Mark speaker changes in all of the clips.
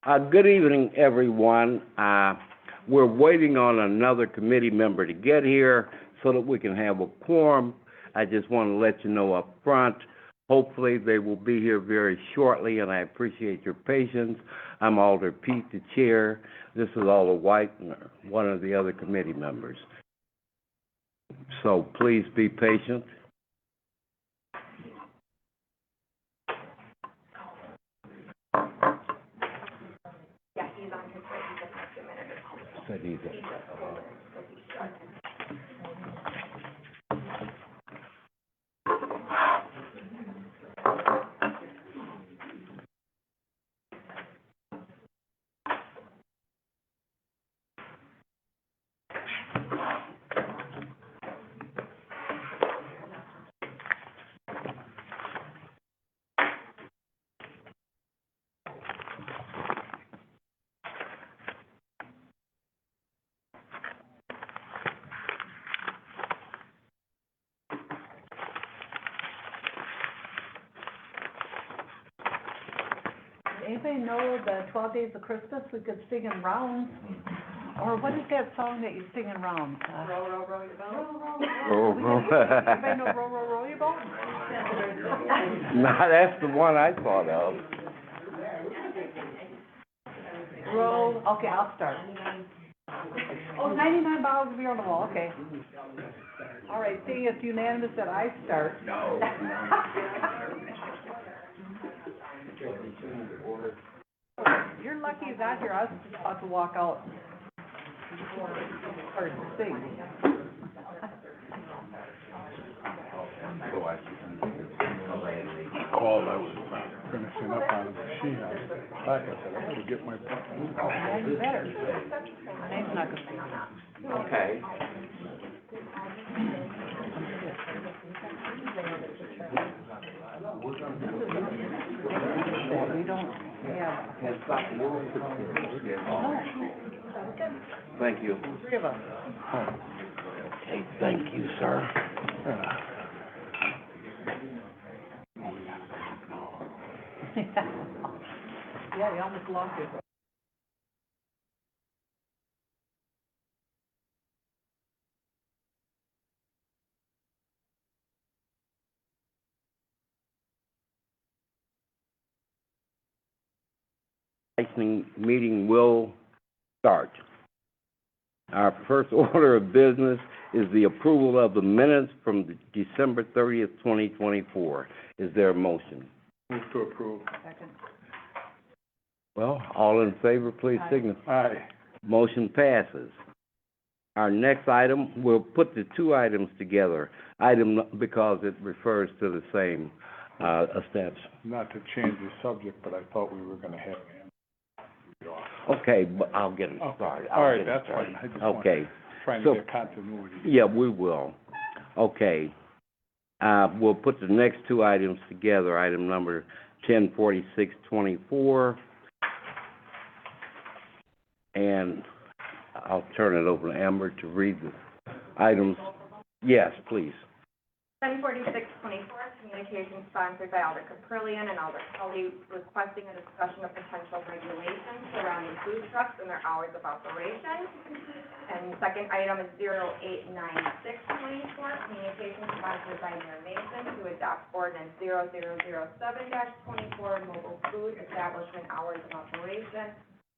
Speaker 1: Good evening, everyone. We're waiting on another committee member to get here so that we can have a quorum. I just want to let you know up front. Hopefully, they will be here very shortly, and I appreciate your patience. I'm Alder Pete, the chair. This is Alder White, one of the other committee members. So please be patient.
Speaker 2: Yeah, he's on his way. He just next a minute.
Speaker 1: Said he's
Speaker 3: Anybody know the 12 Days of Christmas? We could sing in rounds. Or what is that song that you sing in rounds?
Speaker 2: Row, row, row your boat.
Speaker 3: Anybody know Row, Row, Row Your Boat?
Speaker 1: No, that's the one I thought of.
Speaker 3: Row, okay, I'll start. Oh, 99 bottles of beer on the wall, okay. All right, seeing it's unanimous that I start.
Speaker 1: No.
Speaker 3: You're lucky you got here. I was just about to walk out. Or sing.
Speaker 4: Called, I was finishing up on the machine. I said, I better get my.
Speaker 3: Yeah, you better. My name's not gonna be on that.
Speaker 1: Okay.
Speaker 3: We don't have.
Speaker 1: Thank you.
Speaker 3: Three of us.
Speaker 1: Okay, thank you, sir.
Speaker 3: Yeah, we almost lost it.
Speaker 1: Meeting will start. Our first order of business is the approval of the minutes from December 30th, 2024. Is there a motion?
Speaker 4: Move to approve.
Speaker 3: Second.
Speaker 1: Well, all in favor, please
Speaker 3: Aye.
Speaker 1: signify.
Speaker 4: Aye.
Speaker 1: Motion passes. Our next item, we'll put the two items together, because it refers to the same steps.
Speaker 4: Not to change the subject, but I thought we were gonna have him.
Speaker 1: Okay, but I'll get it started.
Speaker 4: All right, that's fine. I just wanted,
Speaker 1: Okay.
Speaker 4: trying
Speaker 1: So-
Speaker 4: to get continuity.
Speaker 1: Yeah, we will. Okay. We'll put the next two items together, item number 104624. And I'll turn it over to Amber to read the items. Yes, please.
Speaker 2: 104624, communication sponsored by Alder Caprillion and Alder Kelly, requesting a discussion of potential regulations surrounding food trucks and their hours of operation. And second item is 089624, communication sponsored by Mayor Mason to adopt ordinance 0007-24, mobile food establishment hours of operation.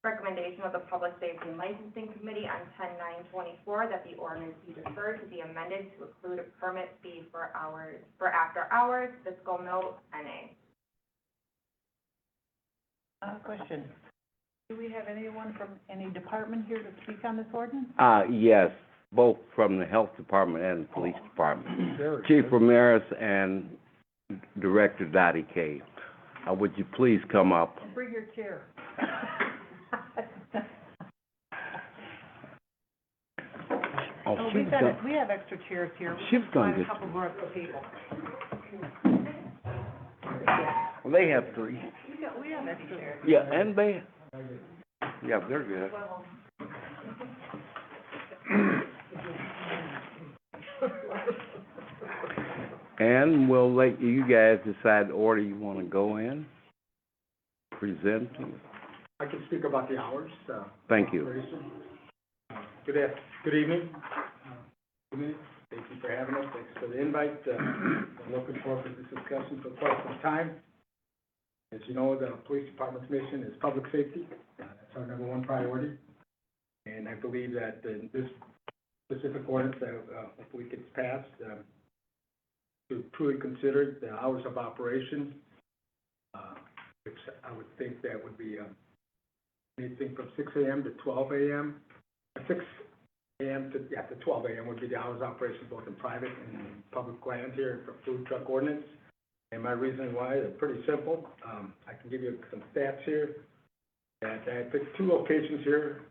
Speaker 2: Recommendation of the Public Safety and Licensing Committee on 10/9/24 that the ordinance be deferred to be amended to include a permit fee for after hours, fiscal note, NA.
Speaker 3: Question. Do we have anyone from any department here to speak on this ordinance?
Speaker 1: Yes, both from the Health Department and the Police Department.
Speaker 4: Very
Speaker 1: Chief
Speaker 4: good.
Speaker 1: Ramirez and Director Dottie Kay. Would you please come up?
Speaker 3: Bring your chair.
Speaker 1: Oh,
Speaker 3: Oh,
Speaker 1: she's gonna,
Speaker 3: we have extra chairs here.
Speaker 1: she's gonna
Speaker 3: Find a
Speaker 1: get,
Speaker 3: couple more at the table.
Speaker 1: well, they have three.
Speaker 3: We have extra chairs.
Speaker 1: Yeah, and yeah, they're good. And we'll let you guys decide the order you wanna go in, present.
Speaker 5: I can speak about the hours,
Speaker 1: Thank you.
Speaker 5: operation. Good evening. Thank you for having us, thanks for the invite. I'm looking forward to this discussion for quite some time. As you know, the police department's mission is public safety. That's our number one priority. And I believe that this specific ordinance that hopefully gets passed, to truly consider the hours of operation, which I would think that would be anything from 6 a.m. to 12 a.m. 6 a.m. to 12 a.m. would be the hours of operation both in private and public land here for food truck ordinance. And my reason why is pretty simple. I can give you some stats here. And I picked 2 locations here,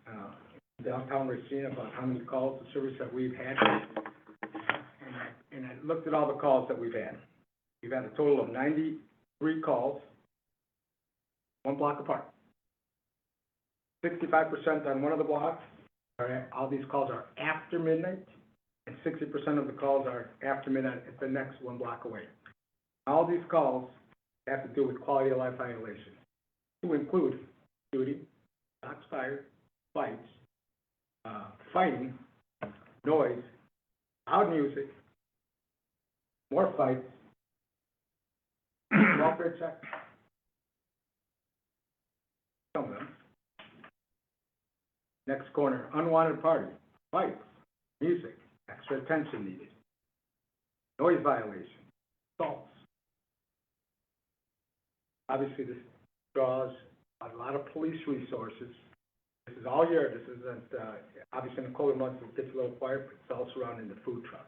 Speaker 5: in downtown Racine, about how many calls of service that we've had. And I looked at all the calls that we've had. We've had a total of 93 calls, 1 block apart. 65% on one of the blocks. All these calls are after midnight, and 60% of the calls are after midnight at the next 1 block away. All these calls have to do with quality of life violations, to include shooting, shots fired, fights, fighting, noise, loud music, more fights, welfare check, some of them. Next corner, unwanted party, fights, music, extra attention needed, noise violation, assaults. Obviously, this draws a lot of police resources. This is all year. This isn't, obviously in the colder months it gets a little quiet, but it's all surrounding the food truck.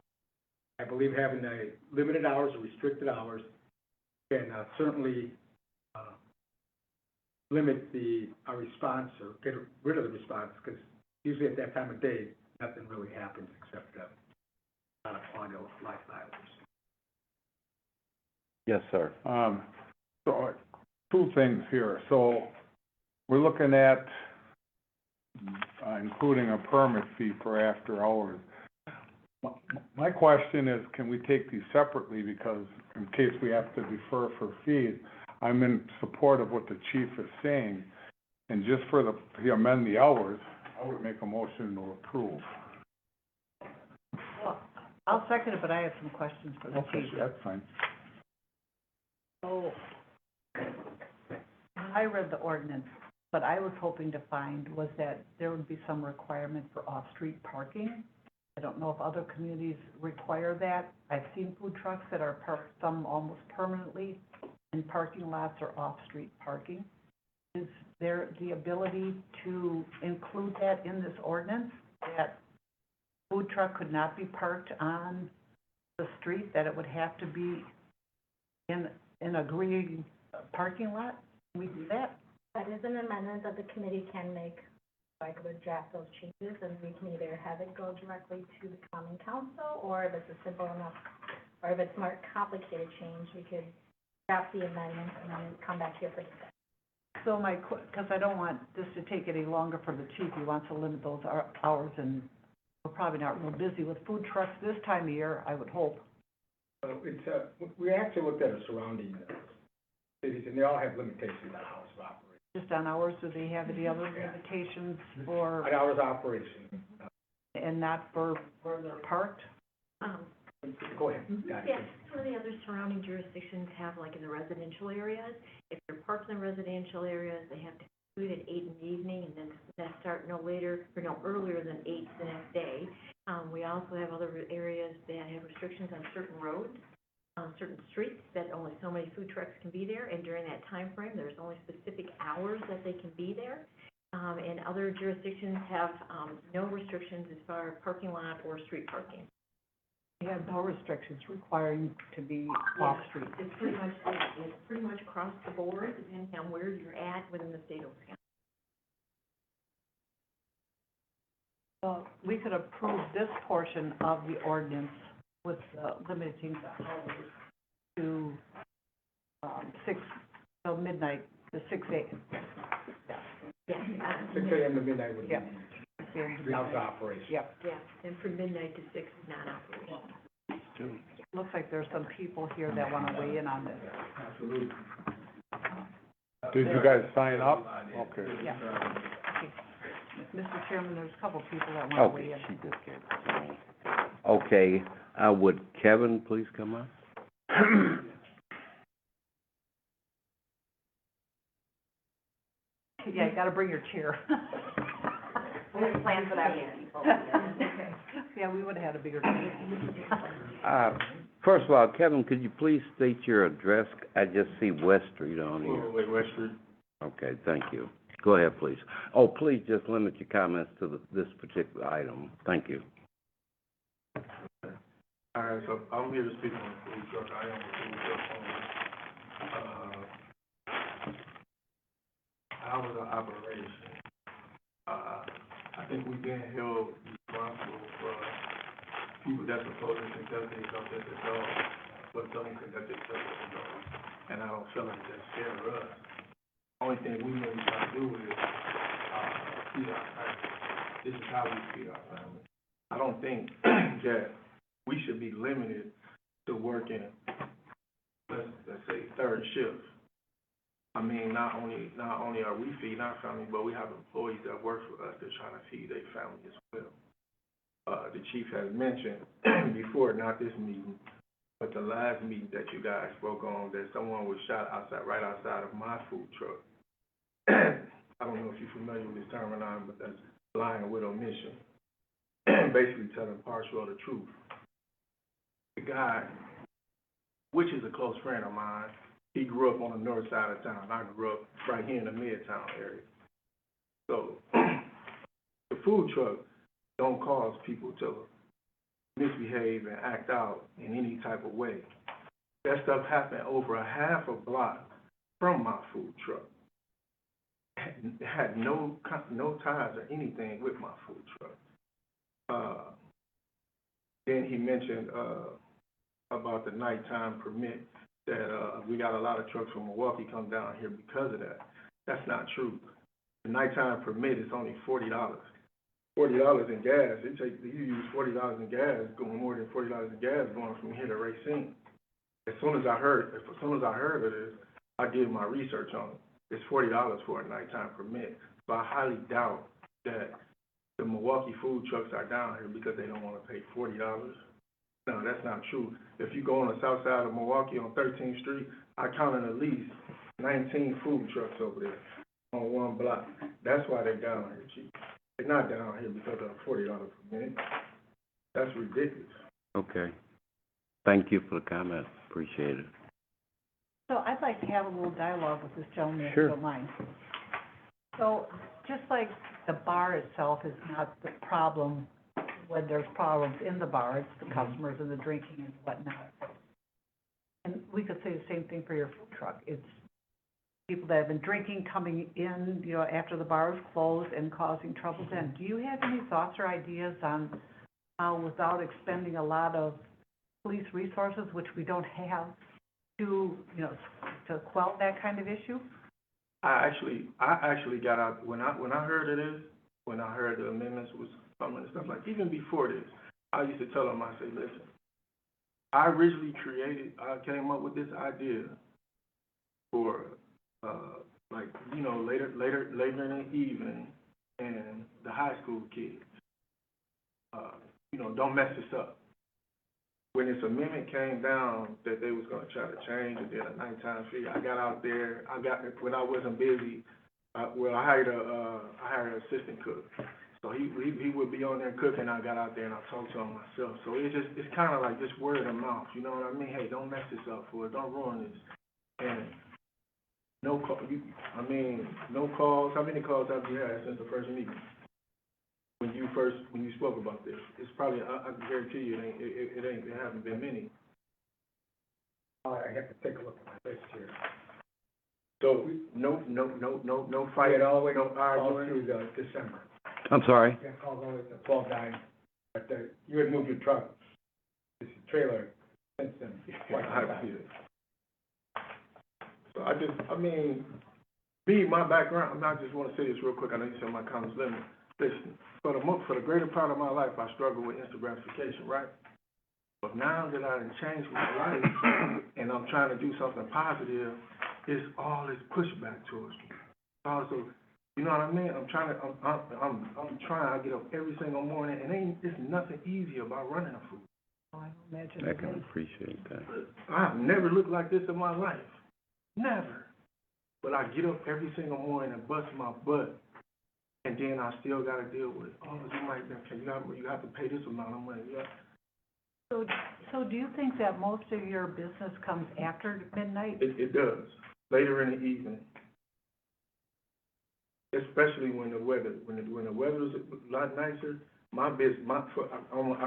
Speaker 5: I believe having a limited hours or restricted hours can certainly limit our response or get rid of the response, because usually at that time of day, nothing really happens except a lot of quality of life violations.
Speaker 1: Yes, sir.
Speaker 4: So, 2 things here. So, we're looking at including a permit fee for after hours. My question is, can we take these separately, because in case we have to defer for fees, I'm in support of what the chief is saying, and just for to amend the hours, I would make a motion to approve.
Speaker 3: Well, I'll second it, but I have some questions for the
Speaker 4: Okay,
Speaker 3: chief.
Speaker 4: that's fine.
Speaker 3: So, I read the ordinance, but I was hoping to find was that there would be some requirement for off-street parking. I don't know if other communities require that. I've seen food trucks that are parked, some almost permanently, in parking lots or off-street parking. Is there the ability to include that in this ordinance, that food truck could not be parked on the street, that it would have to be in an agreed parking lot? Can we do that?
Speaker 6: That is an amendment that the committee can make. I could draft those changes, and we can either have it go directly to the common council, or if it's a simple enough, or if it's more complicated change, we could draft the amendment and then come back here for discussion.
Speaker 3: So because I don't want this to take any longer for the chief, he wants to limit those hours, and we're probably not real busy with food trucks this time of year, I would hope.
Speaker 5: It's, we actually looked at the surrounding cities, and they all have limitations on hours of operation.
Speaker 3: Just on hours, do they have any other limitations for,
Speaker 5: On hours of operation.
Speaker 3: and not for where they're parked?
Speaker 5: Go ahead.
Speaker 7: Yeah, some of the other surrounding jurisdictions have, like in the residential areas, if they're parked in the residential areas, they have to conclude at 8 in the evening, and then start no later, or no earlier than 8 the next day. We also have other areas that have restrictions on certain roads, certain streets, that only so many food trucks can be there, and during that time frame, there's only specific hours that they can be there. And other jurisdictions have no restrictions as far as parking lot or street parking.
Speaker 3: They have no restrictions requiring to be
Speaker 7: Yeah.
Speaker 3: off-street.
Speaker 7: It's pretty much across the board, depending on where you're at within the state of Wisconsin.
Speaker 3: Well, we could approve this portion of the ordinance with limiting the hours to midnight to 6 a.m.
Speaker 7: Yeah,
Speaker 5: 6 a.m. to midnight would be
Speaker 3: Yep.
Speaker 5: the hours of operation.
Speaker 3: Yep.
Speaker 7: yeah, and from midnight to 6 is not operational.
Speaker 3: Looks like there's some people here that want to weigh in on this.
Speaker 5: Absolutely.
Speaker 4: Did you guys sign up? Okay.
Speaker 3: Yeah. Mr. Chairman, there's a couple people that want to weigh
Speaker 1: Okay,
Speaker 3: in.
Speaker 1: she just gave it to me. Okay, would Kevin please come up?
Speaker 3: Yeah, you gotta bring your chair.
Speaker 2: We didn't plan for that many people.
Speaker 3: Yeah, we would've had a bigger chair.
Speaker 1: First of all, Kevin, could you please state your address? I just see West Street on here.
Speaker 5: West Street.
Speaker 1: Okay, thank you. Go ahead, please. Oh, please just limit your comments to this particular item. Thank you.
Speaker 8: All right, so I'm here to speak on the food truck. I am a food truck owner. Hours of operation. I think we've been held responsible for people that's supposed to conduct themselves as adults, but don't conduct themselves as adults. And I don't feel like that's fair to us. Only thing we know we try to do is, feed our family. This is how we feed our family. I don't think that we should be limited to working, let's say, third shift. I mean, not only are we feeding our family, but we have employees that work for us that's trying to feed their family as well. The chief has mentioned before, not this meeting, but the last meeting that you guys spoke on, that someone was shot right outside of my food truck. I don't know if you're familiar with this term or not, but that's lying with omission. Basically telling partial of the truth. The guy, which is a close friend of mine, he grew up on the north side of town. I grew up right here in the Midtown area. So the food truck don't cause people to misbehave and act out in any type of way. That stuff happened over a half a block from my food truck. It had no ties or anything with my food truck. Then he mentioned about the nighttime permit, that we got a lot of trucks from Milwaukee come down here because of that. That's not true. The nighttime permit is only $40. $40 in gas. You use $40 in gas, going more than $40 in gas going from here to Racine. As soon as I heard of this, I did my research on it. It's $40 for a nighttime permit. So I highly doubt that the Milwaukee food trucks are down here because they don't want to pay $40. No, that's not true. If you go on the south side of Milwaukee on 13th Street, I counted at least 19 food trucks over there on one block. That's why they're down here cheap. They're not down here because of $40 per minute. That's ridiculous.
Speaker 1: Okay. Thank you for the comment. Appreciate it.
Speaker 3: So I'd like to have a little dialogue with this gentleman, if
Speaker 1: Sure.
Speaker 3: you don't mind. So, just like the bar itself is not the problem when there's problems in the bar, it's the customers and the drinking and whatnot. And we could say the same thing for your food truck. It's people that have been drinking, coming in, you know, after the bar is closed and causing trouble then. Do you have any thoughts or ideas on how, without expending a lot of police resources, which we don't have, to, you know, to quell that kind of issue?
Speaker 8: I actually got out, when I heard of this, when I heard the amendments was coming and stuff, like even before this, I used to tell them, I say, listen, I originally came up with this idea for, like, you know, later in the evening, and the high school kids, you know, don't mess this up. When this amendment came down that they was gonna try to change and then a nighttime fee, I got out there, when I wasn't busy, I hired an assistant cook. So he would be on there cooking, I got out there and I talked to him myself. So it's kind of like just word of mouth, you know what I mean? Hey, don't mess this up for us, don't ruin this. And no calls, how many calls have you had since the first meeting? When you spoke about this, it's probably, I can guarantee you, it haven't been many.
Speaker 5: I have to take a look at my list here.
Speaker 8: So, no fight
Speaker 5: Fight
Speaker 8: at
Speaker 5: all
Speaker 8: all,
Speaker 5: the way
Speaker 8: no arguing.
Speaker 5: through December.
Speaker 1: I'm sorry?
Speaker 5: Yeah, calls all the way to 12/9, but you had moved your truck, this trailer, since then.
Speaker 8: I see it. So my background, I just want to say this real quick, I know you said my comments limited. Listen, for the greater part of my life, I struggled with instant gratification, right? But now that I done changed my life, and I'm trying to do something positive, it's all this pushback towards me. Also, you know what I mean? I'm trying, I get up every single morning, and it's nothing easy about running a food.
Speaker 3: Oh, I don't imagine
Speaker 1: I
Speaker 3: it
Speaker 1: can
Speaker 3: is.
Speaker 1: appreciate that.
Speaker 8: I've never looked like this in my life. Never. But I get up every single morning and bust my butt, and then I still gotta deal with, you have to pay this amount of money, yeah.
Speaker 3: So do you think that most of your business comes after midnight?
Speaker 8: It does, later in the evening. Especially when the weather is a lot nicer, I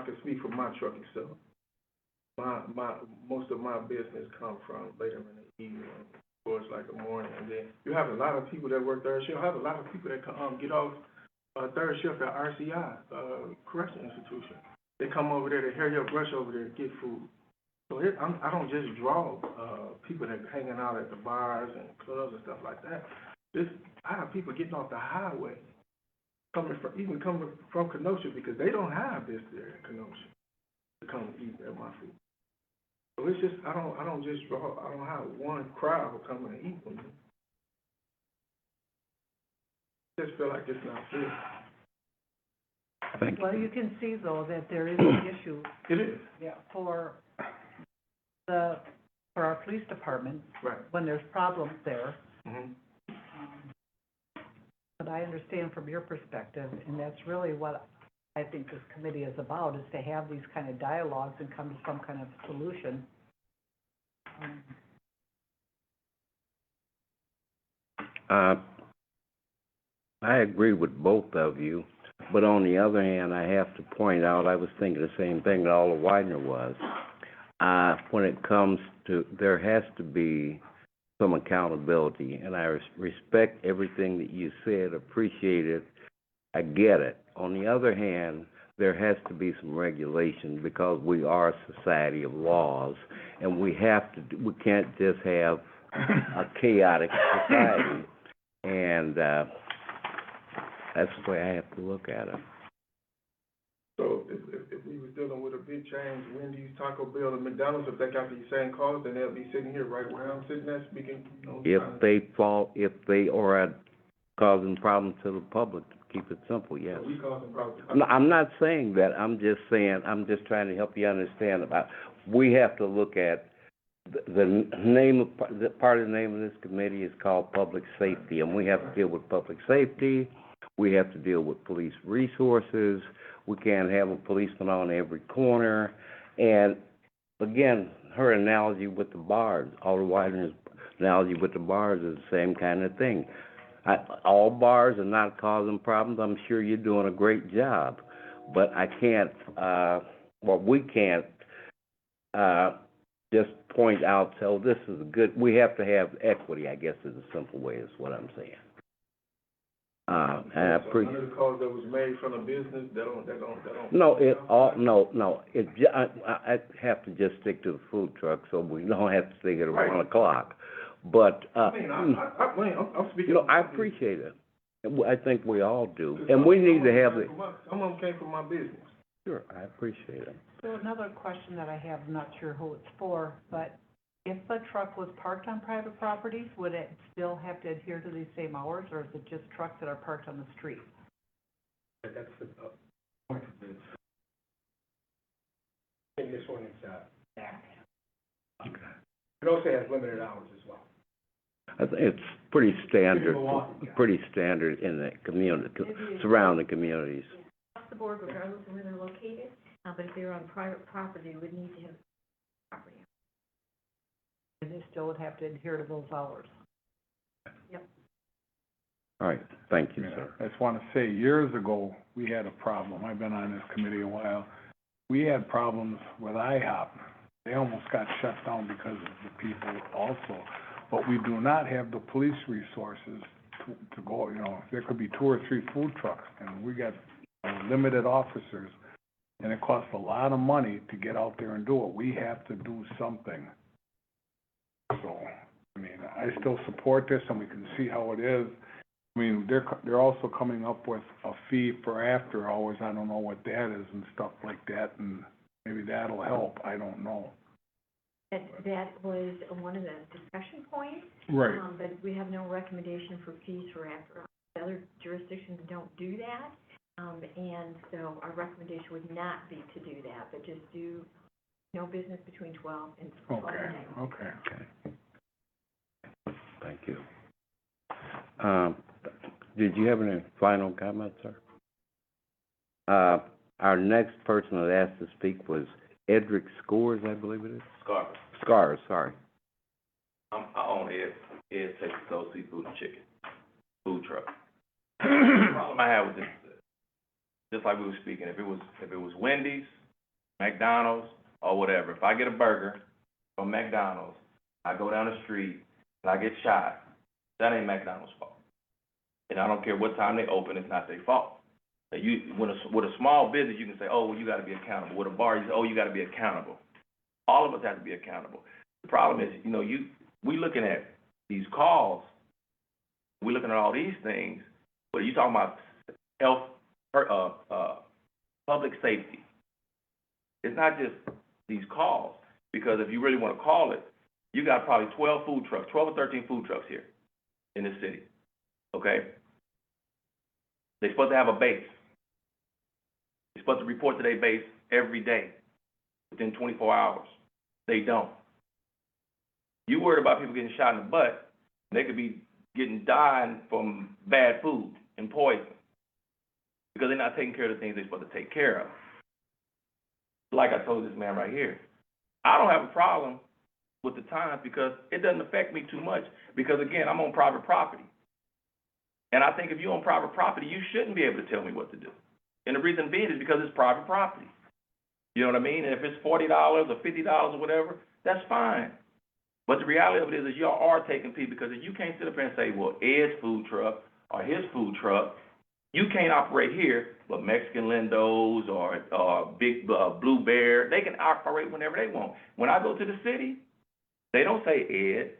Speaker 8: can speak for my truck itself. Most of my business come from later in the evening, towards like the morning, and then you have a lot of people that work third shift. I have a lot of people that come, get off, third shift at RCI, Correctional Institution. They come over there, they hurry up, rush over there, get food. So I don't just draw, people that hanging out at the bars and clubs and stuff like that. I have people getting off the highway, coming from Kenosha, because they don't have this there in Kenosha to come eat at my food. So it's just, I don't have one crowd coming to eat with me. I just feel like it's not fair.
Speaker 1: Thank you.
Speaker 3: Well, you can see, though, that there is an issue,
Speaker 8: It is.
Speaker 3: yeah, for our police department,
Speaker 8: Right.
Speaker 3: when there's problems there.
Speaker 8: Mm-hmm.
Speaker 3: But I understand from your perspective, and that's really what I think this committee is about, is to have these kind of dialogues and come to some kind of solution.
Speaker 1: I agree with both of you, but on the other hand, I have to point out, I was thinking the same thing that Alder Widener was. When it comes to, there has to be some accountability, and I respect everything that you said, appreciate it, I get it. On the other hand, there has to be some regulation, because we are a society of laws, and we can't just have a chaotic society, and that's the way I have to look at it.
Speaker 8: So if we was dealing with a big change, Wendy's, Taco Bell, and McDonald's, if they got these same calls, then they'll be sitting here right where I'm sitting at speaking,
Speaker 1: If they are causing problems to the public, to keep it simple, yes.
Speaker 8: we causing problems.
Speaker 1: No, I'm not saying that, I'm just trying to help you understand about, we have to look at, part of the name of this committee is called Public Safety, and we have to deal with public safety, we have to deal with police resources, we can't have a policeman on every corner, and again, her analogy with the bars, Alder Widener's analogy with the bars is the same kind of thing. All bars are not causing problems. I'm sure you're doing a great job, but I can't, we can't, just point out, so this is we have to have equity, I guess is a simple way, is what I'm saying. And I appreciate.
Speaker 8: None of the calls that was made from the business, they don't.
Speaker 1: I have to just stick to the food truck, so we don't have to stick at 1 o'clock. But,
Speaker 8: I'm speaking.
Speaker 1: I appreciate it. I think we all do. And we need to have it.
Speaker 8: Some of them came from my business.
Speaker 1: Sure, I appreciate it.
Speaker 3: So another question that I have, I'm not sure who it's for, but if a truck was parked on private properties, would it still have to adhere to these same hours, or is it just trucks that are parked on the street?
Speaker 5: That's the point of this. In this one, it's,
Speaker 1: Okay.
Speaker 5: it also has limited hours as well.
Speaker 1: I think it's pretty standard,
Speaker 5: Pretty well,
Speaker 1: in the community, surrounding communities.
Speaker 7: Across the board, regardless of where they're located, but if they're on private property, they would need to have property.
Speaker 3: And they still would have to adhere to those hours.
Speaker 1: All right, thank you,
Speaker 4: Yeah,
Speaker 1: sir.
Speaker 4: I just want to say, years ago, we had a problem. I've been on this committee a while. We had problems with IHOP. They almost got shut down because of the people also. But we do not have the police resources to go, there could be 2 or 3 food trucks, and we got limited officers, and it costs a lot of money to get out there and do it. We have to do something. So, I still support this, and we can see how it is. They're also coming up with a fee for after hours. I don't know what that is and stuff like that, and maybe that'll help. I don't know.
Speaker 7: That was one of the discussion points.
Speaker 4: Right.
Speaker 7: But we have no recommendation for fees for after hours. Other jurisdictions don't do that. And so our recommendation would not be to do that, but just do no business between 12 and 12
Speaker 4: Okay,
Speaker 7: midnight.
Speaker 4: okay.
Speaker 1: Okay. Thank you. Did you have any final comments, sir? Our next person that asked to speak was Edric Scores, I believe it is? Scars, sorry.
Speaker 8: I own Ed Texas Soul Seafood and Chicken, food truck. The problem I have with this is, just like we were speaking, if it was Wendy's, McDonald's, or whatever, if I get a burger from McDonald's, I go down the street and I get shot, that ain't McDonald's fault. And I don't care what time they open, it's not their fault. With a small business, you can say, oh, well, you gotta be accountable. With a bar, you say, oh, you gotta be accountable. All of us have to be accountable. The problem is, we looking at these calls, we looking at all these things, but you talking about health, public safety. It's not just these calls, because if you really want to call it, you got probably 12 or 13 food trucks here in this city, okay? They're supposed to have a base. They're supposed to report to their base every day, within 24 hours. They don't. You worried about people getting shot in the butt, they could be dying from bad food and poison, because they're not taking care of the things they're supposed to take care of. Like I told this man right here, I don't have a problem with the times because it doesn't affect me too much, because again, I'm on private property. And I think if you own private property, you shouldn't be able to tell me what to do. And the reason being is because it's private property. You know what I mean? And if it's $40 or $50 or whatever, that's fine. But the reality of it is y'all are taking people, because if you can't sit up there and say, well, Ed's food truck or his food truck, you can't operate here, but Mexican Lindo's or Big Blue Bear, they can operate whenever they want. When I go to the city, they don't say, Ed,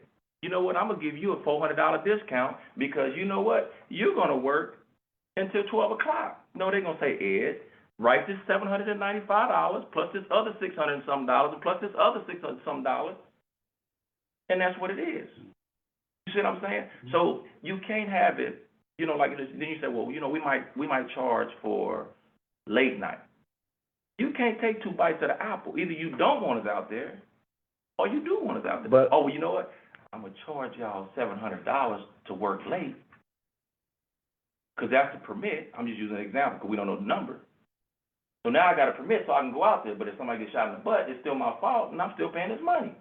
Speaker 8: you know what, I'm going to give you a $400 discount because you know what, you're going to work until 12 o'clock. No, they're going to say, Ed, write this $795 plus this other $600 and some dollars and plus this other $600 and some dollars, and that's what it is. You see what I'm saying? So you can't have it, like then you say, well, we might charge for late night. You can't take two bites of the apple. Either you don't want us out there, or you do want us out there.
Speaker 1: But
Speaker 8: oh, well, you know what? I'm gonna charge y'all $700 to work late, because that's the permit. I'm just using an example because we don't know the number. So now I got a permit so I can go out there, but if somebody gets shot in the butt, it's still my fault, and I'm still paying this money.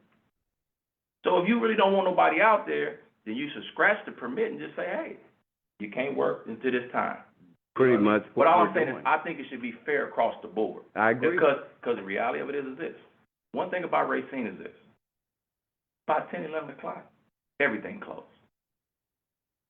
Speaker 8: So if you really don't want nobody out there, then you should scratch the permit and just say, hey, you can't work until this time.
Speaker 1: pretty much
Speaker 8: But
Speaker 1: what
Speaker 8: all
Speaker 1: we're
Speaker 8: I'm saying
Speaker 1: doing.
Speaker 8: is I think it should be fair across the board.
Speaker 1: I agree.
Speaker 8: Because the reality of it is this. One thing about Racine is this. About 10, 11 o'clock, everything closed.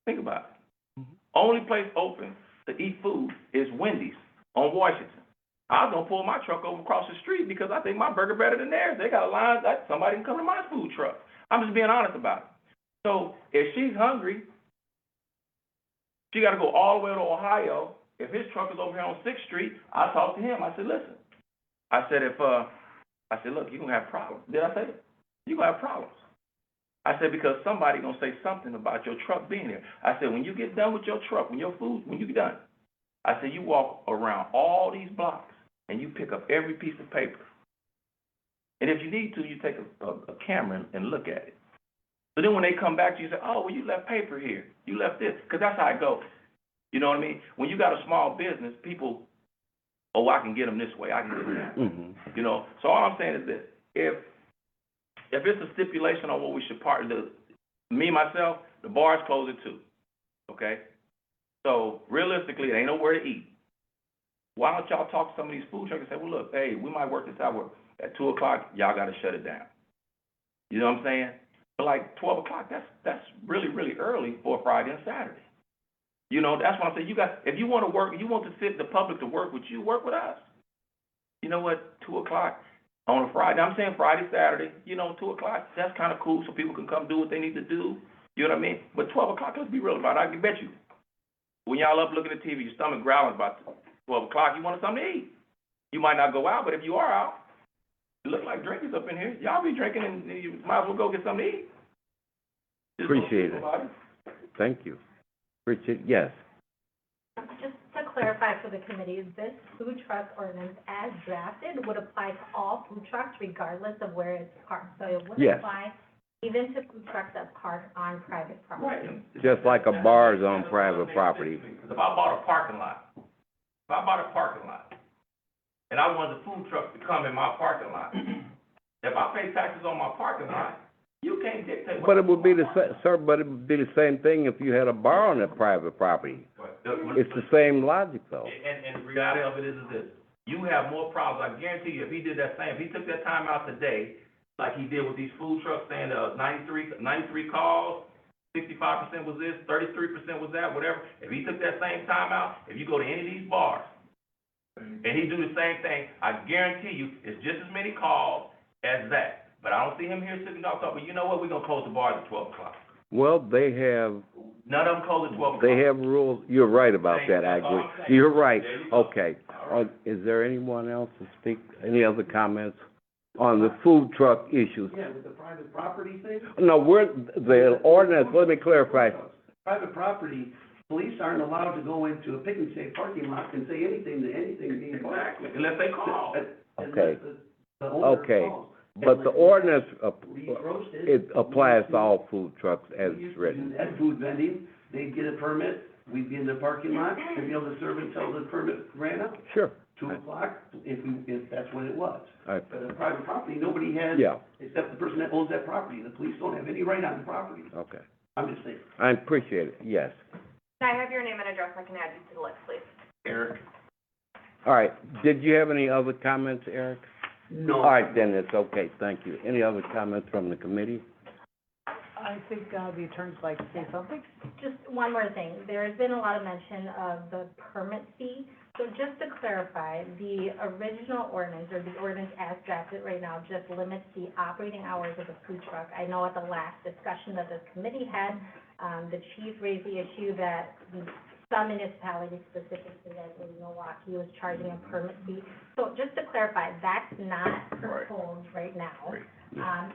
Speaker 8: Think about it. Only place open to eat food is Wendy's on Washington. I was going to pull my truck over across the street because I think my burger better than theirs. They got a line that somebody can come to my food truck. I'm just being honest about it. So if she's hungry, she got to go all the way to Ohio. If his truck is over here on 6th Street, I talked to him. I said, listen. I said, look, you're going to have problems. Did I say it? You're going to have problems. I said, because somebody going to say something about your truck being here. I said, when you get done with your truck, when you get done, I said, you walk around all these blocks and you pick up every piece of paper. And if you need to, you take a camera and look at it. So then when they come back to you, say, oh, well, you left paper here. You left this. Because that's how it goes. You know what I mean? When you got a small business, people, oh, I can get them this way. I can get them that way.
Speaker 1: Mm-hmm.
Speaker 8: So all I'm saying is this. If it's a stipulation on what we should myself, the bar's closed at 2, okay? So realistically, there ain't nowhere to eat. Why don't y'all talk to some of these food trucks and say, well, look, hey, we might work this out. At 2 o'clock, y'all got to shut it down. You know what I'm saying? But like 12 o'clock, that's really, really early for a Friday and Saturday. That's what I'm saying. If you want to work, you want the public to work with you, work with us. You know what? 2 o'clock on a Friday. I'm saying Friday, Saturday. 2 o'clock. That's kind of cool, so people can come do what they need to do. You know what I mean? But 12 o'clock, let's be real about it. I can bet you, when y'all up looking at TV, your stomach growling about 12 o'clock, you want something to eat. You might not go out, but if you are out, You look like drinkers up in here. Y'all be drinking and you might as well go get something to eat. Just don't
Speaker 1: Appreciate
Speaker 8: speak
Speaker 1: it.
Speaker 8: about
Speaker 1: Thank you. Appreciate, yes.
Speaker 6: Just to clarify for the committee, this food truck ordinance as drafted would apply to all food trucks regardless of where it's parked. So it would
Speaker 1: Yes.
Speaker 6: apply even to food trucks that park on private property.
Speaker 8: Right.
Speaker 1: Just like a bar's on private property.
Speaker 8: If I bought a parking lot, and I wanted the food truck to come in my parking lot, if I pay taxes on my parking lot, you can't dictate what.
Speaker 1: But it would be but it would be the same thing if you had a bar on that private property. It's the same logic though.
Speaker 8: And the reality of it is this, you have more problems, I guarantee you, if he did that same, if he took that time out today, like he did with these food trucks, saying, 93 calls, 65% was this, 33% was that, whatever, if he took that same time out, if you go to any of these bars, and he do the same thing, I guarantee you, it's just as many calls as that. But I don't see him here sitting down talking, but you know what, we're gonna close the bars at 12 o'clock.
Speaker 1: Well, they have,
Speaker 8: None of them close at 12 o'clock.
Speaker 1: they have rules, you're right about that, I
Speaker 8: That's all
Speaker 1: agree.
Speaker 8: I'm saying.
Speaker 1: You're right,
Speaker 8: There you go.
Speaker 1: okay.
Speaker 8: All right.
Speaker 1: Is there anyone else to speak, any other comments on the food truck issues?
Speaker 9: Yeah, with the private property thing.
Speaker 1: No, the ordinance, let me clarify.
Speaker 9: Private property, police aren't allowed to go into a pick and save parking lot and say anything to anything being parked.
Speaker 8: Exactly, unless they call.
Speaker 1: Okay.
Speaker 9: The owner
Speaker 1: Okay.
Speaker 9: calls.
Speaker 1: But the ordinance,
Speaker 9: Beef roasted.
Speaker 1: it applies to all food trucks as
Speaker 9: We used
Speaker 1: it's
Speaker 9: to
Speaker 1: written.
Speaker 9: do that food vending, they'd get a permit, we'd be in the parking lot, and be able to serve until the permit ran out.
Speaker 1: Sure.
Speaker 9: 2 o'clock, if that's what it was.
Speaker 1: I-
Speaker 9: But a private property, nobody has,
Speaker 1: Yeah,
Speaker 9: except the person that owns that property. The police don't have any right on the property.
Speaker 1: okay.
Speaker 9: I'm just saying.
Speaker 1: I appreciate it, yes.
Speaker 2: Can I have your name and address? I can add you to the list, please.
Speaker 8: Eric?
Speaker 1: All right, did you have any other comments, Eric?
Speaker 9: No.
Speaker 1: All right, then it's okay, thank you. Any other comments from the committee?
Speaker 3: I think, the attorney's like to say something.
Speaker 6: Just one more thing, there has been a lot of mention of the permit fee. So just to clarify, the original ordinance, or the ordinance as drafted right now, just limits the operating hours of the food truck. I know at the last discussion that the committee had, the chief raised the issue that some municipalities, specifically as in Milwaukee, was charging a permit fee. So just to clarify, that's not proposed right now.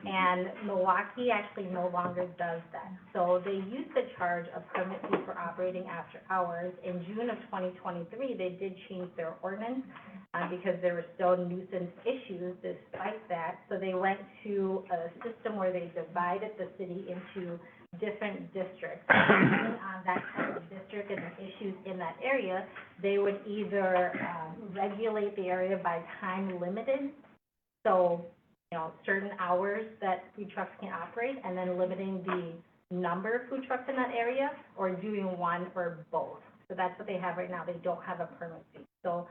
Speaker 6: And Milwaukee actually no longer does that. So they used to charge a permit fee for operating after hours. In June of 2023, they did change their ordinance, because there were still nuisance issues despite that. So they went to a system where they divided the city into different districts. Depending on that type of district and the issues in that area, they would either, regulate the area by time limited, so, certain hours that food trucks can operate, and then limiting the number of food trucks in that area, or doing one or both. So that's what they have right now. They don't have a permit fee. So,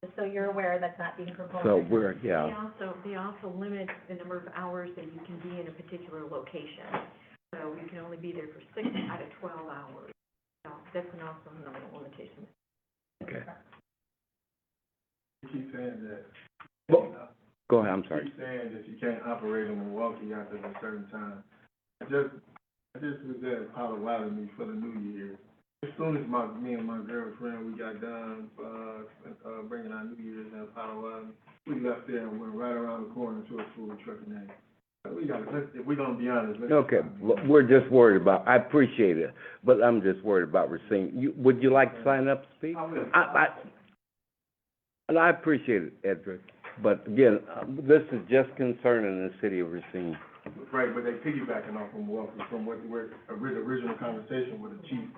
Speaker 6: just so you're aware, that's not being proposed.
Speaker 1: So
Speaker 6: right now.
Speaker 7: They also limit the number of hours that you can be in a particular location. So you can only be there for 6 out of 12 hours. So that's also another limitation.
Speaker 1: Okay.
Speaker 8: You keep saying that.
Speaker 1: Go ahead, I'm sorry.
Speaker 8: You keep saying that you can't operate in Milwaukee after a certain time. I just was at Potawatomi for the New Year. As soon as me and my girlfriend, we got done, bringing our New Year's in Potawatomi, we left there and went right around the corner to a food truck and that. If we're gonna be honest,
Speaker 1: Okay, we're just worried about, I appreciate it, but I'm just worried about receiving, would you like to sign up to speak? And I appreciate it, Edric, but again, this is just concerning the city of Racine.
Speaker 8: Right, but they piggybacking off from Milwaukee, from where the original conversation with the chief.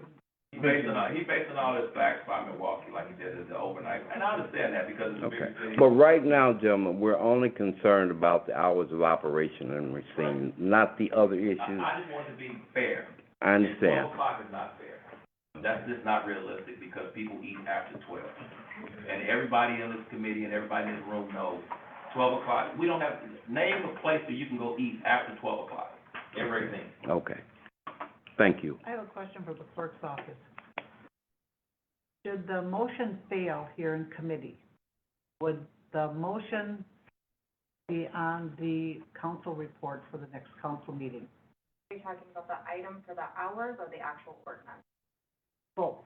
Speaker 8: He basing all his facts by Milwaukee, like he did the overnight, and I understand that because it's a
Speaker 1: Okay,
Speaker 8: bigger city.
Speaker 1: but right now, gentlemen, we're only concerned about the hours of operation in Racine, not the other issues.
Speaker 8: I just want to be fair.
Speaker 1: I understand.
Speaker 8: 12 o'clock is not fair. That's just not realistic because people eat after 12. And everybody in this committee and everybody in this room knows 12 o'clock, we don't have, name a place where you can go eat after 12 o'clock. Everything.
Speaker 1: Okay, thank you.
Speaker 3: I have a question for the clerk's office. Should the motion fail here in committee, would the motion be on the council report for the next council meeting?
Speaker 2: Are you talking about the item for the hours or the actual ordinance?
Speaker 3: Both.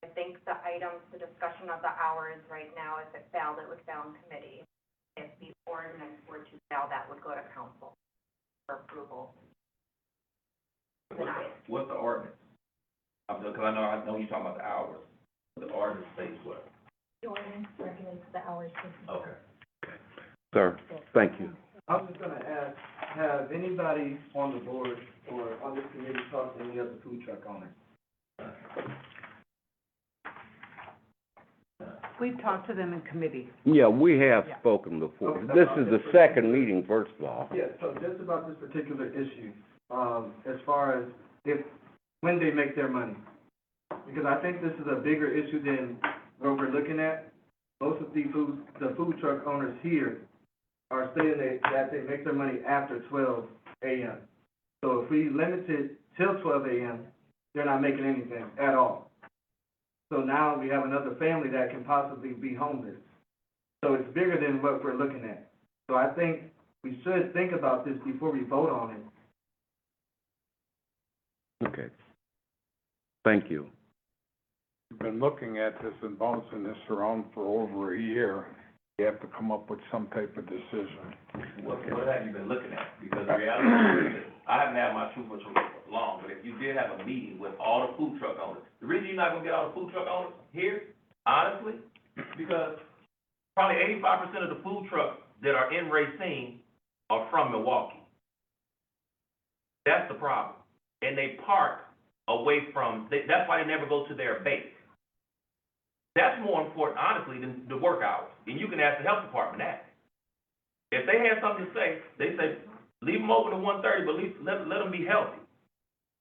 Speaker 2: I think the items, the discussion of the hours right now, if it failed, it would fail in committee. if the ordinance were to fail, that would go to council for approval.
Speaker 10: What's the ordinance? Because I know you're talking about the hours. The ordinance states what?
Speaker 6: The ordinance regulates the hours.
Speaker 10: Okay.
Speaker 1: Sir, thank you.
Speaker 8: I was just gonna ask, have anybody on the board or on this committee talked to any of the food truck owners?
Speaker 3: We've talked to them in committee.
Speaker 1: Yeah, we have
Speaker 3: Yeah.
Speaker 1: spoken before.
Speaker 8: Okay.
Speaker 1: This is the second meeting, first of all.
Speaker 8: Yeah, so just about this particular issue, as far as when they make their money. Because I think this is a bigger issue than what we're looking at. Most of the food truck owners here are saying that they make their money after 12 a.m. So if we limit it till 12 a.m., they're not making anything at all. So now we have another family that can possibly be homeless. So it's bigger than what we're looking at. So I think we should think about this before we vote on it.
Speaker 1: Okay. Thank you.
Speaker 4: We've been looking at this and bouncing this around for over a year. You have to come up with some type of decision.
Speaker 10: What have you been looking at? Because the reality is, I haven't had my truth for too long, but if you did have a meeting with all the food truck owners, the reason you're not gonna get all the food truck owners here, honestly, because probably 85% of the food trucks that are in Racine are from Milwaukee. That's the problem. And they park away from, that's why they never go to their base. That's more important, honestly, than the work hours. And you can ask the health department that. If they had something to say, they say, leave them open to 1:30, but at least let them be healthy.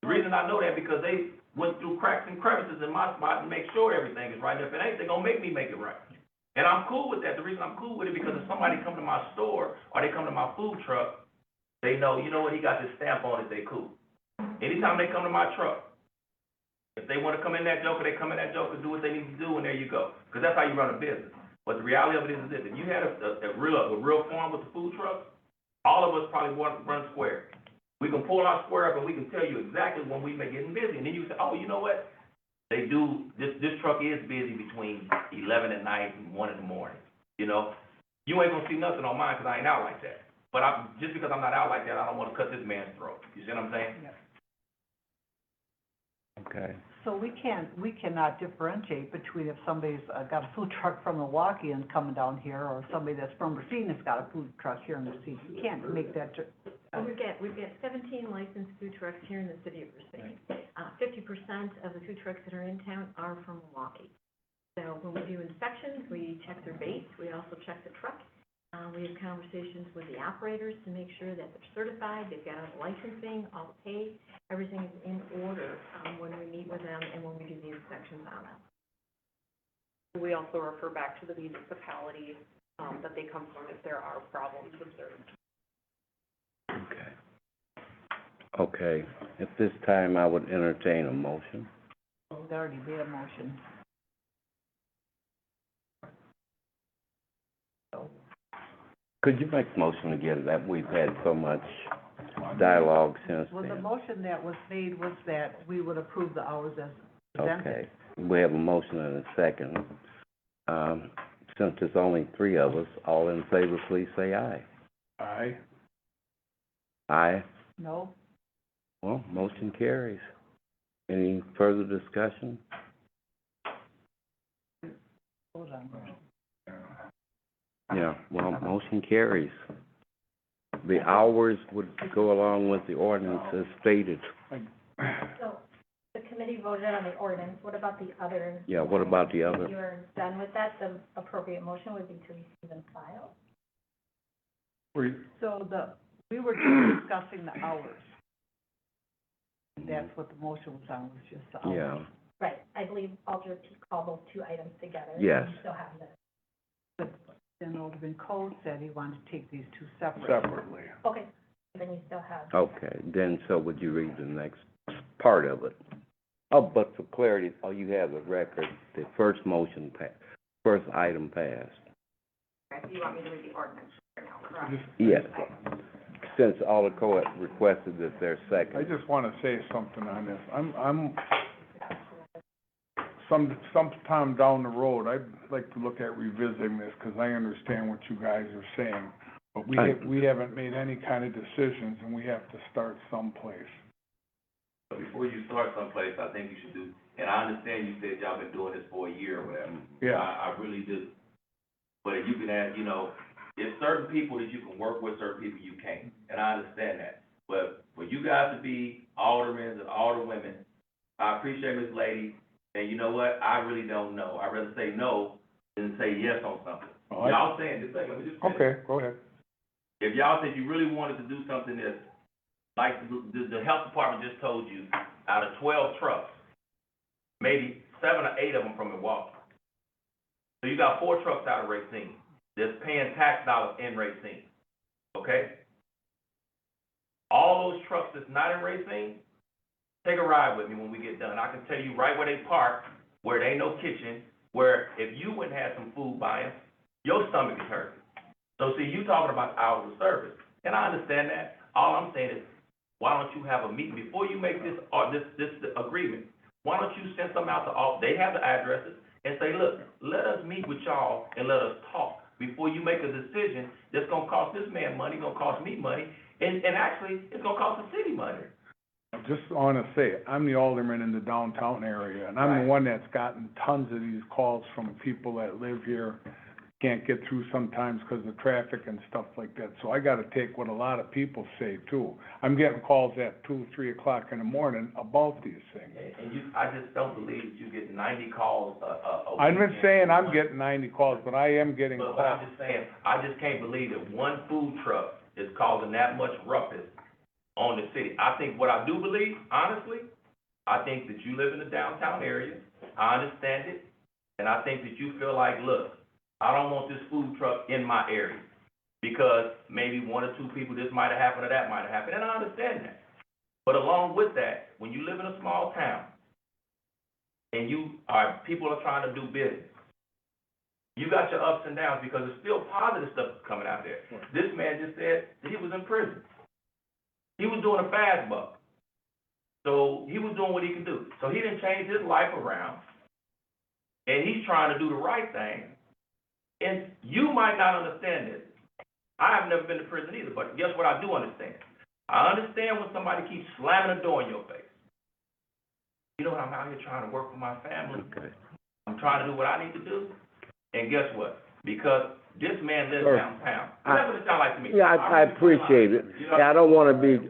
Speaker 10: The reason I know that because they went through cracks and crevices in my spot to make sure everything is right. And if it ain't, they're gonna make me make it right. And I'm cool with that. The reason I'm cool with it because if somebody come to my store or they come to my food truck, they know, you know what, he got this stamp on it, they cool. Anytime they come to my truck, if they wanna come in that joker, they come in that joker, do what they need to do, and there you go. Because that's how you run a business. But the reality of it is this, if you had a real farm with the food trucks, all of us probably want to run square. We can pull our square up and we can tell you exactly when we may get busy. And then you say, oh, you know what? They do, this truck is busy between 11 at night and 1 in the morning, you know? You ain't gonna see nothing on mine because I ain't out like that. But just because I'm not out like that, I don't wanna cut this man's throat. You see what I'm saying?
Speaker 1: Okay.
Speaker 3: So we cannot differentiate between if somebody's got a food truck from Milwaukee and coming down here, or somebody that's from Racine that's got a food truck here in Racine. You can't make that,
Speaker 7: Well, we've got 17 licensed food trucks here in the city of Racine. 50% of the food trucks that are in town are from Milwaukee. So when we do inspections, we check their base, we also check the truck. We have conversations with the operators to make sure that they're certified, they've got all the licensing, all the pay, everything is in order, when we meet with them and when we do the inspections on them.
Speaker 2: We also refer back to the municipality, that they come from if there are problems with their.
Speaker 1: Okay. Okay. At this time, I would entertain a motion.
Speaker 3: they already made a motion. So,
Speaker 1: Could you make a motion again, that we've had so much dialogue since
Speaker 3: well, the
Speaker 1: then?
Speaker 3: motion that was made was that we would approve the hours as presented.
Speaker 1: Okay, we have a motion and a second. Since there's only three of us, all in favor, please say aye.
Speaker 4: Aye.
Speaker 1: Aye.
Speaker 3: No?
Speaker 1: Well, motion carries. Any further discussion?
Speaker 3: Hold on.
Speaker 1: Yeah, well, motion carries. The hours would go along with the ordinance as stated.
Speaker 6: So, the committee voted on the ordinance, what about the other?
Speaker 1: Yeah, what about the
Speaker 6: If
Speaker 1: other?
Speaker 6: you're done with that, the appropriate motion would be to receive and file.
Speaker 3: So we were just discussing the hours. That's what the motion was on, was just the hours.
Speaker 1: Yeah,
Speaker 6: Right, I believe Alder called those two items together.
Speaker 1: Yes.
Speaker 6: You still have the,
Speaker 3: Then Alderman Cole said he wanted to take these two separately.
Speaker 4: Separately.
Speaker 6: okay, then you still have.
Speaker 1: okay, then, so would you read the next part of it? Oh, but for clarity, oh, you have the record, the first motion first item passed.
Speaker 2: Okay, so you want me to read the ordinance right now, correct?
Speaker 1: Yes, since Alder requested that their
Speaker 4: I
Speaker 1: second.
Speaker 4: just wanna say something on this. I'm sometime down the road, I'd like to look at revisiting this, because I understand what you guys are saying. But we haven't made any kind of decisions, and we have to start someplace.
Speaker 10: But before you start someplace, I think you should do, and I understand you said y'all been doing this for a year or whatever.
Speaker 4: Yeah.
Speaker 10: I really do. But if you can add, you know, there's certain people that you can work with, certain people you can't, and I understand that. But for you guys to be aldermen and alderwomen, I appreciate Ms. Lady, and you know what, I really don't know. I'd rather say no than say yes on something.
Speaker 4: Oh, I-
Speaker 10: Y'all saying, just a second, let me just finish.
Speaker 4: Okay, go ahead.
Speaker 10: If y'all said you really wanted to do something that's, like the health department just told you, out of 12 trucks, maybe 7 or 8 of them from Milwaukee. So you got 4 trucks out of Racine that's paying tax dollars in Racine, okay? All those trucks that's not in Racine, take a ride with me when we get done. I can tell you right where they park, where there ain't no kitchen, where if you wouldn't have some food buying, your stomach is hurting. So see, you talking about hours of service, and I understand that. All I'm saying is, why don't you have a meeting before you make this agreement? Why don't you send something out to all, they have the addresses, and say, look, let us meet with y'all and let us talk before you make a decision that's gonna cost this man money, gonna cost me money, and actually, it's gonna cost the city money.
Speaker 4: I just want to say, I'm the alderman in the downtown area, and I'm
Speaker 10: Right.
Speaker 4: the one that's gotten tons of these calls from people that live here, can't get through sometimes because of traffic and stuff like that. So I got to take what a lot of people say, too. I'm getting calls at 2, 3 o'clock in the morning about these things.
Speaker 10: And I just don't believe that you get 90 calls a
Speaker 4: I've been
Speaker 10: weekend.
Speaker 4: saying I'm getting 90 calls, but I am getting
Speaker 10: But
Speaker 4: calls.
Speaker 10: I'm just saying, I just can't believe that one food truck is causing that much ruckus on the city. I think what I do believe, honestly, I think that you live in the downtown area, I understand it, and I think that you feel like, look, I don't want this food truck in my area, because maybe 1 or 2 people, this might have happened or that might have happened, and I understand that. But along with that, when you live in a small town, and people are trying to do business, you got your ups and downs, because there's still positive stuff coming out there. This man just said that he was in prison. He was doing a fast buck. So he was doing what he could do. So he didn't change his life around, and he's trying to do the right thing. And you might not understand this. I have never been to prison either, but guess what I do understand? I understand when somebody keeps slamming a door in your face. You know what, I'm out here trying to work for my family.
Speaker 1: Okay.
Speaker 10: I'm trying to do what I need to do. And guess what? Because this man lives
Speaker 1: Sir,
Speaker 10: downtown. That's what it sounds like to me.
Speaker 1: Yeah, I
Speaker 10: really feel
Speaker 1: appreciate
Speaker 10: like-
Speaker 1: it.
Speaker 10: you know-
Speaker 1: Yeah, I don't want to be,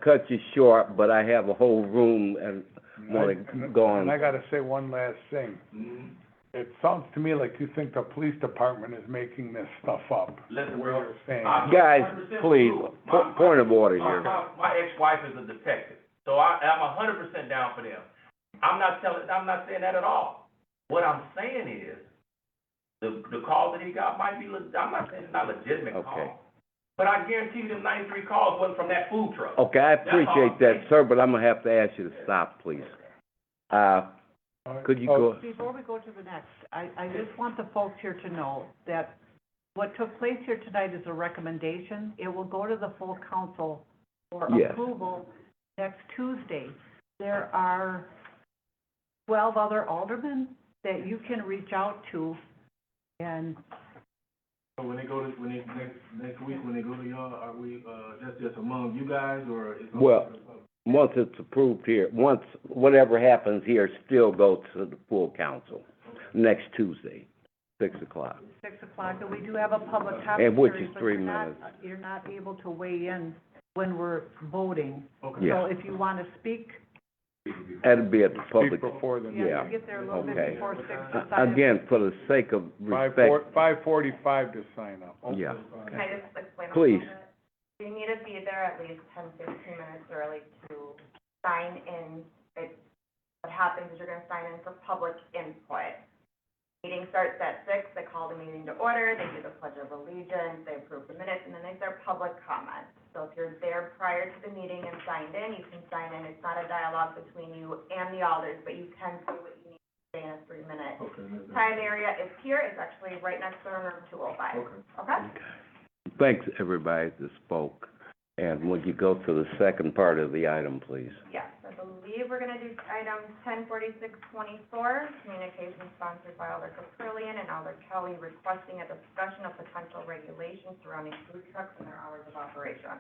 Speaker 1: cut you short, but I have a whole room and want to go
Speaker 4: And I
Speaker 1: on.
Speaker 4: got to say one last thing.
Speaker 10: Mhm.
Speaker 4: It sounds to me like you think the police department is making this stuff up.
Speaker 10: Listen,
Speaker 4: What
Speaker 10: bro.
Speaker 4: you're saying.
Speaker 1: Guys,
Speaker 10: 100%
Speaker 1: please,
Speaker 10: true.
Speaker 1: point of order here.
Speaker 10: My ex-wife is a detective, so I'm 100% down for them. I'm not saying that at all. What I'm saying is, the call that he got might be, I'm not saying it's not a legitimate
Speaker 1: Okay.
Speaker 10: call. But I guarantee you them 93 calls wasn't from that food truck.
Speaker 1: Okay, I appreciate that, sir, but I'm gonna have to ask you to stop, please. Could you go?
Speaker 3: Before we go to the next, I just want the folks here to know that what took place here tonight is a recommendation. It will go to the full council for
Speaker 1: Yes.
Speaker 3: approval next Tuesday. There are 12 other aldermen that you can reach out to, and
Speaker 8: So when they go to, next week, when they go to y'all, are we, just among you guys, or is it?
Speaker 1: Well, once it's approved here, once whatever happens here still goes to the full council next Tuesday, 6 o'clock.
Speaker 3: 6 o'clock, and we do have a public comment
Speaker 1: And which
Speaker 3: period,
Speaker 1: is
Speaker 3: but
Speaker 1: 3
Speaker 3: you're not-
Speaker 1: minutes.
Speaker 3: You're not able to weigh in when we're voting.
Speaker 8: Okay.
Speaker 1: Yeah.
Speaker 3: So if you want to speak,
Speaker 1: That'd be at the
Speaker 4: Speak
Speaker 1: public,
Speaker 4: before the.
Speaker 3: you
Speaker 1: Yeah.
Speaker 3: have to get there a little bit
Speaker 1: Okay.
Speaker 3: before 6 to sign it.
Speaker 1: Again, for the sake of respect,
Speaker 4: 5:45 to sign up.
Speaker 1: yeah.
Speaker 2: Can I just explain a little
Speaker 1: Please.
Speaker 2: bit? You need to be there at least 10, 15 minutes early to sign in. What happens is you're gonna sign in for public input. Meeting starts at 6, they call the meeting to order, they do the pledge of allegiance, they approve the minutes, and then they start public comment. So if you're there prior to the meeting and signed in, you can sign in. It's not a dialogue between you and the alders, but you can say what you need to say in a 3-minute
Speaker 8: Okay,
Speaker 2: time area. Is here, it's actually right next door in room 205.
Speaker 8: okay.
Speaker 2: Okay?
Speaker 1: Thanks, everybody that spoke. And would you go to the second part of the item, please?
Speaker 2: Yes, that's believe we're gonna do item 104624, communication sponsored by Alder Caprillion and Alder Kelly requesting a discussion of potential regulations surrounding food trucks and their hours of operation.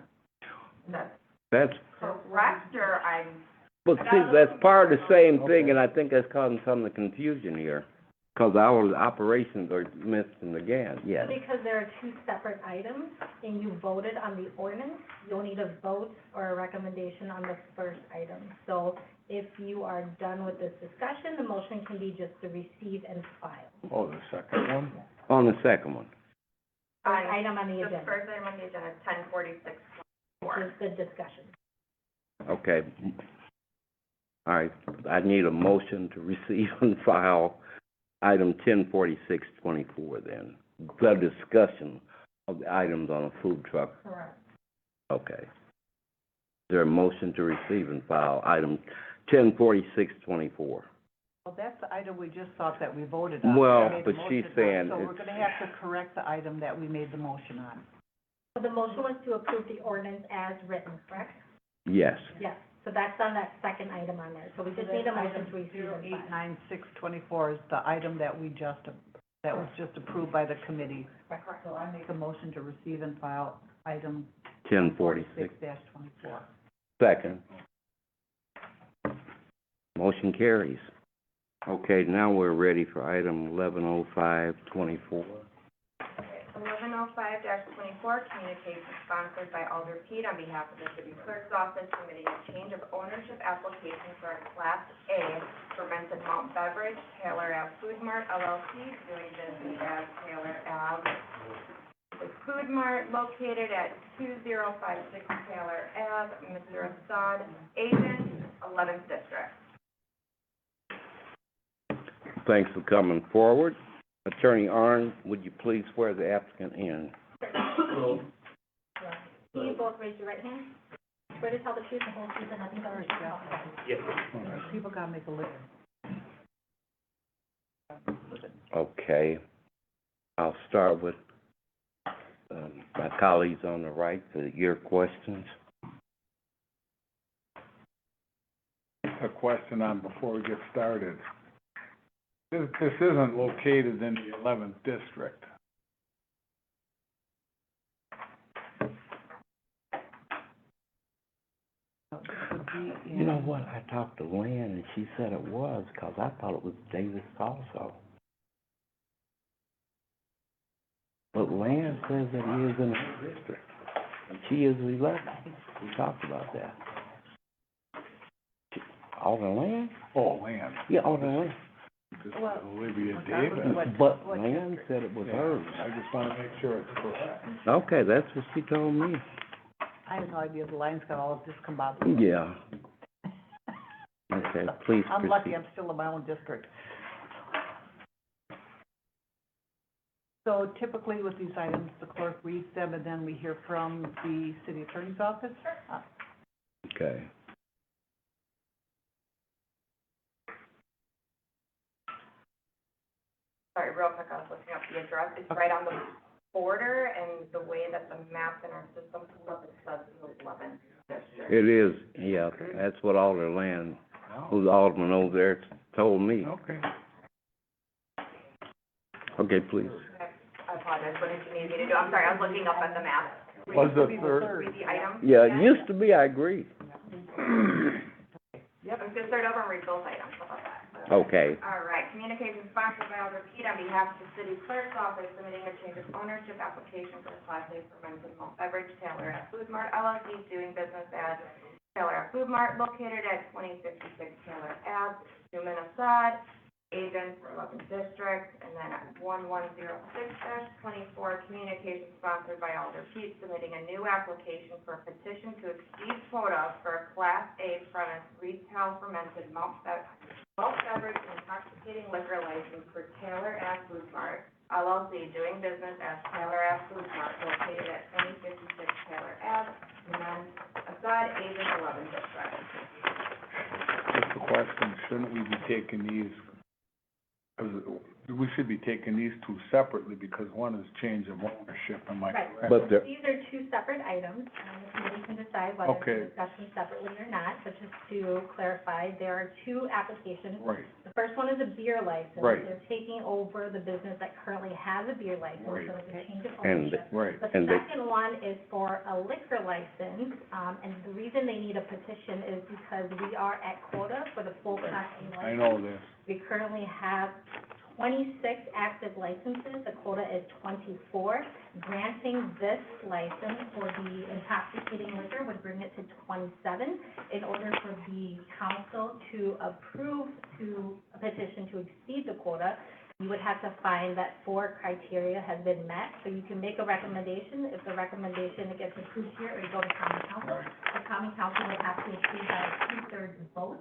Speaker 2: That's
Speaker 1: That's,
Speaker 2: correct, or I'm,
Speaker 1: but see, that's part of the same thing, and I think that's causing some of the confusion here. Because our operations are missing again, yes.
Speaker 6: Because there are two separate items, and you voted on the ordinance, you'll need a vote or a recommendation on the first item. So if you are done with this discussion, the motion can be just to receive and file.
Speaker 4: Oh, the second one?
Speaker 1: On the second one.
Speaker 6: First item on the
Speaker 2: the
Speaker 6: agenda,
Speaker 2: first item on the agenda is 104624.
Speaker 6: which is the discussion.
Speaker 1: Okay. All right, I need a motion to receive and file item 104624 then. The discussion of the items on a food truck.
Speaker 6: Correct.
Speaker 1: Okay. Is there a motion to receive and file item 104624?
Speaker 3: Well, that's the item we just thought that we voted on.
Speaker 1: Well,
Speaker 3: We made the
Speaker 1: but she's
Speaker 3: motion on,
Speaker 1: saying
Speaker 3: So we're
Speaker 1: it's-
Speaker 3: gonna have to correct the item that we made the motion on.
Speaker 6: So the motion was to approve the ordinance as written, correct?
Speaker 1: Yes.
Speaker 6: Yes. So that's on that second item on there, so we just need a motion to receive and file.
Speaker 3: 089624 is the item that we just, that was just approved by the committee.
Speaker 6: Correct.
Speaker 3: So I make a motion to receive and file item
Speaker 1: 1046.
Speaker 3: 46-24.
Speaker 1: Second. Motion carries. Okay, now we're ready for item 110524.
Speaker 2: 1105-24, communication sponsored by Alder Pete on behalf of the city clerk's office, submitting a change of ownership application for a Class A fermented malt beverage, Taylor Ave Food Mart LLC, doing business as Taylor Ave. The Food Mart located at 2056 Taylor Ave, Mr. Assad, agent, 11th District.
Speaker 1: Thanks for coming forward. Attorney Arn, would you please swear the applicant in?
Speaker 6: Can you both raise your right hand? Swear to tell the truth, the whole truth, and nothing but the truth, so help you God.
Speaker 3: People gotta make a living.
Speaker 1: Okay. I'll start with, my colleagues on the right for your questions.
Speaker 4: A question on before we get started. This isn't located in the 11th district.
Speaker 3: Would be in-
Speaker 1: You know what, I talked to Lynn, and she said it was, 'cause I thought it was Davis also. But Lynn says that he is in the district, and she is 11th. We talked about that. Alderman Lynn?
Speaker 4: Oh, land.
Speaker 1: Yeah, Alderman Lynn.
Speaker 4: This is
Speaker 3: Well,
Speaker 4: Olivia
Speaker 3: what-
Speaker 4: Davis.
Speaker 3: what-
Speaker 1: But Lynn said it was hers.
Speaker 4: I just wanna make sure it's correct.
Speaker 1: Okay, that's what she told me.
Speaker 3: I had no idea the lines got all discombobulated.
Speaker 1: Yeah. Okay, please
Speaker 3: I'm lucky
Speaker 1: proceed.
Speaker 3: I'm still in my own district. So typically with these items, the clerk reads them and then we hear from the city attorney's office.
Speaker 1: Okay.
Speaker 2: Sorry, real quick, I was looking up the address. It's right on the border, and the way that the maps in our system pull up, it says the 11th District.
Speaker 1: It is, yeah, that's what Alder Lynn, who's Alderman over there, told me.
Speaker 4: Okay.
Speaker 1: Okay, please.
Speaker 2: I apologize, what did you need me to do? I'm sorry, I was looking up at the map.
Speaker 4: Was the
Speaker 3: Be the
Speaker 4: third?
Speaker 2: Read the item.
Speaker 1: Yeah, it used to be, I agree.
Speaker 3: Yep.
Speaker 2: I'm gonna start over and read both items, how about that?
Speaker 1: Okay.
Speaker 2: All right, communication sponsored by Alder Pete on behalf of the city clerk's office, submitting a change of ownership application for a Class A fermented malt beverage, Taylor Ave Food Mart LLC, doing business as Taylor Ave Food Mart, located at 2056 Taylor Ave, Newman Assad, agent for 11th District, and then at 1106-24, communication sponsored by Alder Pete, submitting a new application for a petition to exceed quota for a Class A premise retail fermented malt beverage and intoxicating liquor license for Taylor Ave Food Mart, LLC, doing business as Taylor Ave Food Mart, located at 2056 Taylor Ave, and then Assad, agent, 11th District.
Speaker 4: Just a question, shouldn't we be taking these, 'cause we should be taking these two separately because one is change of ownership, am I
Speaker 6: Right.
Speaker 4: correct?
Speaker 1: But the,
Speaker 6: These are two separate items, the committee can decide whether
Speaker 4: Okay.
Speaker 6: to discuss them separately or not, but just to clarify, there are two applications.
Speaker 4: Right,
Speaker 6: The first one is a beer license.
Speaker 4: Right.
Speaker 6: They're taking over the business that currently has a beer license,
Speaker 4: Right.
Speaker 6: so it's a change of
Speaker 1: And-
Speaker 6: ownership.
Speaker 4: right.
Speaker 6: The
Speaker 1: And they-
Speaker 6: second one is for a liquor license, and the reason they need a petition is because we are at quota for the full Class A license.
Speaker 4: I know this.
Speaker 6: We currently have 26 active licenses, the quota is 24. Granting this license for the intoxicating liquor would bring it to 27. In order for the council to approve to a petition to exceed the quota, you would have to find that 4 criteria has been met. So you can make a recommendation. If the recommendation gets approved here, it would go to common council. The common council would have to approve by a 2/3 vote.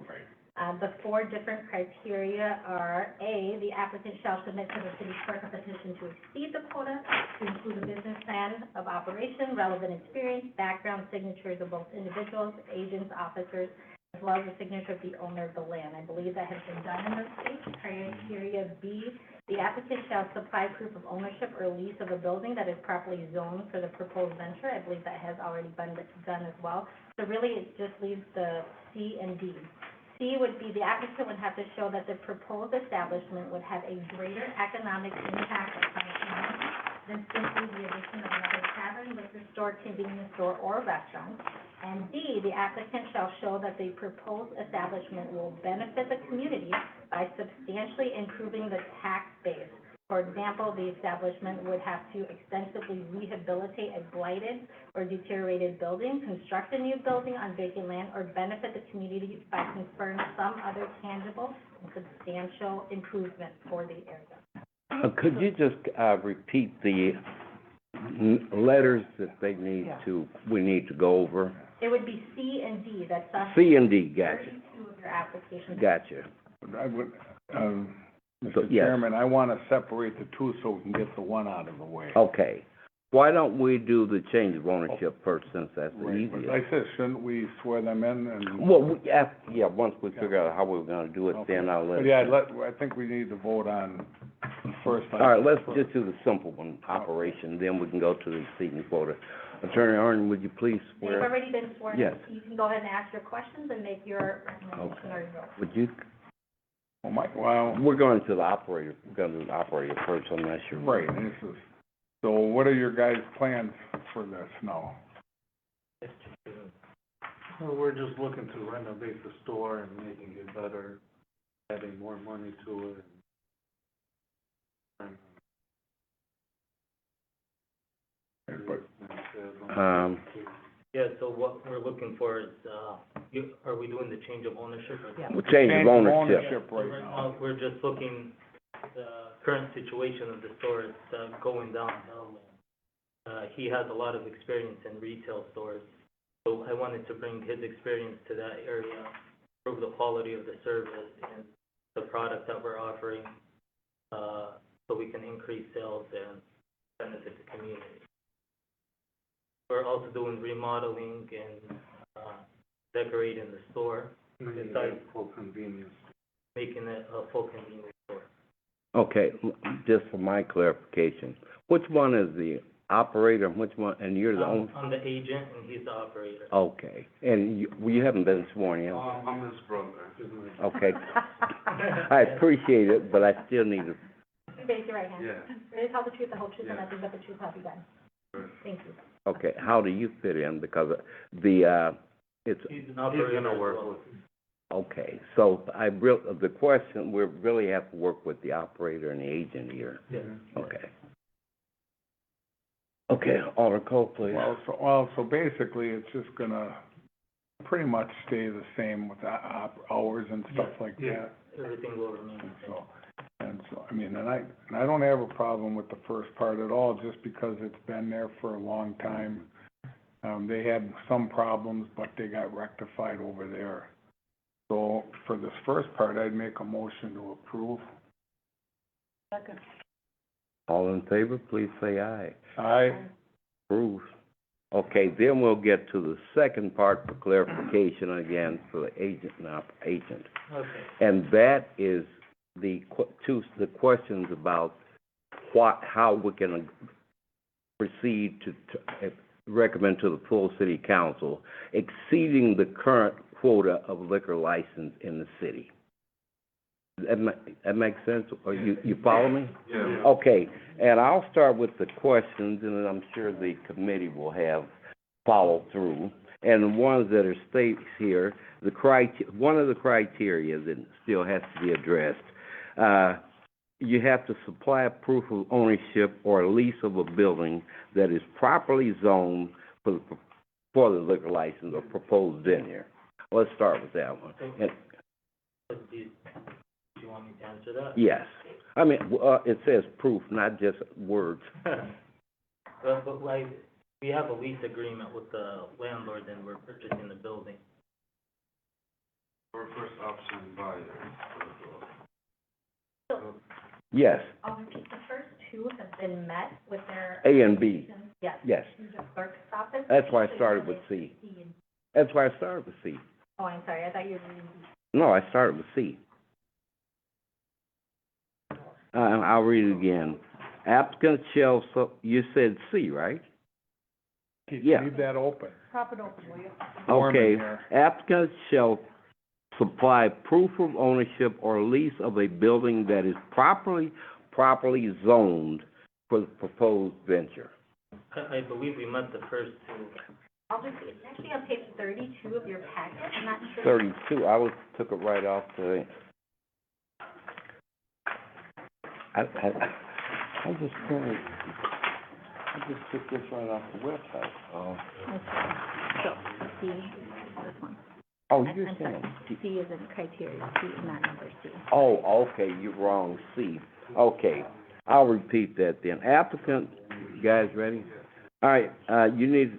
Speaker 6: The 4 different criteria are, A, the applicant shall submit to the city clerk a petition to exceed the quota, to include a business plan of operation, relevant experience, background, signatures of both individuals, agents, officers, as well as the signature of the owner of the land. I believe that has been done in this case. Criteria B, the applicant shall supply proof of ownership or lease of a building that is properly zoned for the proposed venture. I believe that has already been done as well. So really, it just leaves the C and D. C would be the applicant would have to show that the proposed establishment would have a greater economic impact upon the community than simply the addition of another tavern, liquor store, convenience store, or restaurant. And D, the applicant shall show that the proposed establishment will benefit the community by substantially improving the tax base. For example, the establishment would have to extensively rehabilitate a blighted or deteriorated building, construct a new building on vacant land, or benefit the community by conferring some other tangible and substantial improvement for the area.
Speaker 1: could you just, repeat the letters that they need
Speaker 3: Yeah.
Speaker 1: to, we need to go over?
Speaker 6: It would be C and D, that's on
Speaker 1: C and D, gotcha,
Speaker 6: 32 of your application.
Speaker 1: gotcha.
Speaker 4: I would,
Speaker 1: So,
Speaker 4: Mr.
Speaker 1: yes.
Speaker 4: Chairman, I wanna separate the two so we can get the one out of the way.
Speaker 1: Okay. Why don't we do the change of ownership first, since that's the
Speaker 4: Right, but
Speaker 1: easiest?
Speaker 4: like I said, shouldn't we swear them in and?
Speaker 1: Well, once we figure out how we're gonna do it, then I'll let.
Speaker 4: But yeah, I think we need to vote on the first.
Speaker 1: All right, let's just do the simple one, operation, then we can go to the exceeding quota. Attorney Arden, would you please
Speaker 6: They've
Speaker 1: swear?
Speaker 6: already been sworn in.
Speaker 1: Yes.
Speaker 6: You can go ahead and ask your questions and make your recommendation or your vote.
Speaker 1: Would you,
Speaker 4: Well,
Speaker 1: we're going to the operator, we're gonna do the operator first, unless you're.
Speaker 4: right, this is, so what are your guys' plans for this now?
Speaker 8: Well, we're just looking to renovate the store and making it better, adding more money to it.
Speaker 1: Um,
Speaker 11: Yeah, so what we're looking for is, are we doing the change of ownership? or-
Speaker 3: Yeah.
Speaker 1: we'll change of ownership.
Speaker 4: right
Speaker 11: Right
Speaker 4: now.
Speaker 11: now, we're just looking, the current situation of the store is, going downhill. He has a lot of experience in retail stores, so I wanted to bring his experience to that area, improve the quality of the service and the product that we're offering, so we can increase sales and benefit the community. We're also doing remodeling and, decorating the store,
Speaker 8: Making it a full convenience.
Speaker 11: making it a full convenience store.
Speaker 1: Okay, just for my clarification, which one is the operator, and which one, and you're the owner?
Speaker 11: I'm the agent and he's the operator.
Speaker 1: Okay, and you haven't been sworn in?
Speaker 8: I'm his brother.
Speaker 1: Okay. I appreciate it, but I still need to,
Speaker 6: Raise your right hand.
Speaker 8: Yeah.
Speaker 6: Swear to tell the truth, the whole truth, and
Speaker 8: Yeah.
Speaker 6: nothing but the truth, help you God. Thank you.
Speaker 1: okay, how do you fit in? Because it's,
Speaker 11: He's an operator
Speaker 8: He's gonna
Speaker 11: as
Speaker 8: work
Speaker 11: well.
Speaker 8: with me.
Speaker 1: okay, so the question, we really have to work with the operator and the agent here.
Speaker 11: Yeah.
Speaker 1: Okay. Okay, Alder Cole, please.
Speaker 4: So basically, it's just gonna pretty much stay the same with the hours and stuff like
Speaker 11: Yeah.
Speaker 4: that.
Speaker 11: Everything will remain the same.
Speaker 4: I mean, and I don't have a problem with the first part at all, just because it's been there for a long time. They had some problems, but they got rectified over there. So for this first part, I'd make a motion to approve.
Speaker 3: Second.
Speaker 1: All in favor, please say aye.
Speaker 4: Aye.
Speaker 1: Approved. Okay, then we'll get to the second part for clarification again for the agent and agent.
Speaker 11: Okay.
Speaker 1: And that is the questions about how we can proceed to recommend to the full city council exceeding the current quota of liquor license in the city. That makes sense? Or you follow me?
Speaker 8: Yeah.
Speaker 1: Okay, and I'll start with the questions, and then I'm sure the committee will have follow through. And the ones that are stated here, one of the criteria that still has to be addressed, you have to supply proof of ownership or lease of a building that is properly zoned for the liquor license or proposed venue. Let's start with that one. And,
Speaker 11: Do you want me to answer that?
Speaker 1: yes, I mean, it says proof, not just words.
Speaker 11: But like, we have a lease agreement with the landlord and we're purchasing the building.
Speaker 8: Or first option buyer.
Speaker 1: Yes,
Speaker 6: I'll repeat, the first two have been met with their.
Speaker 1: A and B.
Speaker 6: Yes.
Speaker 1: Yes.
Speaker 6: Through the clerk's office.
Speaker 1: That's why I
Speaker 6: So
Speaker 1: started
Speaker 6: you
Speaker 1: with
Speaker 6: have
Speaker 1: C.
Speaker 6: and-
Speaker 1: That's why I started with C.
Speaker 6: Oh, I'm sorry, I thought you were reading B.
Speaker 1: No, I started with C. I'll read it again. Applicant shall, you said C, right? Yeah.
Speaker 4: Leave that open.
Speaker 3: Prop it open, will you?
Speaker 4: Norman
Speaker 1: Okay,
Speaker 4: here.
Speaker 1: applicant shall supply proof of ownership or lease of a building that is properly zoned for the proposed venture.
Speaker 11: I believe we met the first two.
Speaker 6: I'll just, it's actually on page 32 of your packet, I'm not sure.
Speaker 1: 32, took it right off the, I just printed, I just took this right off the website.
Speaker 6: So, C, this one.
Speaker 1: Oh,
Speaker 6: I'm
Speaker 1: you're
Speaker 6: sorry,
Speaker 1: saying,
Speaker 6: C is in criteria, C is not number C.
Speaker 1: oh, okay, you're wrong, C. Okay, I'll repeat that then. Applicant, you guys ready? All right, you need to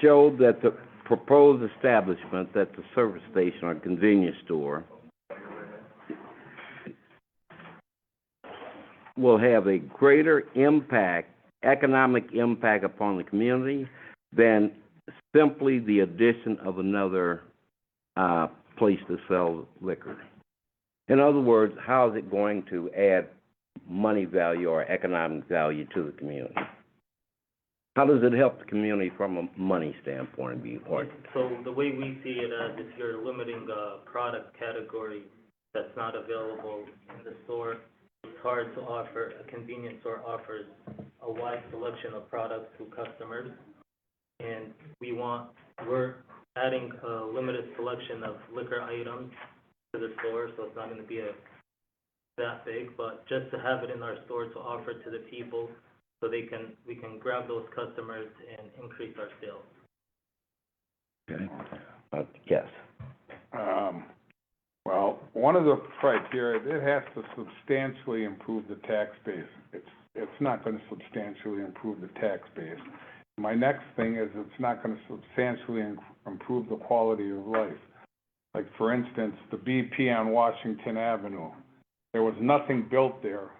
Speaker 1: show that the proposed establishment, that the service station or convenience store will have a greater impact, economic impact upon the community than simply the addition of another, place to sell liquor. In other words, how is it going to add money value or economic value to the community? How does it help the community from a money standpoint of view? Or,
Speaker 11: So the way we see it as if you're limiting a product category that's not available in the store, it's hard to offer, a convenience store offers a wide selection of products to customers. And we're adding a limited selection of liquor items to the store, so it's not gonna be that big, but just to have it in our store to offer to the people so we can grab those customers and increase our sales.
Speaker 1: okay, yes.
Speaker 4: Well, one of the criteria, it has to substantially improve the tax base. It's not gonna substantially improve the tax base. My next thing is it's not gonna substantially improve the quality of life. Like, for instance, the BP on Washington Avenue, there was nothing built there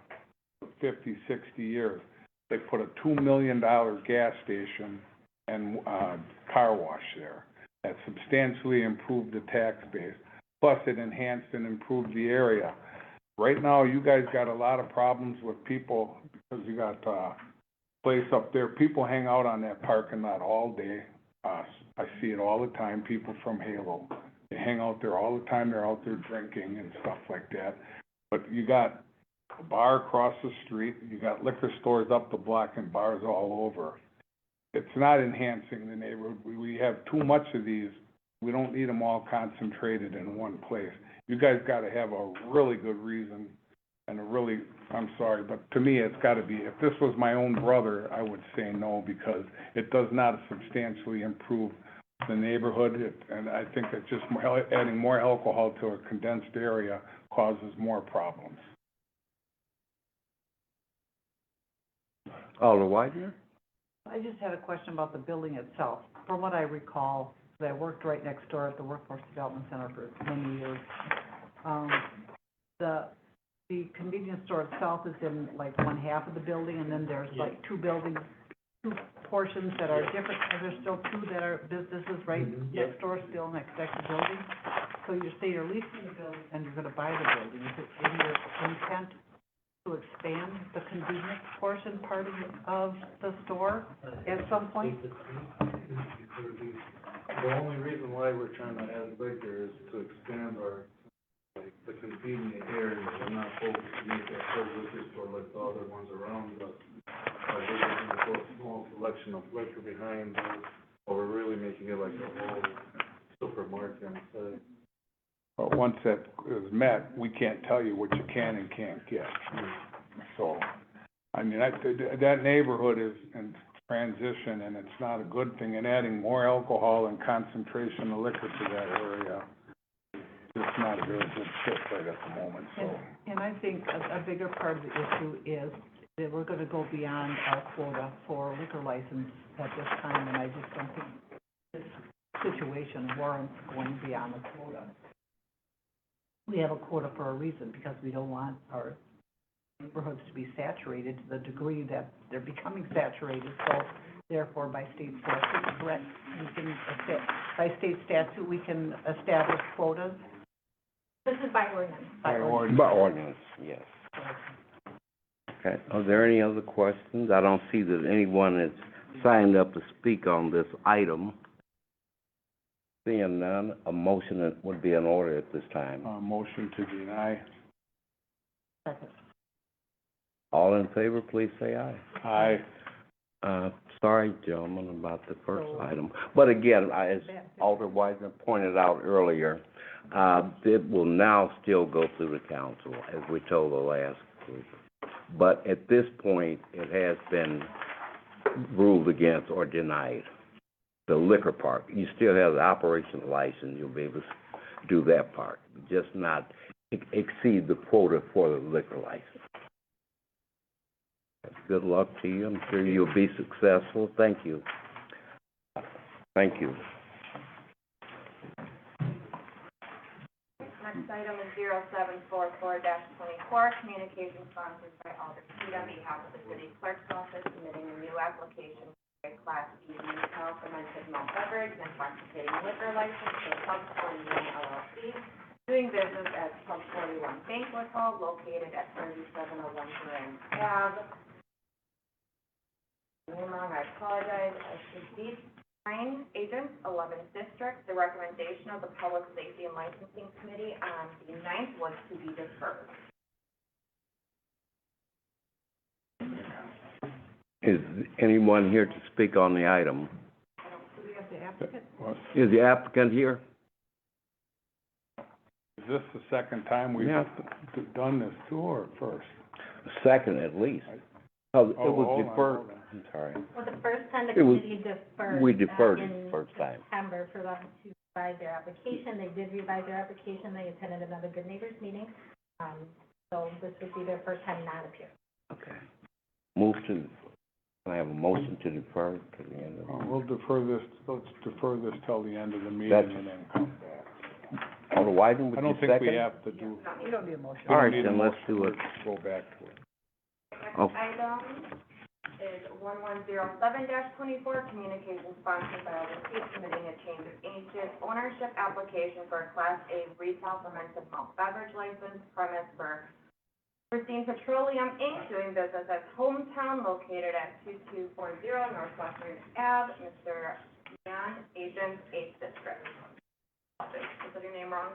Speaker 4: for 50, 60 years. They put a $2 million gas station and, car wash there. That substantially improved the tax base. Plus, it enhanced and improved the area. Right now, you guys got a lot of problems with people because you got, place up there. People hang out on that parking lot all day. I see it all the time, people from Halo. They hang out there all the time. They're out there drinking and stuff like that. But you got a bar across the street, you got liquor stores up the block and bars all over. It's not enhancing the neighborhood. We have too much of these. We don't need them all concentrated in one place. You guys gotta have a really good reason and I'm sorry, but to me, it's gotta be, if this was my own brother, I would say no, because it does not substantially improve the neighborhood, and I think it's just adding more alcohol to a condensed area causes more problems.
Speaker 1: Alder Widener?
Speaker 3: I just had a question about the building itself. From what I recall, 'cause I worked right next door at the Workforce Development Center for many years, the convenience store itself is in like one half of the building, and then there's like two portions that are different, and there's still two that are businesses right next door, still next to the building. So you say you're leasing the building and you're gonna buy the building. Is it in your intent to expand the convenience portion part of the store at some point?
Speaker 4: The only reason why we're trying to add bigger is to expand our, like, the convenient area. We're not focused to make that whole liquor store like the other ones around us. Like, we're looking for a small selection of liquor behind us, or we're really making it like a whole supermarket instead. But once that is met, we can't tell you what you can and can't get. So, I mean, that neighborhood is in transition, and it's not a good thing, and adding more alcohol and concentration of liquor to that area, it's not a very good fit right at the moment, so.
Speaker 3: And I think a bigger part of the issue is that we're gonna go beyond our quota for liquor license at this time, and I just don't think this situation warrants going beyond the quota. We have a quota for a reason, because we don't want our neighborhoods to be saturated to the degree that they're becoming saturated, so therefore by state statute, correct, we can, by state statute, we can establish quotas.
Speaker 6: This is by ordinance.
Speaker 3: By ordinance.
Speaker 1: By ordinance, yes. Okay, are there any other questions? I don't see that anyone has signed up to speak on this item. Seeing none, a motion would be in order at this time.
Speaker 4: Motion to deny.
Speaker 3: Second.
Speaker 1: All in favor, please say aye.
Speaker 4: Aye.
Speaker 1: Sorry, gentlemen, about the first item. But again, as Alder Wiseman pointed out earlier, it will now still go through the council, as we told the last group. But at this point, it has been ruled against or denied. The liquor part, you still have the operational license, you'll be able to do that part, just not exceed the quota for the liquor license. Good luck to you, I'm sure you'll be successful, thank you. Thank you.
Speaker 2: Next item is 0744-24, communication sponsored by Alder Tweed on behalf of the city clerk's office, submitting a new application for a Class B retail fermented malt beverage and intoxicating liquor license for Pub 41 LLC, doing business as Pub 41 Banquet Hall, located at 3701 Grand Ave. Name wrong, I apologize. I should be Nine agents, 11th district. The recommendation of the Public Safety and Licensing Committee on the 9th was to be deferred.
Speaker 1: Is anyone here to speak on the item?
Speaker 3: Do we have the applicant?
Speaker 1: Is the applicant here?
Speaker 4: Is this the second time we've
Speaker 1: Yeah.
Speaker 4: done this too, or first?
Speaker 1: Second at least. Oh, it
Speaker 4: Oh,
Speaker 1: was
Speaker 4: hold on,
Speaker 1: deferred,
Speaker 4: hold on.
Speaker 1: I'm sorry.
Speaker 6: Well, the first time the
Speaker 1: It was-
Speaker 6: committee deferred.
Speaker 1: We deferred
Speaker 6: back
Speaker 1: it
Speaker 6: in
Speaker 1: the first time.
Speaker 6: September for them to revise their application. They did revise their application. They attended another Good Neighbors meeting. So this would be their first time not appearing.
Speaker 1: Okay. Can I have a motion to defer to the end of the
Speaker 4: We'll defer this, let's defer this till the end of the meeting
Speaker 1: That's-
Speaker 4: and then come back.
Speaker 1: Alder Wiseman, would
Speaker 4: I
Speaker 1: you
Speaker 4: don't
Speaker 1: second?
Speaker 4: think we have to do,
Speaker 3: You don't need a motion.
Speaker 1: All right,
Speaker 4: we don't need a
Speaker 1: then let's
Speaker 4: motion.
Speaker 1: do it.
Speaker 4: We'll go back to it.
Speaker 2: Next
Speaker 1: Oh.
Speaker 2: item is 1107-24, communication sponsored by Alder Tweed, submitting a change of ownership application for a Class A retail fermented malt beverage license premise for Pristine Petroleum Inc., doing business as Hometown, located at 2240 Northwestern Ave. Mr. Yan, agent, 8th district. Is your name wrong?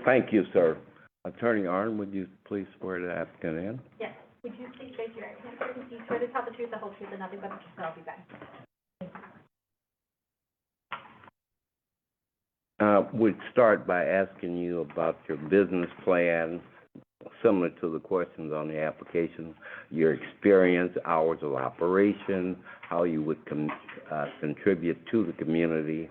Speaker 1: Thank you, sir. Attorney Arndt, would you please swear the applicant in?
Speaker 6: Yes. Would you please raise your right hand, sir? Do you swear to tell the truth, the whole truth, and nothing but the truth, so help you God?
Speaker 1: We'd start by asking you about your business plan, similar to the questions on the application, your experience, hours of operation, how you would contribute to the community,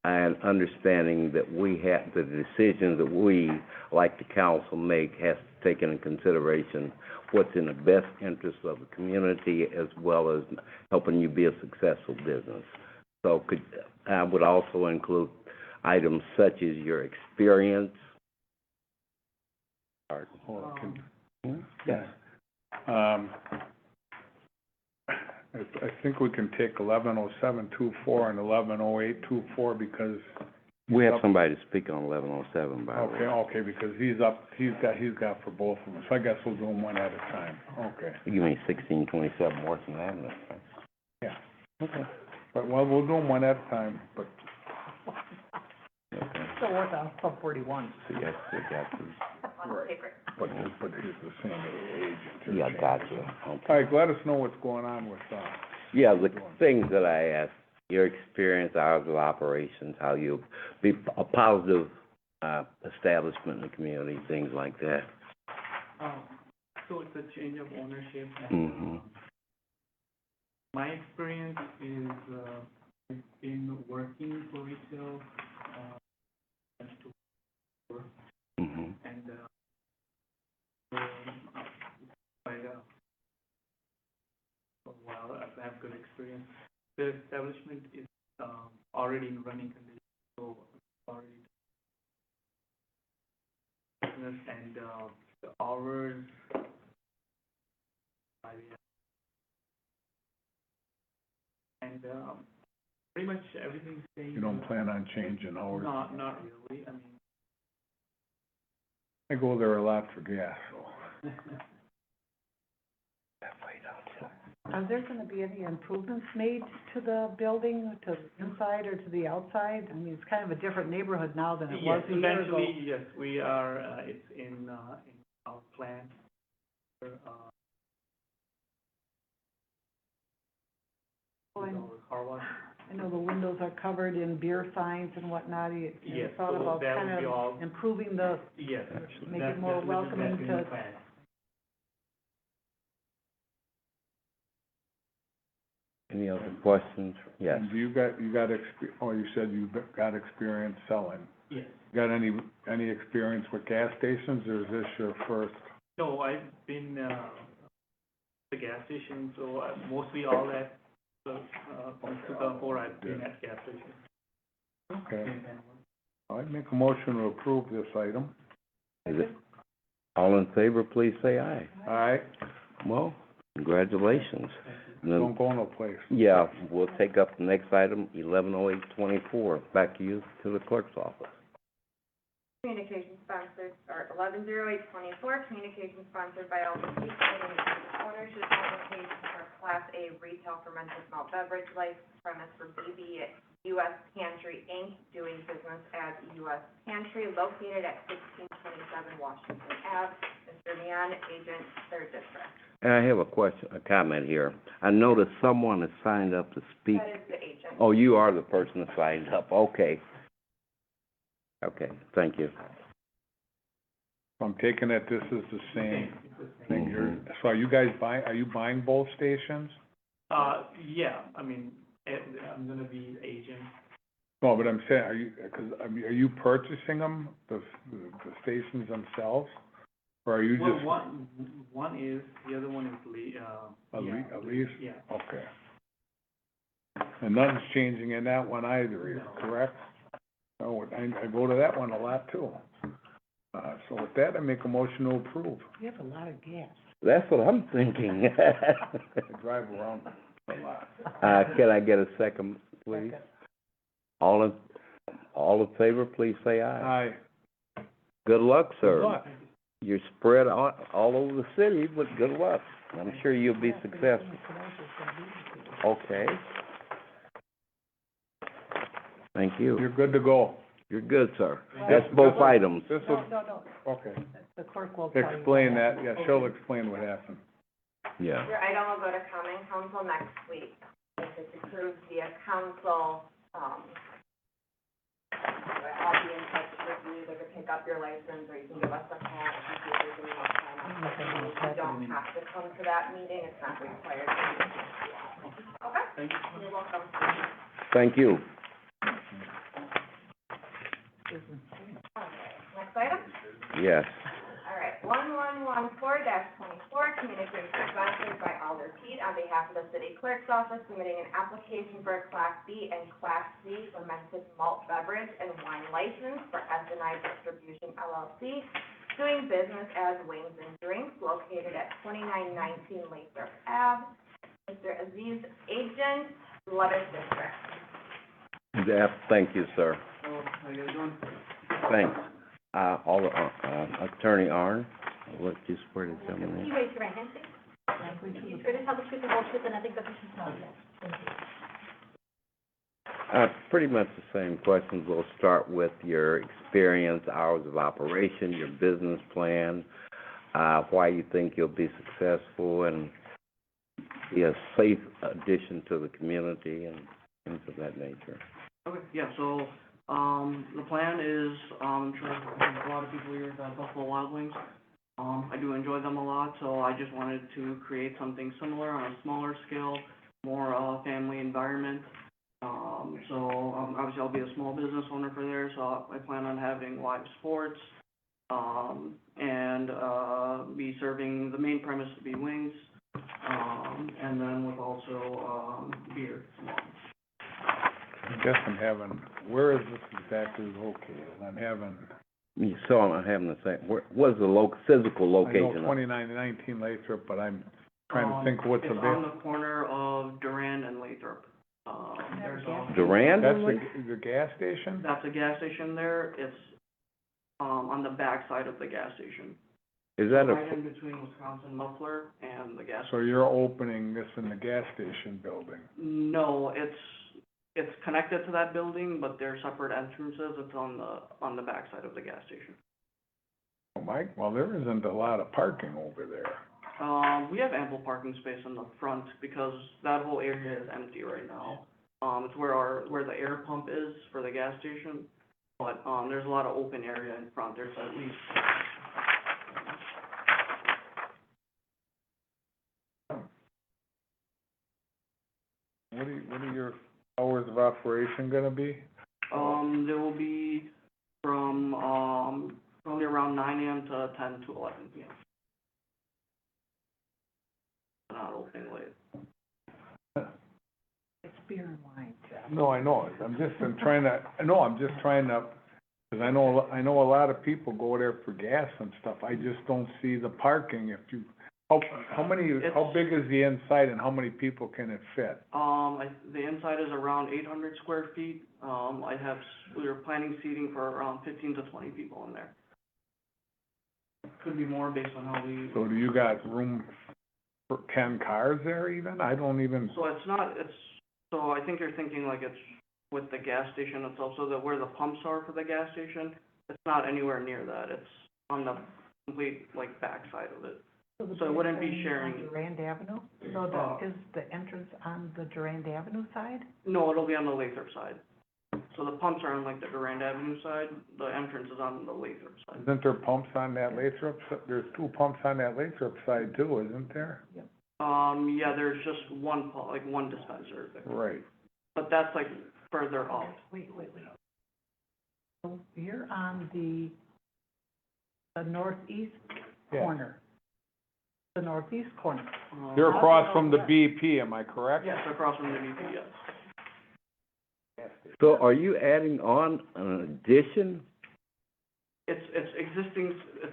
Speaker 1: and understanding that we have, the decisions that we, like the council, make has to take into consideration what's in the best interest of the community as well as helping you be a successful business. So I would also include items such as your experience.
Speaker 4: Hold on,
Speaker 1: Yes.
Speaker 4: I think we can take 110724 and 110824 because,
Speaker 1: We have somebody to speak on 1107, by the way.
Speaker 4: okay, because he's got for both of them. So I guess we'll do them one at a time. Okay.
Speaker 1: You mean 1627 Washington Avenue, right?
Speaker 4: Yeah.
Speaker 1: Okay.
Speaker 4: But, well, we'll do them one at a time, but
Speaker 1: Okay.
Speaker 3: Still work on sub 41.
Speaker 1: So yes, we got to,
Speaker 2: On the paper.
Speaker 4: but he's the same age.
Speaker 1: yeah, gotcha. Okay.
Speaker 4: All right, let us know what's going on with,
Speaker 1: Yeah, the things that I asked, your experience, hours of operations, how you be a positive, establishment in the community, things like that.
Speaker 12: So it's a change of ownership.
Speaker 1: Mm-hmm.
Speaker 12: My experience is, I've been working for retail, since 2004,
Speaker 1: Mm-hmm.
Speaker 12: and, so, quite a while, I have good experience. The establishment is, already in running condition, so it's already business, and, the hours, and, pretty much everything stays.
Speaker 4: you don't plan on changing hours?
Speaker 12: Not really, I mean.
Speaker 4: I go there a lot for gas, so.
Speaker 3: Are there gonna be any improvements made to the building, to the inside or to the outside? I mean, it's kind of a different neighborhood now than it was a year ago.
Speaker 12: Eventually, yes, we are, it's in our plan. Car wash.
Speaker 3: I know the windows are covered in beer signs and whatnot. You
Speaker 12: Yes,
Speaker 3: thought
Speaker 12: so
Speaker 3: about
Speaker 12: that
Speaker 3: kind
Speaker 12: would be all-
Speaker 3: of improving the,
Speaker 12: Yes.
Speaker 3: make
Speaker 12: That's
Speaker 3: it more
Speaker 12: definitely-
Speaker 3: welcoming
Speaker 12: that's in the
Speaker 3: to,
Speaker 12: plan.
Speaker 1: Any other questions? Yes.
Speaker 4: And you said you got experience selling.
Speaker 12: Yes.
Speaker 4: Got any experience with gas stations, or is this your first?
Speaker 12: No, I've been, the gas station, so mostly all that, from 2004, I've been at gas station.
Speaker 4: Okay. I'd make a motion to approve this item.
Speaker 1: Is it, all in favor, please say aye.
Speaker 4: All right?
Speaker 1: Well, congratulations. And then-
Speaker 4: Don't go no place.
Speaker 1: Yeah, we'll take up the next item, 110824. Back to you, to the clerk's office.
Speaker 2: Communication sponsored, or 110824, communication sponsored by Alva Peak, ownership application for Class A retail fermented malt beverage license premise for BB US Pantry Inc., doing business as US Pantry, located at 1627 Washington Ave. Mr. Neon, agent, 3rd District.
Speaker 1: And I have a question, a comment here. I noticed someone has signed up to speak.
Speaker 2: That is the agent.
Speaker 1: Oh, you are the person that signed up, okay. Okay, thank you.
Speaker 4: I'm taking it this is the same thing.
Speaker 1: Mhm.
Speaker 4: So are you buying both stations?
Speaker 12: Yeah, I mean, I'm gonna be agent.
Speaker 4: No, but I'm saying, are you purchasing them, the stations themselves? Or are you
Speaker 12: Well,
Speaker 4: just?
Speaker 12: one is, the other one is
Speaker 4: A lease?
Speaker 12: Yeah.
Speaker 4: Okay. And nothing's changing in that one either,
Speaker 12: No.
Speaker 4: correct? Oh, I go to that one a lot too. So with that, I make a motion to approve.
Speaker 3: you have a lot of gas.
Speaker 1: That's what I'm thinking.
Speaker 4: I drive around a lot.
Speaker 1: Can I get a second, please?
Speaker 3: Second.
Speaker 1: All in favor, please say aye.
Speaker 4: Aye.
Speaker 1: Good luck, sir.
Speaker 4: Good luck.
Speaker 1: You're spread all over the city, but good luck. I'm sure you'll be successful. Okay. Thank you.
Speaker 4: You're good to go.
Speaker 1: You're good, sir.
Speaker 3: Well,
Speaker 1: That's both items.
Speaker 4: This
Speaker 3: No,
Speaker 4: will,
Speaker 3: no,
Speaker 4: okay.
Speaker 3: the clerk will tell you.
Speaker 4: Explain that, yeah, she'll explain what happened.
Speaker 1: Yeah.
Speaker 2: Your item will go to common council next week. If it's approved via council, I'll be in touch with you, either to pick up your license, or you can give us a call if you see there's any more time. You don't have to come to that meeting, it's not required. Okay?
Speaker 12: Thank you.
Speaker 2: You're welcome.
Speaker 1: Thank you.
Speaker 2: Next item?
Speaker 1: Yes.
Speaker 2: All right, 1114-24, communication sponsored by Alder Pete on behalf of the city clerk's office, submitting an application for a Class B and Class C fermented malt beverage and wine license for S&I Distribution LLC, doing business as Wings and Drinks, located at 2919 Lathrop Ave. Mr. Aziz Agent, Levitt District.
Speaker 1: Jeff, thank you, sir.
Speaker 9: How you guys doing?
Speaker 1: Thanks. Attorney Arn, what you swear to tell me?
Speaker 6: Can you raise your right hand, please? You swear to tell the truth, the whole truth, and nothing but the truth, so help you? Thank you.
Speaker 1: Pretty much the same questions. We'll start with your experience, hours of operation, your business plan, why you think you'll be successful and be a safe addition to the community and things of that nature.
Speaker 13: Okay, yeah, so, the plan is, I'm sure a lot of people here have had Buffalo Wild Wings. I do enjoy them a lot, so I just wanted to create something similar on a smaller scale, more, family environment. Obviously I'll be a small business owner for there, so I plan on having live sports, and, be serving, the main premise to be wings, and then with also, beer.
Speaker 4: I guess I'm having, where is this exactly located? I'm having,
Speaker 1: So I'm having the same, what's the physical
Speaker 4: I
Speaker 1: location?
Speaker 4: know 2919 Lathrop, but I'm trying to think what's
Speaker 13: It's on
Speaker 4: available.
Speaker 13: the corner of Durand and Lathrop. There's a.
Speaker 1: Durand?
Speaker 4: That's the gas station?
Speaker 13: That's a gas station there, it's, on the back side of the gas station.
Speaker 1: Is that
Speaker 13: Right
Speaker 1: a,
Speaker 13: in between Wisconsin Muffler and the gas.
Speaker 4: So you're opening this in the gas station building?
Speaker 13: No, it's connected to that building, but they're separate entrances, it's on the back side of the gas station.
Speaker 4: Oh, Mike, well, there isn't a lot of parking over there.
Speaker 13: We have ample parking space in the front because that whole area is empty right now. It's where the air pump is for the gas station, but, there's a lot of open area in front, there's at least.
Speaker 4: What are your hours of operation gonna be?
Speaker 13: There will be from, probably around 9 AM to 10 to 11 PM. Not opening late.
Speaker 3: It's beer and wine, Jeff.
Speaker 4: No, I know it. I'm just trying to, because I know a lot of people go there for gas and stuff. I just don't see the parking if you, how big is the inside and how many people can it fit?
Speaker 13: The inside is around 800 square feet. We were planning seating for around 15 to 20 people in there. Could be more based on how we.
Speaker 4: So do you got room for 10 cars there even? I don't even.
Speaker 13: So so I think you're thinking like it's with the gas station itself, so that where the pumps are for the gas station, it's not anywhere near that. It's on the complete, like, backside of it. So it wouldn't be sharing.
Speaker 3: On Durand Avenue? So is the entrance on the Durand Avenue side?
Speaker 13: No, it'll be on the Lathrop side. So the pumps are on like the Durand Avenue side, the entrance is on the Lathrop side.
Speaker 4: Isn't there pumps on that Lathrop? There's 2 pumps on that Lathrop side too, isn't there?
Speaker 13: Yeah, there's just one pump, like one dispenser.
Speaker 4: Right.
Speaker 13: But that's like further up.
Speaker 3: Wait. So you're on the northeast
Speaker 4: Yeah.
Speaker 3: corner. The northeast corner.
Speaker 4: You're across from the BP, am I correct?
Speaker 13: Yes, across from the BP, yes.
Speaker 1: so are you adding on an addition?
Speaker 13: It's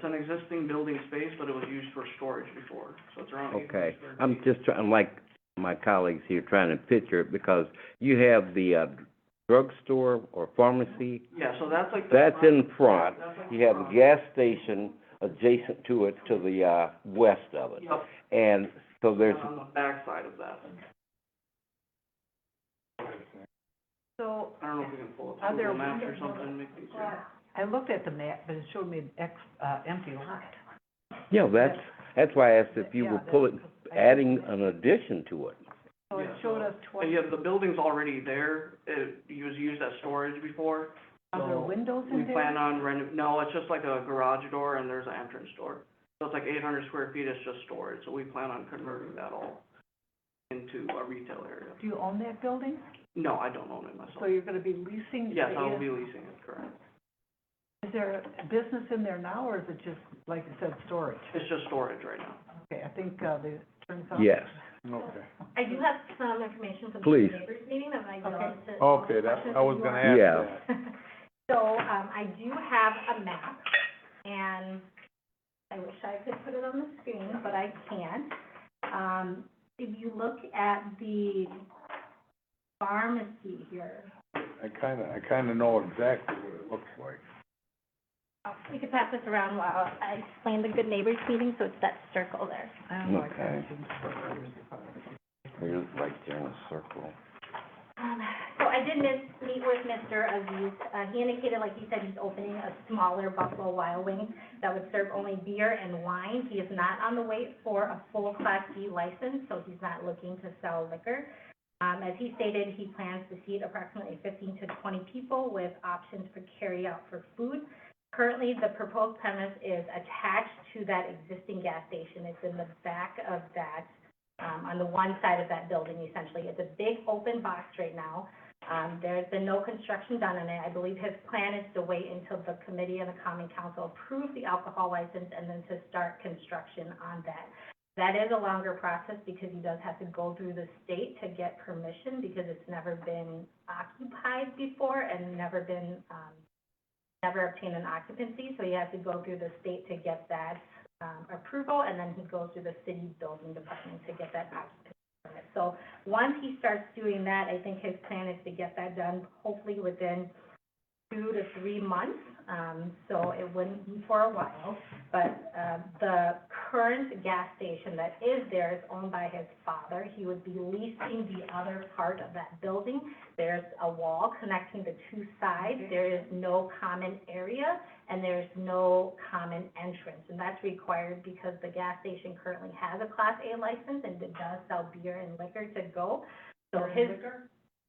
Speaker 13: an existing building space, but it was used for storage before, so it's around 800
Speaker 1: Okay,
Speaker 13: square
Speaker 1: I'm
Speaker 13: feet.
Speaker 1: just trying, like my colleagues here, trying to picture it, because you have the, drugstore or pharmacy,
Speaker 13: Yeah, so that's like the.
Speaker 1: that's in front.
Speaker 13: That's like
Speaker 1: You
Speaker 13: the
Speaker 1: have a
Speaker 13: front.
Speaker 1: gas station adjacent to it, to the, west of it.
Speaker 13: Yep,
Speaker 1: And so there's,
Speaker 13: on the back side of that.
Speaker 3: So
Speaker 13: I don't know if we can pull
Speaker 3: Are
Speaker 13: up
Speaker 3: there
Speaker 13: Google Maps or
Speaker 3: windows?
Speaker 13: something, make things.
Speaker 3: I looked at the map, but it showed me an empty lot.
Speaker 1: yeah, that's why I asked if you
Speaker 3: Yeah,
Speaker 1: were
Speaker 3: that's-
Speaker 1: adding an addition to it.
Speaker 3: So it
Speaker 13: Yeah,
Speaker 3: showed
Speaker 13: so-
Speaker 3: us
Speaker 13: But yeah, the building's already there, it was used as storage before.
Speaker 3: Are there
Speaker 13: So
Speaker 3: windows
Speaker 13: we
Speaker 3: in there?
Speaker 13: plan on no, it's just like a garage door and there's an entrance door. So it's like 800 square feet, it's just storage, so we plan on converting that all into a retail area.
Speaker 3: Do you own that building?
Speaker 13: No, I don't own it myself.
Speaker 3: So you're gonna be leasing?
Speaker 13: Yes,
Speaker 3: the
Speaker 13: I will
Speaker 3: eight-
Speaker 13: be leasing it, correct.
Speaker 3: Is there a business in there now, or is it just, like you said, storage?
Speaker 13: It's just storage right now.
Speaker 3: Okay, I think, the attorney's office.
Speaker 1: Yes.
Speaker 4: Okay.
Speaker 6: I do have some information from the
Speaker 1: Please.
Speaker 6: neighbors meeting that might go
Speaker 3: Okay.
Speaker 6: into.
Speaker 4: Okay, I was gonna ask
Speaker 1: Yeah.
Speaker 4: that.
Speaker 6: So, I do have a map, and I wish I could put it on the screen, but I can't. if you look at the pharmacy here,
Speaker 4: I kinda know exactly what it looks like.
Speaker 6: we could pass this around while I explain the Good Neighbors meeting, so it's that circle there.
Speaker 3: I don't know, I
Speaker 1: Okay.
Speaker 3: kinda think so.
Speaker 1: You're right there in a circle.
Speaker 6: So I did meet with Mr. Aziz. He indicated, like he said, he's opening a smaller Buffalo Wild Wings that would serve only beer and wine. He is not on the wait for a full Class D license, so he's not looking to sell liquor. As he stated, he plans to seat approximately 15 to 20 people with options for carry-out for food. Currently, the proposed premise is attached to that existing gas station. It's in the back of that, on the one side of that building, essentially. It's a big open box right now. There's been no construction done on it. I believe his plan is to wait until the committee and the common council approve the alcohol license and then to start construction on that. That is a longer process because he does have to go through the state to get permission because it's never been occupied before and never obtained an occupancy. So he has to go through the state to get that approval, and then he goes through the city building department to get that occupancy permit. So once he starts doing that, I think his plan is to get that done hopefully within 2 to 3 months. So it wouldn't be for a while, but the current gas station that is there is owned by his father. He would be leasing the other part of that building. There's a wall connecting the two sides. There is no common area, and there's no common entrance. And that's required because the gas station currently has a Class A license, and it does sell beer and liquor to go. So his...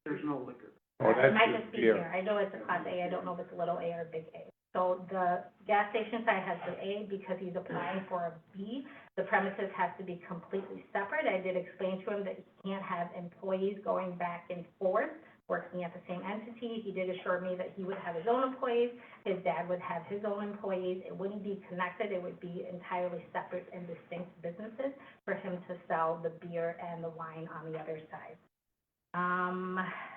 Speaker 13: There's no liquor.
Speaker 4: Oh,
Speaker 6: It
Speaker 4: that's
Speaker 6: might
Speaker 4: just
Speaker 6: just be
Speaker 4: beer.
Speaker 6: here. I know it's a Class A, I don't know if it's a little A or a big A. So the gas station side has the A because he's applying for a B. The premises have to be completely separate. I did explain to him that he can't have employees going back and forth, working at the same entity. He did assure me that he would have his own employees, his dad would have his own employees. It wouldn't be connected, it would be entirely separate and distinct businesses for him to sell the beer and the wine on the other side.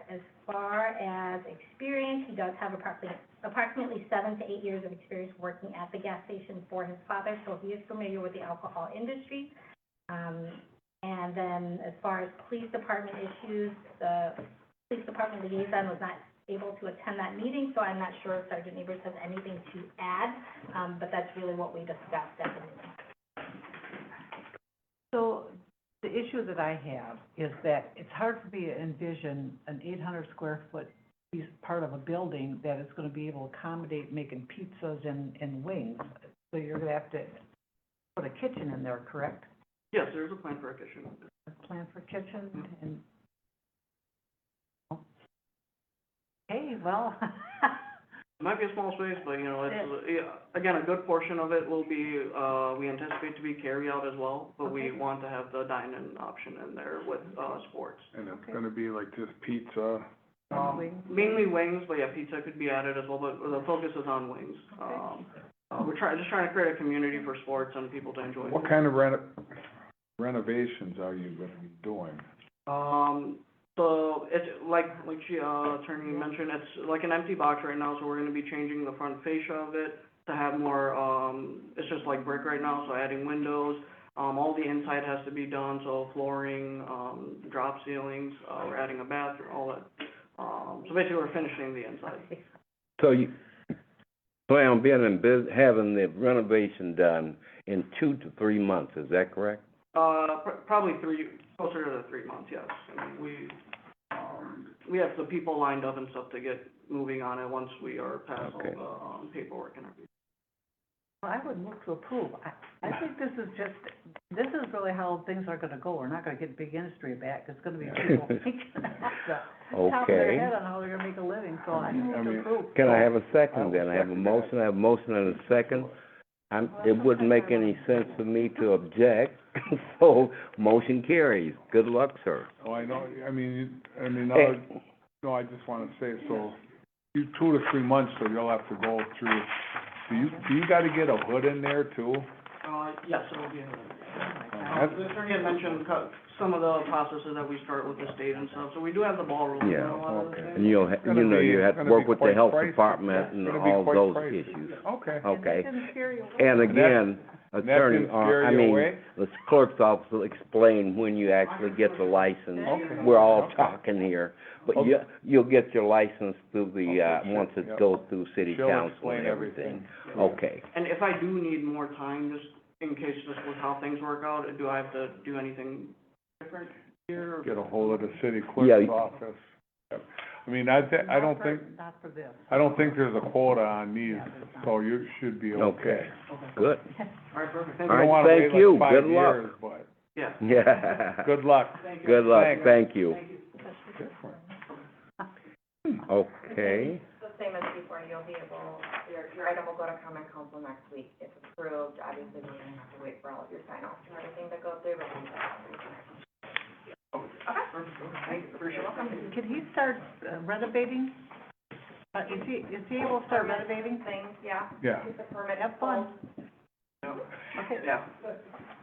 Speaker 6: As far as experience, he does have approximately 7 to 8 years of experience working at the gas station for his father, so he is familiar with the alcohol industry. And then as far as police department issues, the police department liaison was not able to attend that meeting, so I'm not sure if Sergeant Neighbors has anything to add, but that's really what we discussed at the meeting.
Speaker 3: So the issue that I have is that it's hard for me to envision an 800 square foot piece, part of a building that is gonna be able to accommodate making pizzas and wings. So you're gonna have to put a kitchen in there, correct?
Speaker 13: Yes, there's a plan for a kitchen.
Speaker 3: A plan for kitchen and... Hey, well,
Speaker 13: It might be a small space, but, you know, it's, again, a good portion of it will be, we anticipate to be carry-out as well, but we
Speaker 3: Okay.
Speaker 13: want to have the dine-in option in there with, sports.
Speaker 4: And it's gonna be like just pizza.
Speaker 3: wings.
Speaker 13: Mainly wings, but yeah, pizza could be added as well, but the focus is on wings. We're just trying to create a community for sports and people to enjoy.
Speaker 4: What kind of renovations are you gonna be doing?
Speaker 13: So it's like attorney mentioned, it's like an empty box right now, so we're gonna be changing the front fascia of it to have more, it's just like brick right now, so adding windows. All the inside has to be done, so flooring, drop ceilings, we're adding a bathroom, all that. So basically we're finishing the inside.
Speaker 1: So you plan on being in having the renovation done in 2 to 3 months, is that correct?
Speaker 13: Probably closer to the 3 months, yes. I mean, we have the people lined up and stuff to get moving on it once we are past all
Speaker 1: Okay.
Speaker 13: the, paperwork and everything.
Speaker 3: I would move to approve. I think this is really how things are gonna go. We're not gonna get big industry back. It's gonna be people thinking off the top of their
Speaker 1: Okay.
Speaker 3: head on how they're gonna make a living, so I move to approve.
Speaker 1: Can I have a second then? I have a motion, and a second. It wouldn't make any sense for me to object, so motion carries. Good luck, sir.
Speaker 4: Oh, I know, I mean,
Speaker 1: Hey.
Speaker 4: no, I just wanna say, so, 2 to 3 months, so you'll have to go through, do you gotta get a hood in there too?
Speaker 13: Yes, it will be. The attorney had mentioned some of the processes that we start with the state and stuff, so we do have the ball rolling
Speaker 1: Yeah,
Speaker 13: on a lot of the
Speaker 4: okay.
Speaker 13: things.
Speaker 1: And you have to work with the health department and
Speaker 4: Gonna be
Speaker 1: all
Speaker 4: quite
Speaker 1: those
Speaker 4: pricey.
Speaker 1: issues.
Speaker 4: Okay.
Speaker 1: Okay.
Speaker 3: And they didn't scare you away.
Speaker 1: And again,
Speaker 4: And that
Speaker 1: Attorney,
Speaker 4: didn't scare you away?
Speaker 1: the clerk's office will explain when you actually get the license.
Speaker 4: Okay.
Speaker 1: We're all
Speaker 4: Okay.
Speaker 1: talking here, but
Speaker 4: Okay.
Speaker 1: you'll get your license through the,
Speaker 4: Okay,
Speaker 1: once it
Speaker 4: yep.
Speaker 1: goes through city
Speaker 4: She'll
Speaker 1: council
Speaker 4: explain
Speaker 1: and everything.
Speaker 4: everything.
Speaker 1: Okay.
Speaker 13: And if I do need more time, just in case, just with how things work out, do I have to do anything different here? or-
Speaker 4: Get a hold of the city
Speaker 1: Yeah,
Speaker 4: clerk's
Speaker 1: you-
Speaker 4: office. Yep. I mean, I don't think,
Speaker 3: Not for this.
Speaker 4: I don't think there's a quota on these,
Speaker 3: Yeah, there's not.
Speaker 4: so you should be
Speaker 1: Okay.
Speaker 13: Okay.
Speaker 1: Good.
Speaker 13: All right, perfect,
Speaker 4: You
Speaker 13: thank
Speaker 1: All
Speaker 13: you.
Speaker 1: right,
Speaker 4: don't wanna
Speaker 1: thank
Speaker 4: wait
Speaker 1: you.
Speaker 4: like 5
Speaker 1: Good luck.
Speaker 4: years, but,
Speaker 13: Yeah.
Speaker 1: Yeah.
Speaker 4: good luck.
Speaker 13: Thank you.
Speaker 1: Good luck,
Speaker 4: Thanks.
Speaker 1: thank you.
Speaker 13: Thank you.
Speaker 4: Different.
Speaker 1: Okay.
Speaker 2: The same as before, you'll be able, your item will go to common council next week. If approved, obviously, we're gonna have to wait for all of your sign-offs and everything to go through, but then
Speaker 13: Thank you, appreciate it.
Speaker 3: Can he start renovating? Is he able to start renovating?
Speaker 2: things, yeah.
Speaker 4: Yeah.
Speaker 2: Keep the permit.
Speaker 3: Have fun.
Speaker 13: Okay, yeah.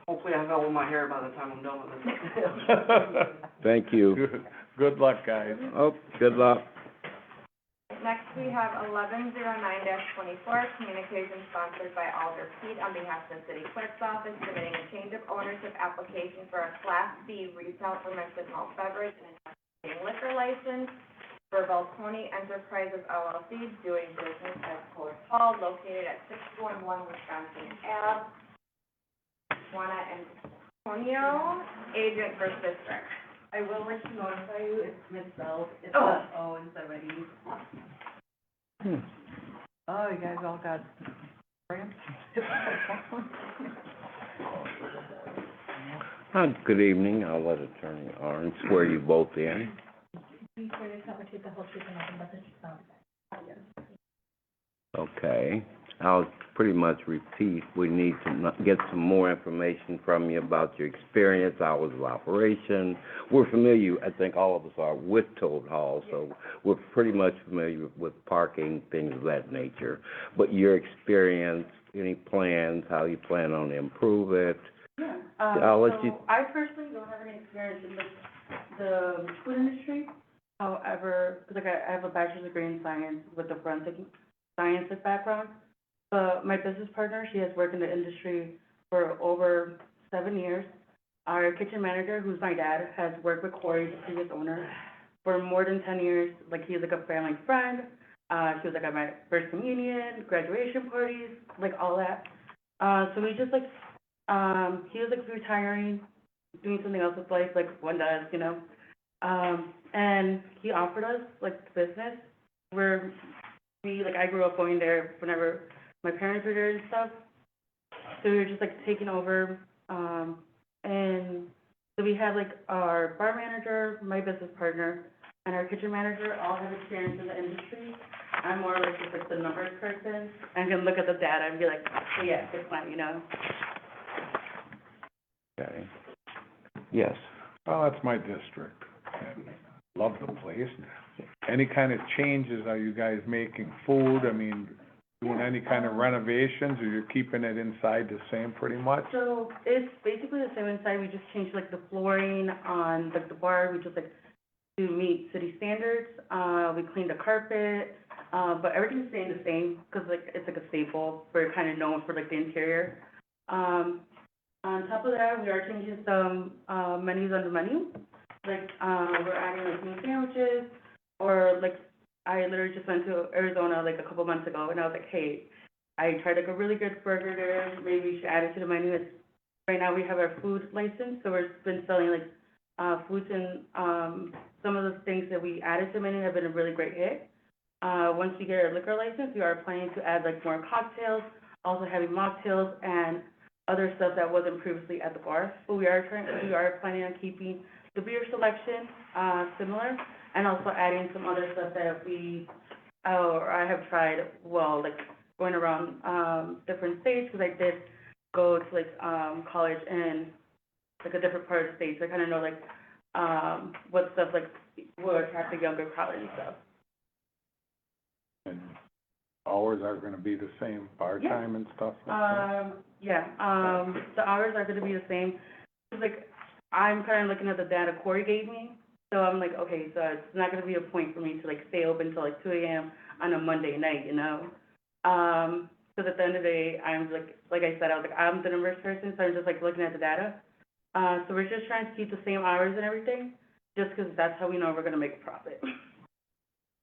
Speaker 13: Hopefully I have all my hair by the time I'm done with this.
Speaker 1: Thank you.
Speaker 4: Good luck, guys.
Speaker 1: Oh, good luck.
Speaker 2: Next, we have 1109-24, communication sponsored by Alder Pete on behalf of the city clerk's office, submitting a change of ownership application for a Class B retail fermented malt beverage and intoxicating liquor license for Balcony Enterprises LLC, doing business as Cold Hall, located at 611 Wisconsin Ave. Juana Antonio, agent for district.
Speaker 6: I will let you notify you, it's misspelled, it's
Speaker 2: Oh.
Speaker 6: O instead of an E.
Speaker 3: Oh, you guys all got cramps?
Speaker 1: Good evening. I'll let Attorney Orange swear you both in.
Speaker 6: You swear to tell the truth, the whole truth, and nothing but the truth, so help you.
Speaker 1: Okay. I'll pretty much repeat, we need to get some more information from you about your experience, hours of operation. We're familiar, I think all of us are, with Toad Hall, so we're pretty much familiar with parking, things of that nature. But your experience, any plans, how you plan on to improve it?
Speaker 14: Yeah,
Speaker 1: I'll let you-
Speaker 14: so I personally don't have any experience in the food industry. However, like I have a bachelor's degree in science with a forensic sciences background. But my business partner, she has worked in the industry for over 7 years. Our kitchen manager, who's my dad, has worked with Corey, the previous owner, for more than 10 years. Like, he's like a family friend. He was like at my first communion, graduation parties, like all that. So we just like, he was like retiring, doing something else with life, like one does, you know. And he offered us like the business where I grew up going there whenever my parents were there and stuff. So we were just like taking over, and so we had like our bar manager, my business partner, and our kitchen manager all have experience in the industry. I'm more like just like the numbers person, and can look at the data and be like, oh yeah, good plan, you know?
Speaker 1: Okay. Yes.
Speaker 4: Well, that's my district, and love the place. Any kind of changes, are you guys making food, I mean, doing any kind of renovations, or you're keeping it inside the same pretty much?
Speaker 14: So it's basically the same inside, we just changed like the flooring on like the bar, we just like to meet city standards. We cleaned the carpet, but everything's staying the same, cause like it's like a staple, we're kind of known for like the interior. On top of that, we are changing some, menus on the menu, like, we're adding like new sandwiches, or like, I literally just went to Arizona like a couple months ago, and I was like, hey, I tried like a really good burger there, maybe we should add it to the menu. It's, right now we have our food license, so we've been selling like, foods, and, some of the things that we added to the menu have been a really great hit. Once we get our liquor license, we are planning to add like more cocktails, also having mocktails and other stuff that wasn't previously at the bar. But we are planning on keeping the beer selection, similar, and also adding some other stuff that I have tried, well, like going around, different states, because I did go to like, college in like a different part of the state, so I kind of know like, what stuff like would attract the younger crowd and stuff.
Speaker 4: And hours are gonna be the same, bar
Speaker 14: Yeah.
Speaker 4: time and stuff like that?
Speaker 14: The hours are gonna be the same. It's like, I'm kind of looking at the data Corey gave me, so I'm like, okay, so it's not gonna be a point for me to like stay open till like 2 a.m. on a Monday night, you know? Because at the end of the day, I'm like I said, I was like, I'm the numbers person, so I'm just like looking at the data. So we're just trying to keep the same hours and everything, just because that's how we know we're gonna make a profit.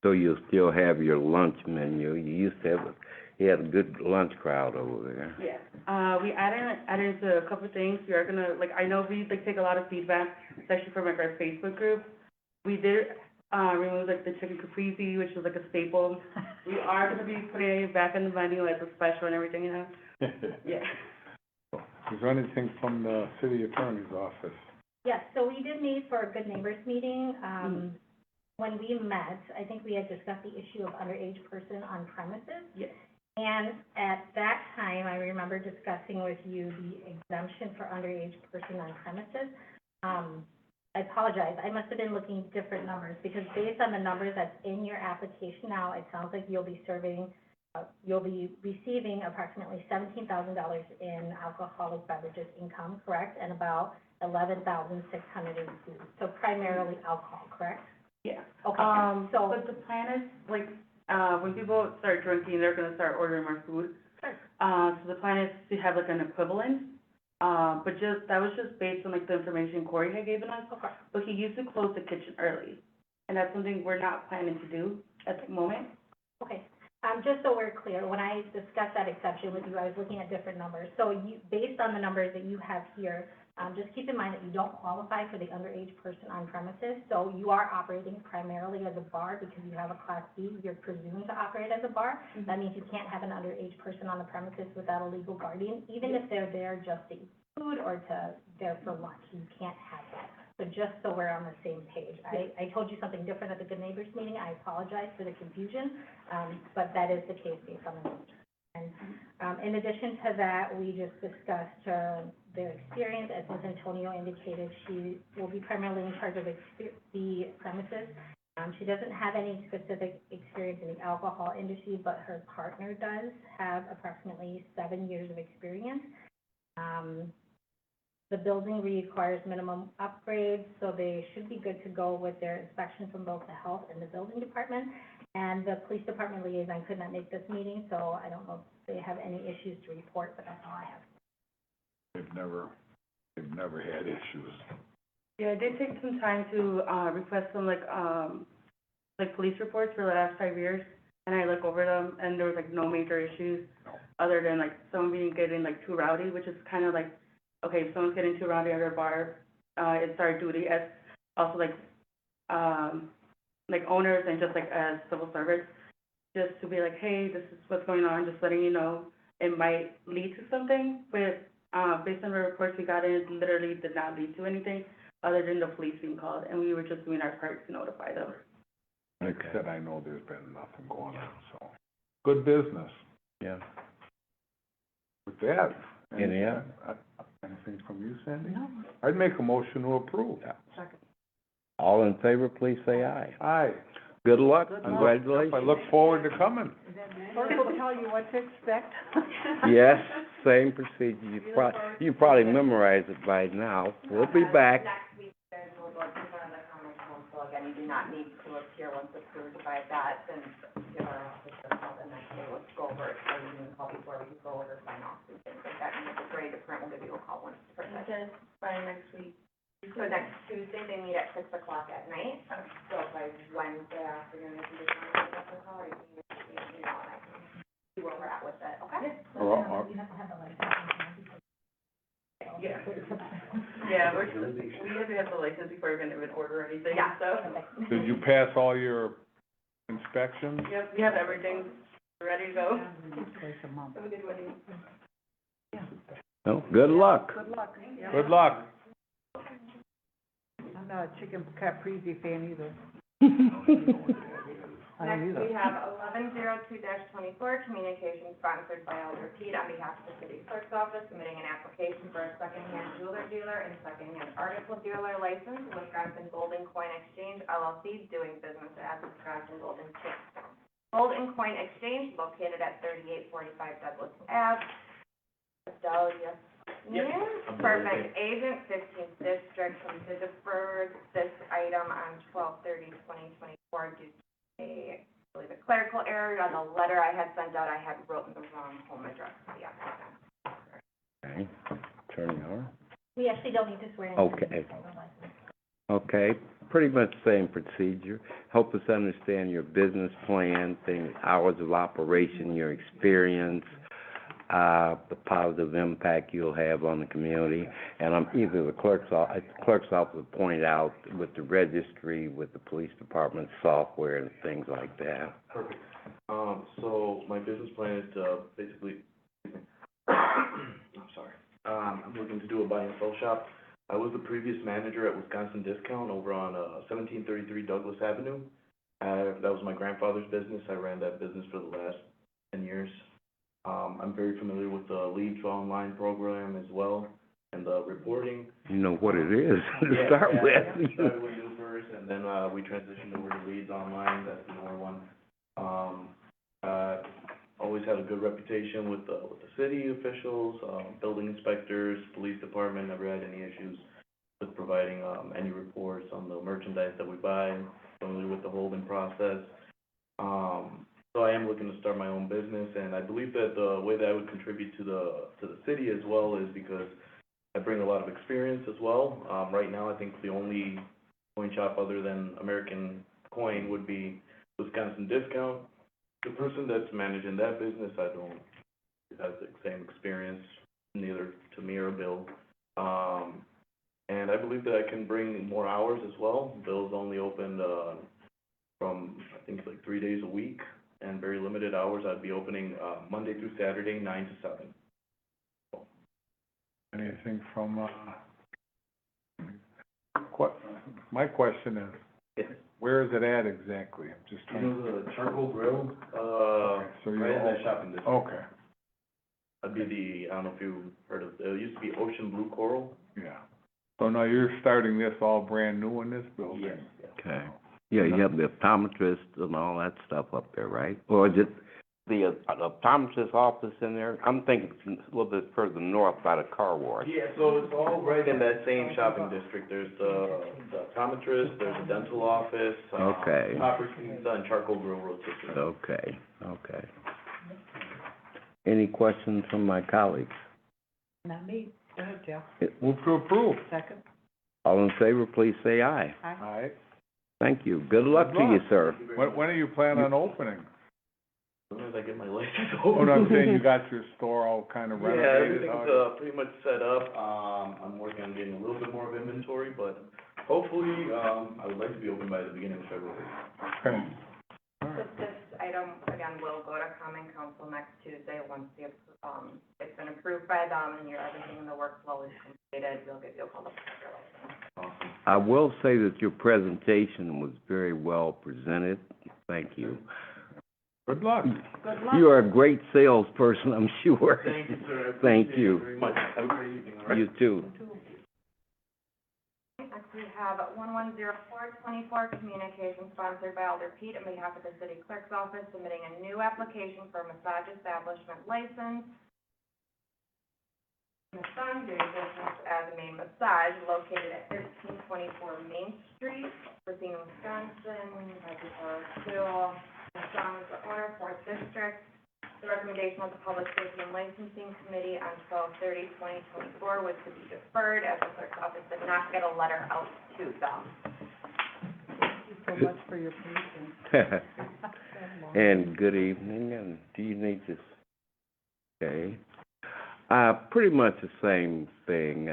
Speaker 1: So you'll still have your lunch menu. You used to have, you had a good lunch crowd over there.
Speaker 14: Yeah, we added into a couple of things. We are gonna, like, I know we, like, take a lot of feedback, especially from, like, our Facebook group. We did, remove, like, the chicken caprese, which is, like, a staple. We are gonna be putting it back in the menu as a special and everything, you know? Yeah.
Speaker 4: Is there anything from the city attorney's office?
Speaker 6: Yes, so we did meet for a Good Neighbors meeting. When we met, I think we had discussed the issue of underage person on premises.
Speaker 14: Yes.
Speaker 6: And at that time, I remember discussing with you the exemption for underage person on premises. I apologize, I must have been looking at different numbers, because based on the numbers that's in your application now, it sounds like you'll be receiving approximately $17,000 in alcoholic beverages income, correct? And about $11,600 in food, so primarily alcohol, correct?
Speaker 14: Yeah.
Speaker 6: Okay, so.
Speaker 14: But the plan is, like, when people start drinking, they're gonna start ordering more food.
Speaker 6: Sure.
Speaker 14: So the plan is to have, like, an equivalent, but that was just based on, like, the information Corey had given us.
Speaker 6: Okay.
Speaker 14: But he used to close the kitchen early, and that's something we're not planning to do at the moment.
Speaker 6: Okay, just so we're clear, when I discussed that exception with you, I was looking at different numbers. So based on the numbers that you have here, just keep in mind that you don't qualify for the underage person on premises. So you are operating primarily as a bar because you have a Class B. You're presumed to operate as a bar. That means you can't have an underage person on the premises without a legal guardian, even if they're there just to eat food or there for lunch. You can't have that. So just so we're on the same page. I told you something different at the Good Neighbors meeting. I apologize for the confusion, but that is the case based on the numbers. And in addition to that, we just discussed their experience. As Ms. Antonio indicated, she will be primarily in charge of the premises. She doesn't have any specific experience in the alcohol industry, but her partner does have approximately 7 years of experience. The building requires minimum upgrades, so they should be good to go with their inspection from both the health and the building department. And the police department liaison could not make this meeting, so I don't know if they have any issues to report, but that's all I have.
Speaker 4: They've never had issues.
Speaker 14: Yeah, I did take some time to, request some, like, police reports for the last 5 years, and I looked over them, and there was, like, no major issues, other than, like, someone getting, like, too rowdy, which is kind of like, okay, if someone's getting too rowdy at our bar, it's our duty as, also, like owners and just, like, as civil servants, just to be like, hey, this is what's going on, just letting you know. It might lead to something, but, based on the reports we got in, it literally did not lead to anything, other than the police being called, and we were just doing our part to notify them.
Speaker 4: Like I said, I know there's been nothing going on, so. Good business.
Speaker 1: Yeah.
Speaker 4: With that.
Speaker 1: Anything
Speaker 4: from you, Sandy?
Speaker 3: No.
Speaker 4: I'd make a motion to approve.
Speaker 3: Second.
Speaker 1: All in favor, please say aye.
Speaker 4: Aye.
Speaker 1: Good luck,
Speaker 3: Good luck.
Speaker 1: congratulations.
Speaker 4: I look forward to coming.
Speaker 3: Corey will tell you what to expect.
Speaker 1: Yes, same procedure. You probably memorized it by now. We'll be back.
Speaker 2: Next week, there's a little in front of the common council. Again, you do not need to appear once approved by that, since your office does have the next day. Let's go over it, so you can call before we go over sign off and things like that. And if it's ready to print, we'll give you a call once it's printed.
Speaker 6: By next week.
Speaker 2: So next Tuesday, they meet at 6 o'clock at night. So by Wednesday afternoon, if you just want to get a call, or you can, and I can see where we're at with it, okay?
Speaker 6: You have to have the license.
Speaker 14: Yeah. Yeah, we have to have the license before we can even order anything,
Speaker 2: Yeah.
Speaker 14: so.
Speaker 4: Did you pass all your inspections?
Speaker 14: Yep, we have everything ready to go.
Speaker 3: Twice a month.
Speaker 14: Have a good wedding.
Speaker 1: Well, good luck.
Speaker 3: Good luck. Yeah.
Speaker 4: Good luck.
Speaker 3: I'm not a chicken caprese fan either. I don't
Speaker 2: Next,
Speaker 3: either.
Speaker 2: we have 1102-24, communication sponsored by Elder Pete on behalf of the city clerk's office, submitting an application for a secondhand jeweler dealer and secondhand article dealer license, Wisconsin Gold and Coin Exchange LLC, doing business as Wisconsin Gold and Gold and Coin Exchange, located at 3845 Douglas Ave. Adelia.
Speaker 10: Yep.
Speaker 2: Perfect. Agent, 15th District from Pittsburgh. This item on 12/30/2024 due to a believe a clerical error on the letter I had sent out, I had written the wrong home address for the applicant.
Speaker 1: Okay, Attorney Howard?
Speaker 6: We actually don't need to swear in.
Speaker 1: Okay. Okay, pretty much same procedure. Help us understand your business plan, things, hours of operation, your experience, the positive impact you'll have on the community. And either the clerk's office will point out with the registry, with the police department software and things like that.
Speaker 8: Perfect. So my business plan is to basically, I'm sorry, I'm looking to do a buy and sell shop. I was the previous manager at Wisconsin Discount over on 1733 Douglas Avenue. That was my grandfather's business. I ran that business for the last 10 years. I'm very familiar with the Leads Online program as well, and the reporting.
Speaker 1: You know what it is to
Speaker 8: Yeah,
Speaker 1: start
Speaker 8: yeah,
Speaker 1: with.
Speaker 8: I started with New First, and then we transitioned over to Leads Online. That's the newer one. Always had a good reputation with the city officials, building inspectors, police department. Never had any issues with providing any reports on the merchandise that we buy. Familiar with the holding process. So I am looking to start my own business, and I believe that the way that I would contribute to the city as well is because I bring a lot of experience as well. Right now, I think the only coin shop other than American Coin would be Wisconsin Discount. The person that's managing that business, I don't have the same experience, neither to me or Bill. And I believe that I can bring more hours as well. Bill's only opened from, I think, like 3 days a week, and very limited hours. I'd be opening Monday through Saturday, 9 to 7.
Speaker 4: Anything from, my question is,
Speaker 8: Yes.
Speaker 4: where is it at exactly? I'm just
Speaker 8: You
Speaker 4: trying.
Speaker 8: know the charcoal grill?
Speaker 4: So you're
Speaker 8: Right in that
Speaker 4: all-
Speaker 8: shopping district.
Speaker 4: Okay,
Speaker 8: That'd be I don't know if you heard of, it used to be Ocean Blue Coral.
Speaker 4: yeah. So now you're starting this all brand new in this building?
Speaker 8: Yes.
Speaker 1: Okay. Yeah, you have the optometrist and all that stuff up there, right? Or is it the optometrist office in there? I'm thinking it's a little bit further north by the car wash.
Speaker 8: Yeah, so it's all right in that same shopping district. There's the optometrist, there's a dental office,
Speaker 1: Okay.
Speaker 8: Copper Pizza, and Charcoal Grill Rotisserie.
Speaker 1: Okay, okay. Any questions from my colleagues?
Speaker 3: Not me. Go ahead, Jeff.
Speaker 4: Move to approve.
Speaker 3: Second?
Speaker 1: All in favor, please say aye.
Speaker 3: Aye.
Speaker 4: All right.
Speaker 1: Thank you. Good luck to you, sir.
Speaker 8: Thank you very much.
Speaker 4: When are you planning on opening?
Speaker 8: As soon as I get my license
Speaker 4: Oh, no, I'm saying you got your store all kind of
Speaker 8: Yeah,
Speaker 4: renovated?
Speaker 8: everything's pretty much set up. I'm working on getting a little bit more of inventory, but hopefully, I would like to be open by the beginning of February.
Speaker 4: Okay. All right.
Speaker 2: This item, again, will go to common council next Tuesday once it's been approved by them and everything in the workflow is completed, you'll call the license.
Speaker 8: Awesome.
Speaker 1: I will say that your presentation was very well presented. Thank you.
Speaker 4: Good luck.
Speaker 3: Good luck.
Speaker 1: You are a great salesperson, I'm sure.
Speaker 8: Thank you, sir. I
Speaker 1: Thank
Speaker 8: appreciate
Speaker 1: you.
Speaker 8: it very much. Have a great evening, all right?
Speaker 1: You too.
Speaker 2: Next, we have 110424, communication sponsored by Alder Pete on behalf of the city clerk's office, submitting a new application for a massage establishment license. Massage doing business as a main massage located at 1324 Main Street, Racine, Wisconsin, Massage is the owner, 4th District. The recommendation of the Public Safety and Licensing Committee on 12/30/2024 was to be deferred as the clerk's office did not get a letter out to them.
Speaker 3: Thank you so much for your patience.
Speaker 1: And good evening, and do you need this? Okay. Pretty much the same thing.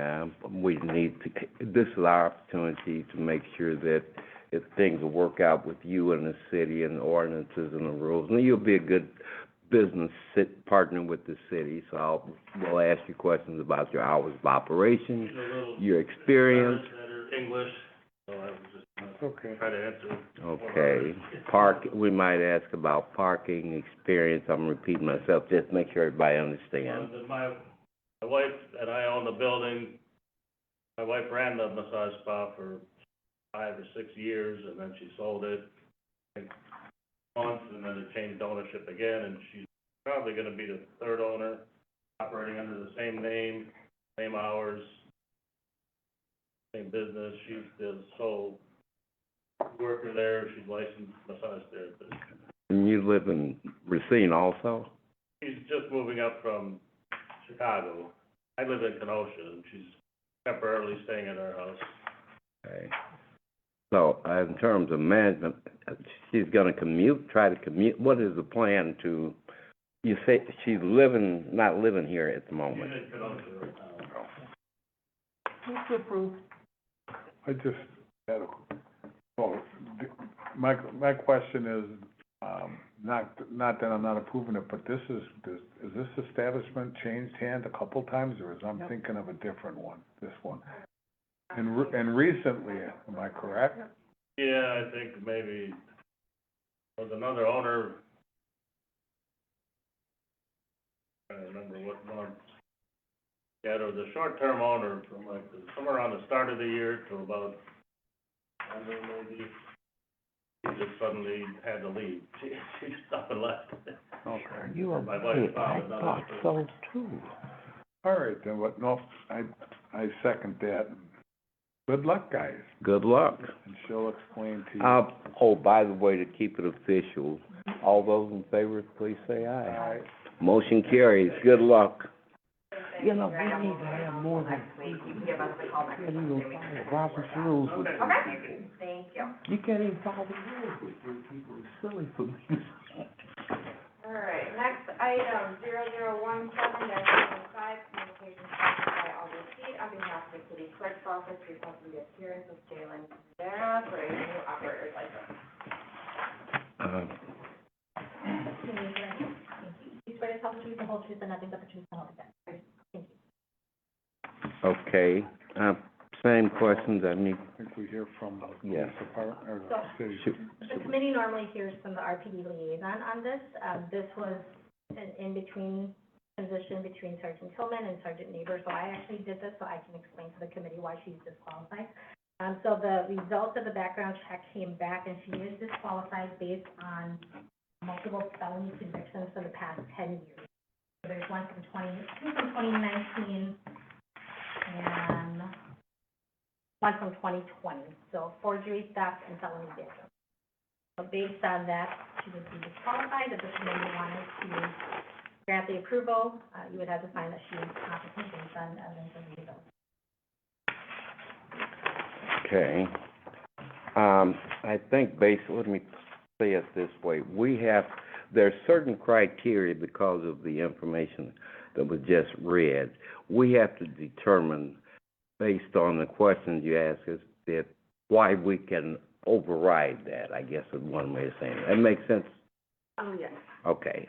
Speaker 1: We need to, this is our opportunity to make sure that if things will work out with you and the city and the ordinances and the rules, and you'll be a good business partner with the city, so we'll ask you questions about your hours of operation, your experience.
Speaker 11: English, so I was just
Speaker 4: Okay.
Speaker 11: try to answer.
Speaker 1: Okay, we might ask about parking experience, I'm repeating myself, just make sure everybody understands.
Speaker 11: My wife and I own the building. My wife ran the massage spa for 5 or 6 years, and then she sold it once, and then it changed ownership again, and she's probably gonna be the 3rd owner, operating under the same name, same hours, same business. She's the sole worker there, she's licensed massage therapist.
Speaker 1: And you live in Racine also?
Speaker 15: She's just moving up from Chicago. I live in Kenosha, and she's temporarily staying at our house.
Speaker 1: Okay. So, in terms of management, she's gonna try to commute, what is the plan to, you say she's not living here at the
Speaker 15: She's
Speaker 1: moment?
Speaker 15: in Kenosha right now.
Speaker 3: Move to approve.
Speaker 4: I just had my question is, not that I'm not approving it, but is this establishment changed hands a couple times, or is I'm thinking of a different one, this one? And recently, am I correct?
Speaker 15: Yeah, I think maybe there was another owner. I don't remember what month. Yeah, there was a short-term owner from like somewhere around the start of the year to about, I don't know, maybe, he just suddenly had to leave. She just up and left.
Speaker 4: Okay.
Speaker 1: You are
Speaker 15: My wife
Speaker 1: right,
Speaker 15: found
Speaker 1: I
Speaker 15: another
Speaker 1: thought so too.
Speaker 4: All right, then, but no, I second that. Good luck, guys,
Speaker 1: Good luck.
Speaker 4: and she'll explain to you.
Speaker 1: Oh, by the way, to keep it official, all those in favor, please say aye.
Speaker 4: Aye.
Speaker 1: Motion carries, good luck. You know,
Speaker 2: Right,
Speaker 1: we need to have more than,
Speaker 2: next week, you can give us a call next week.
Speaker 1: can't even follow Robert's rules with these
Speaker 2: Okay,
Speaker 1: people.
Speaker 2: thank you.
Speaker 1: You can't even follow the rules with these people, it's silly for me.
Speaker 2: All right, next item, 0017-05, communications by Alder Seed on behalf of the city clerk's office, requesting the appearance of Jalen Rivera for a new operator's license.
Speaker 6: Can you hear me? Thank you. You swear to tell the truth, the whole truth, and nothing but the truth, and nothing but the truth. Thank you.
Speaker 1: Okay, same questions, I need,
Speaker 4: I think we hear from the
Speaker 1: Yes.
Speaker 4: police department, or
Speaker 6: So-
Speaker 4: the city.
Speaker 1: shoot,
Speaker 6: The committee normally hears from the RPD liaison on this. This was an in-between position between Sergeant Tillman and Sergeant Neighbor, so I actually did this so I can explain to the committee why she's disqualified. So the results of the background check came back, and she is disqualified based on multiple felony convictions for the past 10 years. So there's two from 2019, and one from 2020, so forgery, theft, and felony vandalism. So based on that, she would be disqualified. If the committee wanted to grant the approval, you would have to find that she is competent based on evidence of the results.
Speaker 1: okay. I think basically, let me say it this way, there's certain criteria because of the information that was just read. We have to determine, based on the questions you ask us, that why we can override that, I guess is one way of saying it. That makes sense?
Speaker 6: Oh, yes.
Speaker 1: Okay.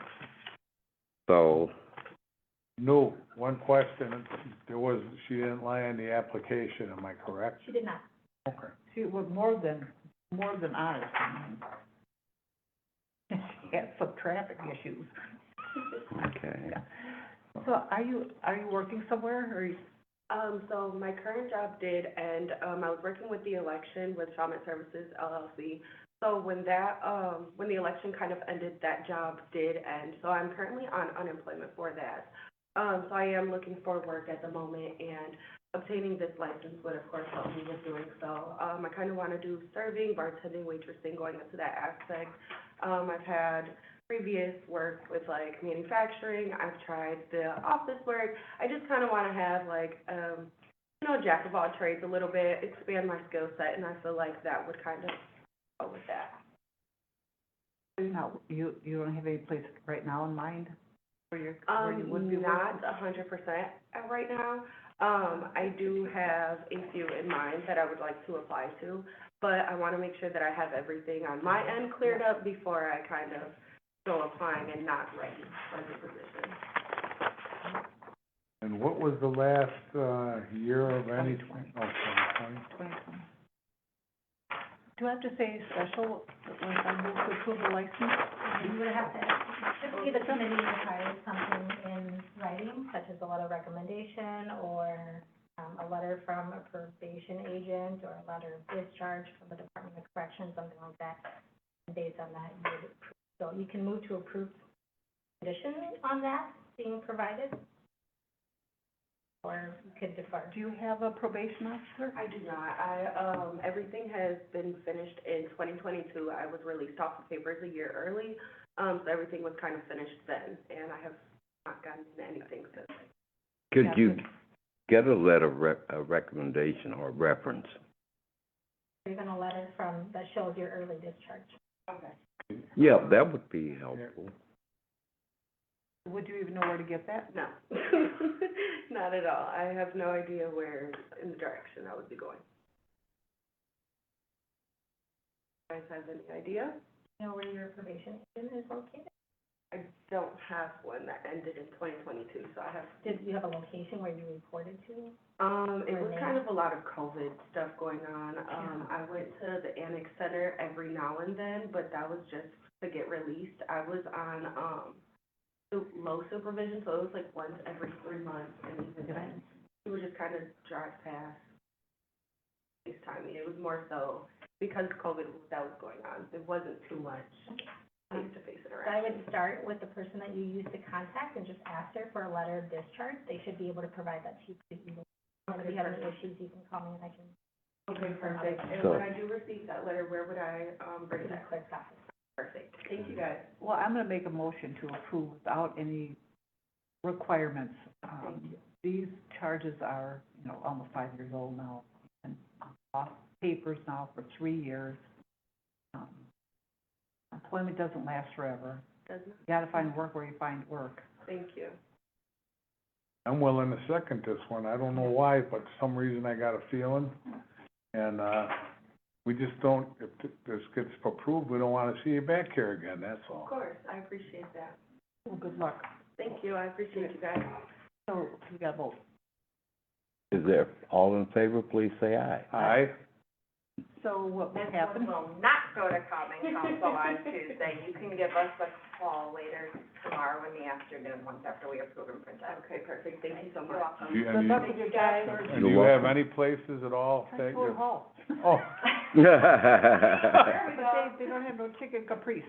Speaker 1: So,
Speaker 4: No, one question, she didn't lie on the application, am I correct?
Speaker 6: She did not.
Speaker 4: Okay.
Speaker 3: She was more than honest. She had some traffic issues.
Speaker 1: okay.
Speaker 3: So are you working somewhere, or you?
Speaker 16: So my current job did end, I was working with the election with Shawmut Services LLC. So when the election kind of ended, that job did end. So I'm currently on unemployment for that. So I am looking for work at the moment, and obtaining this license would of course help me with doing so. I kind of want to do serving, bartending, waitressing, going into that aspect. I've had previous work with like manufacturing, I've tried the office work. I just kind of want to have like, jack of all trades a little bit, expand my skill set, and I feel like that would kind of go with that.
Speaker 3: No, you don't have any place right now in mind where you would be working?
Speaker 16: Not 100% right now. I do have a few in mind that I would like to apply to, but I want to make sure that I have everything on my end cleared up before I kind of go applying and not ready for the position.
Speaker 4: And what was the last, year of any, 2020?
Speaker 3: Do I have to say special when I move to approve the license?
Speaker 6: You would have to, typically the committee requires something in writing, such as a letter of recommendation, or a letter from a probation agent, or a letter of discharge from the Department of Corrections, something like that. And based on that, you would approve. So you can move to approved conditions on that being provided. or you could defer.
Speaker 3: Do you have a probation officer?
Speaker 16: I do not. Everything has been finished in 2022. I was released off the papers a year early, so everything was kind of finished then, and I have not gotten anything since.
Speaker 1: Could you get a letter a recommendation or reference?
Speaker 6: Even a letter that shows your early discharge.
Speaker 16: Okay.
Speaker 1: Yeah, that would be helpful.
Speaker 3: Would you even know where to get that?
Speaker 16: No, not at all. I have no idea where, in the direction I would be going. You guys have any idea?
Speaker 6: You know where your probation agent is located?
Speaker 16: I don't have one that ended in 2022, so I have.
Speaker 6: Did you have a location where you reported to?
Speaker 16: It was kind of a lot of COVID stuff going on. I went to the Annex Center every now and then, but that was just to get released. I was on, low supervision, so it was like once every 3 months, and even then, we would just kind of drive past FaceTiming. It was more so because COVID that was going on. It wasn't too much face-to-face
Speaker 6: So
Speaker 16: interaction.
Speaker 6: I would start with the person that you used to contact and just ask her for a letter of discharge. They should be able to provide that to you. If you have any issues, you can call me and I can.
Speaker 16: Okay, perfect. And
Speaker 1: So-
Speaker 16: when I do receive that letter, where would I, bring
Speaker 6: To the
Speaker 16: that?
Speaker 6: clerk's office.
Speaker 16: Perfect. Thank you, guys.
Speaker 3: Well, I'm gonna make a motion to approve without any requirements. These charges are, almost 5 years old now, and off papers now for 3 years. Employment doesn't last forever.
Speaker 16: Doesn't,
Speaker 3: You gotta find work where you find work.
Speaker 16: thank you.
Speaker 4: I'm willing to second this one. I don't know why, but for some reason I got a feeling. And, we just don't, if this gets approved, we don't wanna see you back here again, that's all.
Speaker 16: Of course, I appreciate that.
Speaker 3: Well, good luck.
Speaker 16: Thank you, I appreciate you guys.
Speaker 3: So, we got both.
Speaker 1: Is there, all in favor, please say aye.
Speaker 4: Aye?
Speaker 3: So what will
Speaker 2: This
Speaker 3: happen?
Speaker 2: one will not go to common council on Tuesday. You can give us a call later tomorrow in the afternoon, once after we approve and print it.
Speaker 16: Okay, perfect, thank you so
Speaker 2: You're
Speaker 16: much.
Speaker 2: welcome.
Speaker 4: Do you-
Speaker 3: Good
Speaker 4: and
Speaker 3: luck
Speaker 4: you-
Speaker 3: with your guys.
Speaker 4: And do you have any places at all that
Speaker 3: Ford
Speaker 4: you,
Speaker 3: Hall.
Speaker 4: oh,
Speaker 3: But they don't have no chicken caprice.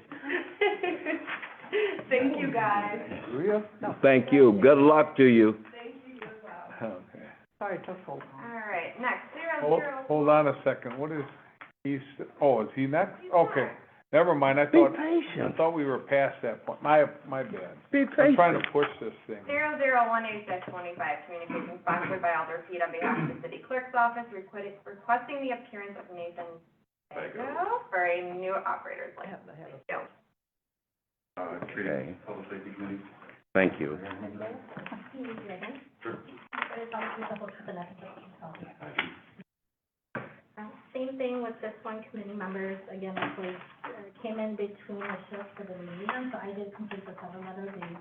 Speaker 16: Thank you, guys.
Speaker 4: do you?
Speaker 1: Thank you. Good luck to you.
Speaker 4: Okay.
Speaker 3: Sorry, it took so long.
Speaker 2: All right, next,
Speaker 4: Hold on a second, what is, is he next? Okay, never mind, I
Speaker 1: Be
Speaker 4: thought we were past that point, my bad.
Speaker 1: Be
Speaker 4: I'm trying to push this thing.
Speaker 2: 0018-25, communication sponsored by Alder Feed on behalf of the city clerk's office, requesting the appearance of Nathan Fago for a new operator's license. Thank you.
Speaker 1: Okay. Thank you.
Speaker 6: Same thing with this one, committee members, again, this was, came in between the shift for the meeting, so I did complete the cover letter. The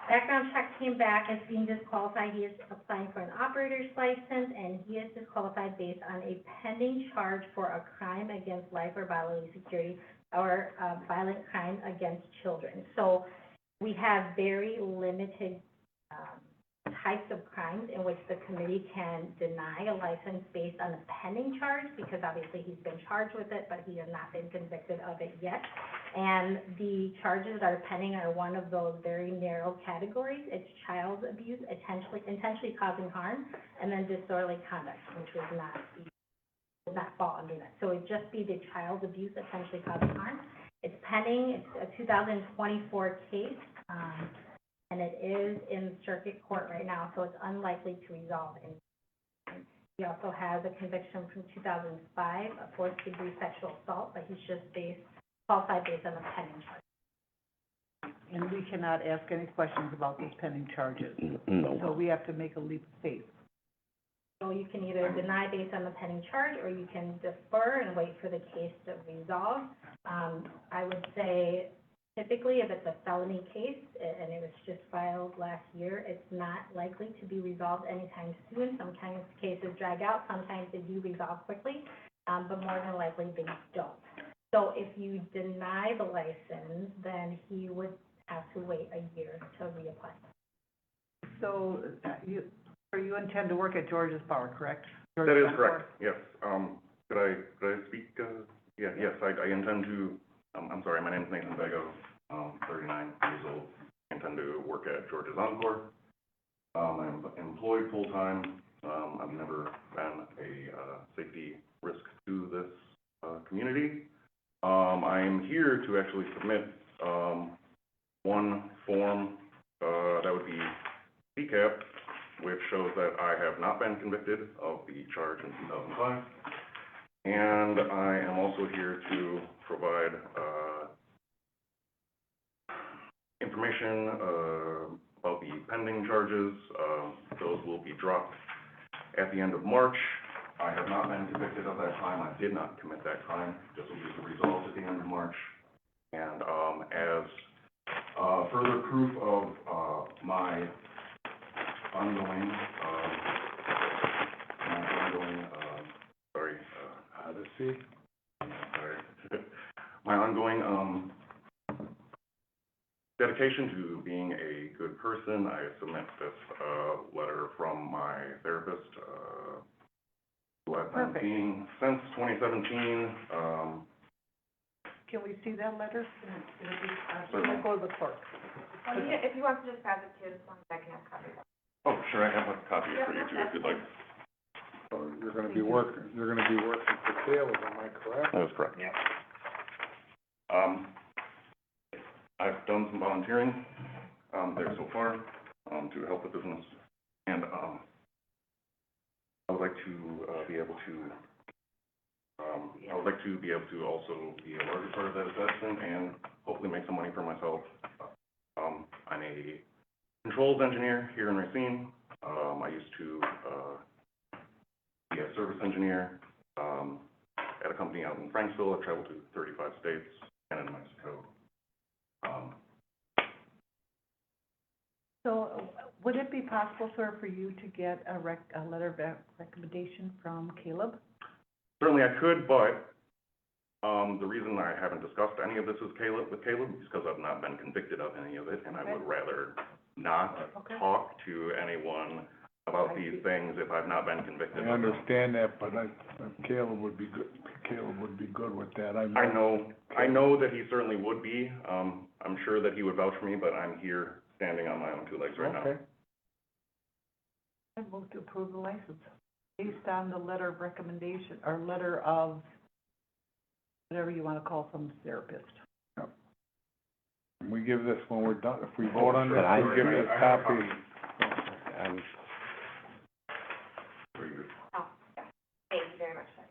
Speaker 6: background check came back as being disqualified. He is applying for an operator's license, and he is disqualified based on a pending charge for a crime against life or bodily security or violent crime against children. So we have very limited types of crimes in which the committee can deny a license based on a pending charge, because obviously he's been charged with it, but he has not been convicted of it yet. And the charges that are pending are one of those very narrow categories. It's child abuse, intentionally causing harm, and then disorderly conduct, which would not fall under that. So it'd just be the child abuse, intentionally causing harm. It's pending, it's a 2024 case, and it is in circuit court right now, so it's unlikely to resolve in. He also has a conviction from 2005, a fourth-degree sexual assault, but he's just qualified based on the pending charge.
Speaker 3: And we cannot ask any questions about these pending charges. So
Speaker 1: No.
Speaker 3: we have to make a leap of faith.
Speaker 6: So you can either deny based on the pending charge, or you can defer and wait for the case to resolve. I would say typically, if it's a felony case, and it was just filed last year, it's not likely to be resolved anytime soon. Sometimes cases drag out, sometimes they do resolve quickly, but more than likely they don't. So if you deny the license, then he would have to wait a year to reapply.
Speaker 3: So, you intend to work at George's Power, correct?
Speaker 17: That is correct, yes. Could I speak, yes, I intend to, I'm sorry, my name is Nathan Vego, 39 years old. I intend to work at George's Encore. I'm employed full-time. I've never been a, safety risk to this, community. I'm here to actually submit, one form, that would be CCAP, which shows that I have not been convicted of the charge in 2005. And I am also here to provide, information, about the pending charges. Those will be dropped at the end of March. I have not been convicted of that crime. I did not commit that crime. This will be resolved at the end of March. And, as, further proof of, my ongoing, my ongoing, dedication to being a good person, I submit this, letter from my therapist, who I've been
Speaker 3: Perfect.
Speaker 17: seeing since 2017.
Speaker 3: Can we see that letter?
Speaker 17: Certainly.
Speaker 3: We'll go to the clerk.
Speaker 2: If you want to just pass it to this one, I can have copies.
Speaker 17: Oh, sure, I have a copy for you too, if you'd like.
Speaker 4: So you're gonna be working for Caleb, am I correct?
Speaker 17: That is correct.
Speaker 3: Yep.
Speaker 17: I've done some volunteering, there so far, to help the business. And, I would like to, be able to, also be a larger part of that investment and hopefully make some money for myself. I'm a controls engineer here in Racine. I used to, be a service engineer, at a company out in Franksville. I've traveled to 35 states, Canada, Mexico.
Speaker 3: So would it be possible, sir, for you to get a letter of recommendation from Caleb?
Speaker 17: Certainly I could, but, the reason I haven't discussed any of this with Caleb is because I've not been convicted of any of it, and I would rather not talk to anyone about these things if I've not been convicted of
Speaker 4: I
Speaker 17: them.
Speaker 4: understand that, but Caleb would be good with that.
Speaker 17: I know that he certainly would be. I'm sure that he would vouch for me, but I'm here standing on my own two legs right now.
Speaker 4: Okay.
Speaker 3: I move to approve the license based on the letter of recommendation, or letter of, whatever you want to call from the therapist.
Speaker 4: We give this when we're done, if we vote on this,
Speaker 1: But I-
Speaker 4: we'll give you a copy.
Speaker 17: Very good.
Speaker 2: Oh, yeah. Thank you very much, sir.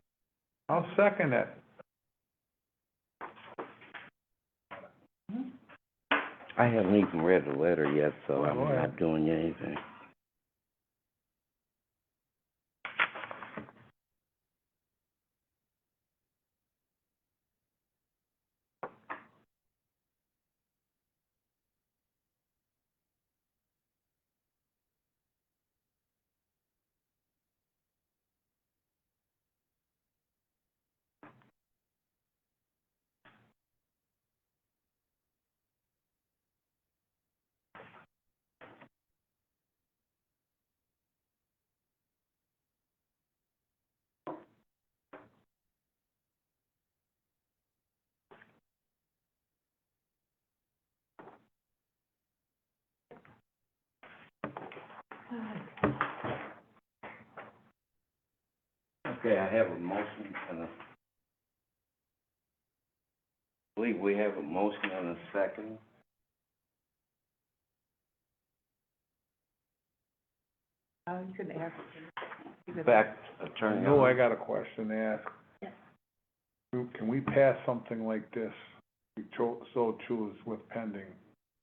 Speaker 4: I'll second it.
Speaker 1: I haven't even read the letter yet, so I'm
Speaker 4: Go ahead.
Speaker 1: not doing anything. Okay, I have a motion and I believe we have a motion and a second.
Speaker 3: You can ask.
Speaker 1: In fact, Attorney.
Speaker 4: No, I got a question to ask.
Speaker 6: Yes.
Speaker 4: Can we pass something like this, we so choose with pending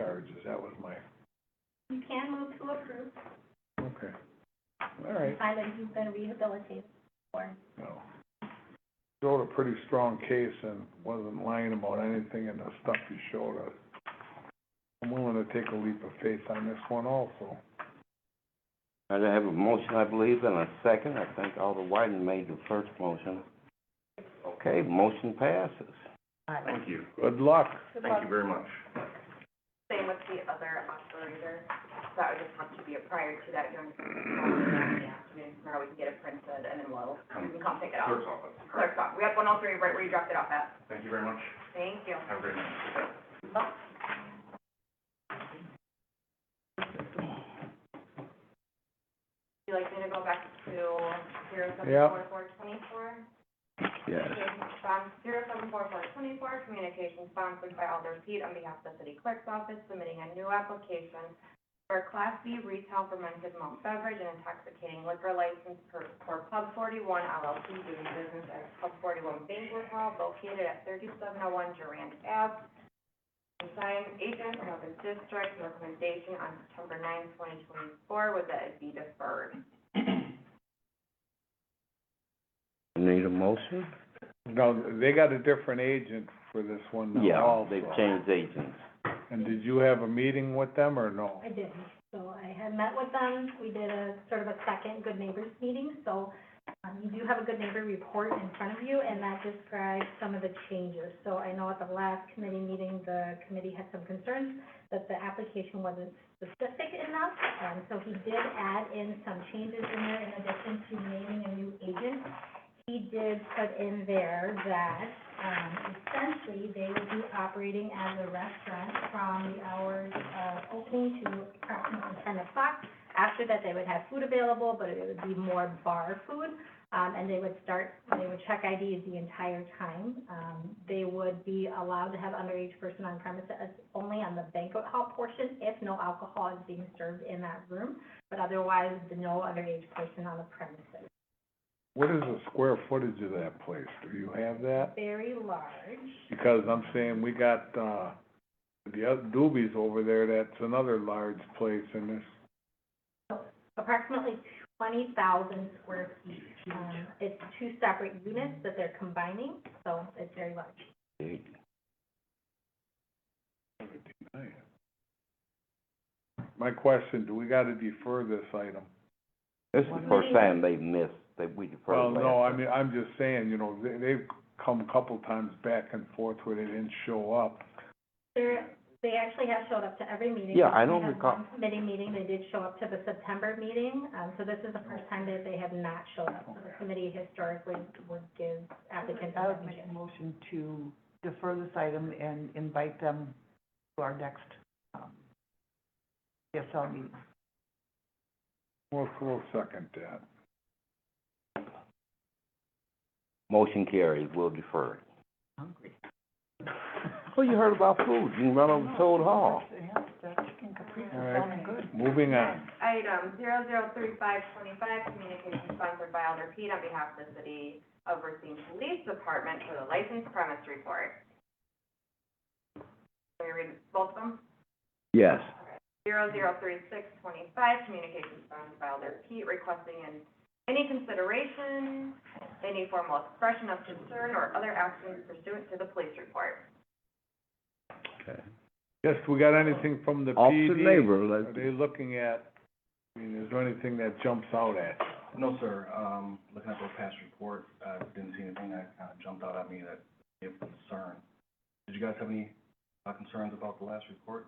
Speaker 4: charges? That was my,
Speaker 6: You can move to approve,
Speaker 4: okay. All right.
Speaker 6: find that he's been rehabilitated or
Speaker 4: No. Showed a pretty strong case and wasn't lying about anything in the stuff he showed us. I'm willing to take a leap of faith on this one also.
Speaker 1: I have a motion, I believe, and a second. I think Alder Whiten made the first motion. Okay, motion passes.
Speaker 17: Thank you.
Speaker 4: Good luck.
Speaker 17: Thank you very much.
Speaker 2: Same with the other operator. That would just have to be prior to that, during the afternoon, tomorrow we can get it printed, and then you can come pick it up.
Speaker 17: Clerk's office.
Speaker 2: Clerk's office. We have 103 right where you dropped it off at.
Speaker 17: Thank you very much.
Speaker 2: Thank you.
Speaker 17: Have a great night.
Speaker 2: like me to go back to 074424?
Speaker 1: Yes.
Speaker 2: Zero seven four four twenty-four, communication sponsored by Alder Pete on behalf of the city clerk's office, submitting a new application for a Class B retail fermented malt beverage and intoxicating liquor license for Pub 41 LLC, doing business at Pub 41 Banquet Hall located at 3701 Durant Ave. Assigned agent of the district, recommendation on September 9, 2024, was that it be deferred.
Speaker 1: Need a motion?
Speaker 4: No, they got a different agent for this one now
Speaker 1: Yeah,
Speaker 4: also.
Speaker 1: they've changed agents.
Speaker 4: And did you have a meeting with them or no?
Speaker 6: I did. So I had met with them. We did a sort of a second Good Neighbors meeting. So you do have a Good Neighbor report in front of you, and that describes some of the changes. So I know at the last committee meeting, the committee had some concerns that the application wasn't specific enough. So he did add in some changes in there in addition to naming a new agent. He did put in there that, essentially, they would be operating as a restaurant from the hours of opening to approximately 10 o'clock. After that, they would have food available, but it would be more bar food. And they would check IDs the entire time. They would be allowed to have underage person on premises only on the banquet hall portion if no alcohol is being served in that room, but otherwise, no underage person on the premises.
Speaker 4: What is the square footage of that place? Do you have that?
Speaker 6: Very large.
Speaker 4: Because I'm saying we got, the other Doobies over there, that's another large place in this.
Speaker 6: Approximately 20,000 square feet. It's two separate units that they're combining, so it's very large.
Speaker 4: My question, do we gotta defer this item?
Speaker 1: This is the first time they've missed, we deferred
Speaker 4: Well,
Speaker 1: last.
Speaker 4: no, I mean, I'm just saying, you know, they've come a couple times back and forth where they didn't show up.
Speaker 6: They actually have showed up to every meeting.
Speaker 1: Yeah, I don't
Speaker 6: They had
Speaker 1: recall-
Speaker 6: one committee meeting, they did show up to the September meeting, so this is the first time that they have not showed up. So the committee historically would give applicants.
Speaker 3: I would make a motion to defer this item and invite them to our next, PSL meeting.
Speaker 4: We'll second that.
Speaker 1: Motion carries, we'll defer.
Speaker 3: Hungry.
Speaker 1: Well, you heard about food, you can run over to Toad Hall.
Speaker 3: Yeah, that chicken caprese
Speaker 4: All
Speaker 3: is
Speaker 4: right.
Speaker 3: sounding good.
Speaker 4: Moving on.
Speaker 2: Item 003525, communication sponsored by Alder Pete on behalf of the City of Racine Police Department for the licensed premise report. Can we read both of them?
Speaker 1: Yes.
Speaker 2: 003625, communication sponsored by Alder Pete, requesting any consideration, any formal expression of concern or other actions pursuant to the police report.
Speaker 1: Okay.
Speaker 4: Yes, we got anything from the PD?
Speaker 1: Officer Neighbor,
Speaker 4: Are they looking at, I mean, is there anything that jumps out at you?
Speaker 17: No, sir. Looking at the past report, didn't see anything that kind of jumped out at me that gave concern. Did you guys have any concerns about the last report?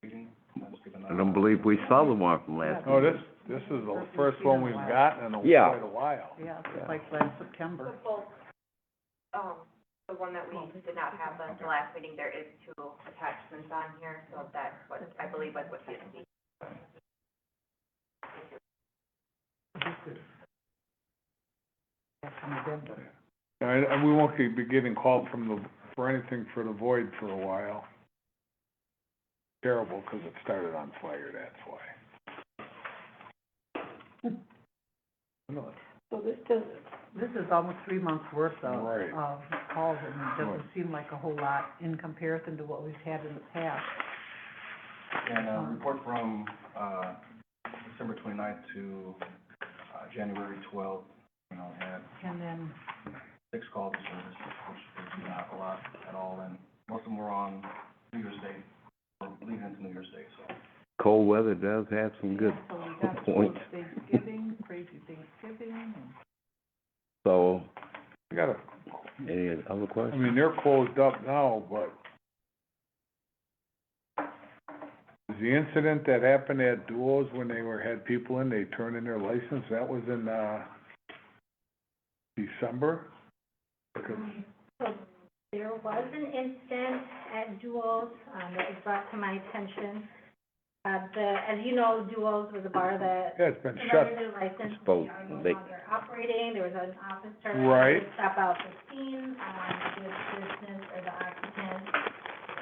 Speaker 17: Meeting?
Speaker 1: I don't believe we saw the one from last
Speaker 4: Oh,
Speaker 1: week.
Speaker 4: this is the first one we've gotten in
Speaker 1: Yeah.
Speaker 4: quite a while.
Speaker 3: Yeah, it's like last September.
Speaker 2: The full, the one that we did not have the last meeting, there is two attachments on here, so that's what, I believe was what you see.
Speaker 3: That's an addendum.
Speaker 4: And we won't be getting called for anything for the void for a while. Terrible, because it started on fire, that's why.
Speaker 3: So this is almost 3 months worth of,
Speaker 4: Right.
Speaker 3: calls, and it doesn't seem like a whole lot in comparison to what we've had in the past.
Speaker 17: And a report from, December 29th to, January 12th, you know, had
Speaker 3: And then,
Speaker 17: 6 calls to service, which is not a lot at all, and most of them were on New Year's Day, or leading into New Year's Day, so.
Speaker 1: Cold weather does have some good
Speaker 3: so we got
Speaker 1: points.
Speaker 3: Thanksgiving, crazy Thanksgiving, and
Speaker 1: So,
Speaker 4: I got
Speaker 1: any other
Speaker 4: I
Speaker 1: questions?
Speaker 4: mean, they're closed up now, but the incident that happened at Duos when they had people in, they turned in their license, that was in, December? Because
Speaker 6: So there was an incident at Duos, that was brought to my attention. as you know, Duos was a bar that
Speaker 4: Yeah, it's been shut.
Speaker 6: surrendered their license,
Speaker 1: Supposed-
Speaker 6: they are no
Speaker 1: they-
Speaker 6: longer operating, there was an officer
Speaker 4: Right.
Speaker 6: at Stop Out 15, the business or the occupant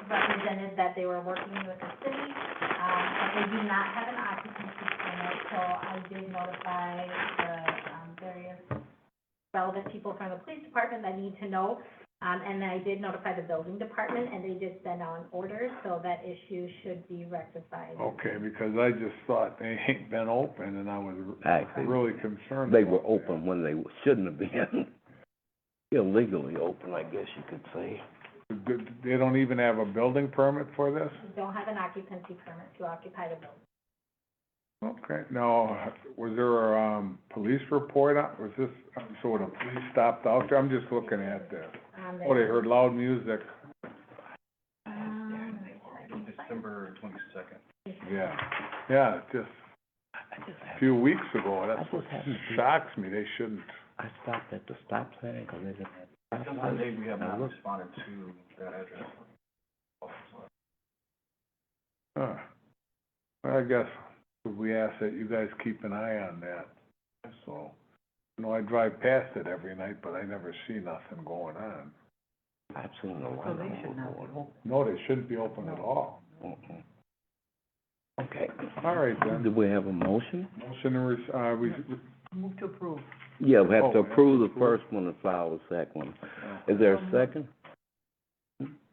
Speaker 6: represented that they were working with the city, but they do not have an occupancy permit, so I did notify the, various relevant people from the police department that need to know. And I did notify the building department, and they did send out an order, so that issue should be rectified.
Speaker 4: Okay, because I just thought they ain't been open, and I was
Speaker 1: Actually,
Speaker 4: really concerned.
Speaker 1: they were
Speaker 4: about that.
Speaker 1: open when they shouldn't have been. Illegally open, I guess you could say.
Speaker 4: They don't even have a building permit for this?
Speaker 6: You don't have an occupancy permit to occupy the building.
Speaker 4: Okay, now, was there a, police report on, was this, so the police stopped out there? I'm just looking at this. Oh, they heard loud music.
Speaker 17: December 22nd.
Speaker 4: Yeah, just a few weeks ago, that's what shocks me, they shouldn't.
Speaker 1: I stopped at the stop sign, 'cause they didn't have.
Speaker 17: Until today, we have not responded to that address.
Speaker 4: Huh. Well, I guess we ask that you guys keep an eye on that, so. You know, I drive past it every night, but I never see nothing going on.
Speaker 1: I've seen a lot
Speaker 3: So
Speaker 1: of
Speaker 3: they
Speaker 1: them
Speaker 3: should not be
Speaker 1: before.
Speaker 3: open.
Speaker 4: No, they shouldn't be open at all.
Speaker 1: Mm-mm. Okay.
Speaker 4: All right, then.
Speaker 1: Do we have a motion?
Speaker 4: Motion to,
Speaker 3: Move to approve.
Speaker 1: Yeah, we have
Speaker 4: Oh,
Speaker 1: to
Speaker 4: we have
Speaker 1: approve
Speaker 4: to
Speaker 1: the
Speaker 4: approve.
Speaker 1: first one and file the second one. Is there a second?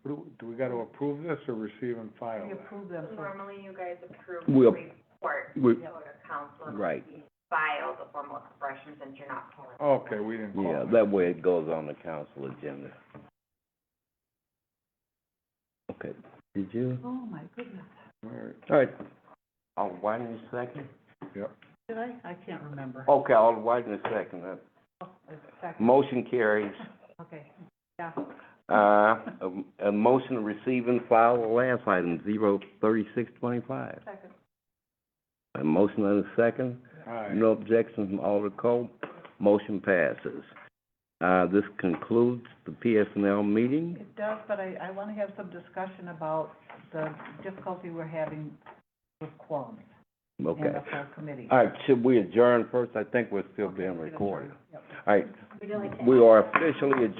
Speaker 4: do we gotta approve this or receive and file?
Speaker 3: We approve them, so
Speaker 2: Normally, you guys approve
Speaker 1: We'll-
Speaker 2: the report,
Speaker 1: we-
Speaker 2: go to council, and
Speaker 1: Right.
Speaker 2: file the formal expression since you're not calling.
Speaker 4: Okay, we didn't call
Speaker 1: Yeah,
Speaker 4: it.
Speaker 1: that way it goes on the council agenda. Okay, did you?
Speaker 3: oh my goodness.
Speaker 4: All right,
Speaker 1: All right. I'll wait a second.
Speaker 4: yep.
Speaker 3: Did I? I can't remember.
Speaker 1: Okay, I'll wait a second.
Speaker 3: Oh, a second.
Speaker 1: Motion carries.
Speaker 3: Okay, yeah.
Speaker 1: A motion to receive and file the last item, 03625.
Speaker 3: Second.
Speaker 1: A motion and a second.
Speaker 4: All right.
Speaker 1: No objections from Alder Cole. Motion passes. This concludes the PSNL meeting.
Speaker 3: It does, but I wanna have some discussion about the difficulty we're having with quorums and
Speaker 1: Okay.
Speaker 3: the full committee.
Speaker 1: All right, should we adjourn first? I think we're still being recorded.
Speaker 3: Yep.
Speaker 1: All right,
Speaker 6: Would you like to
Speaker 1: we are officially adjourned.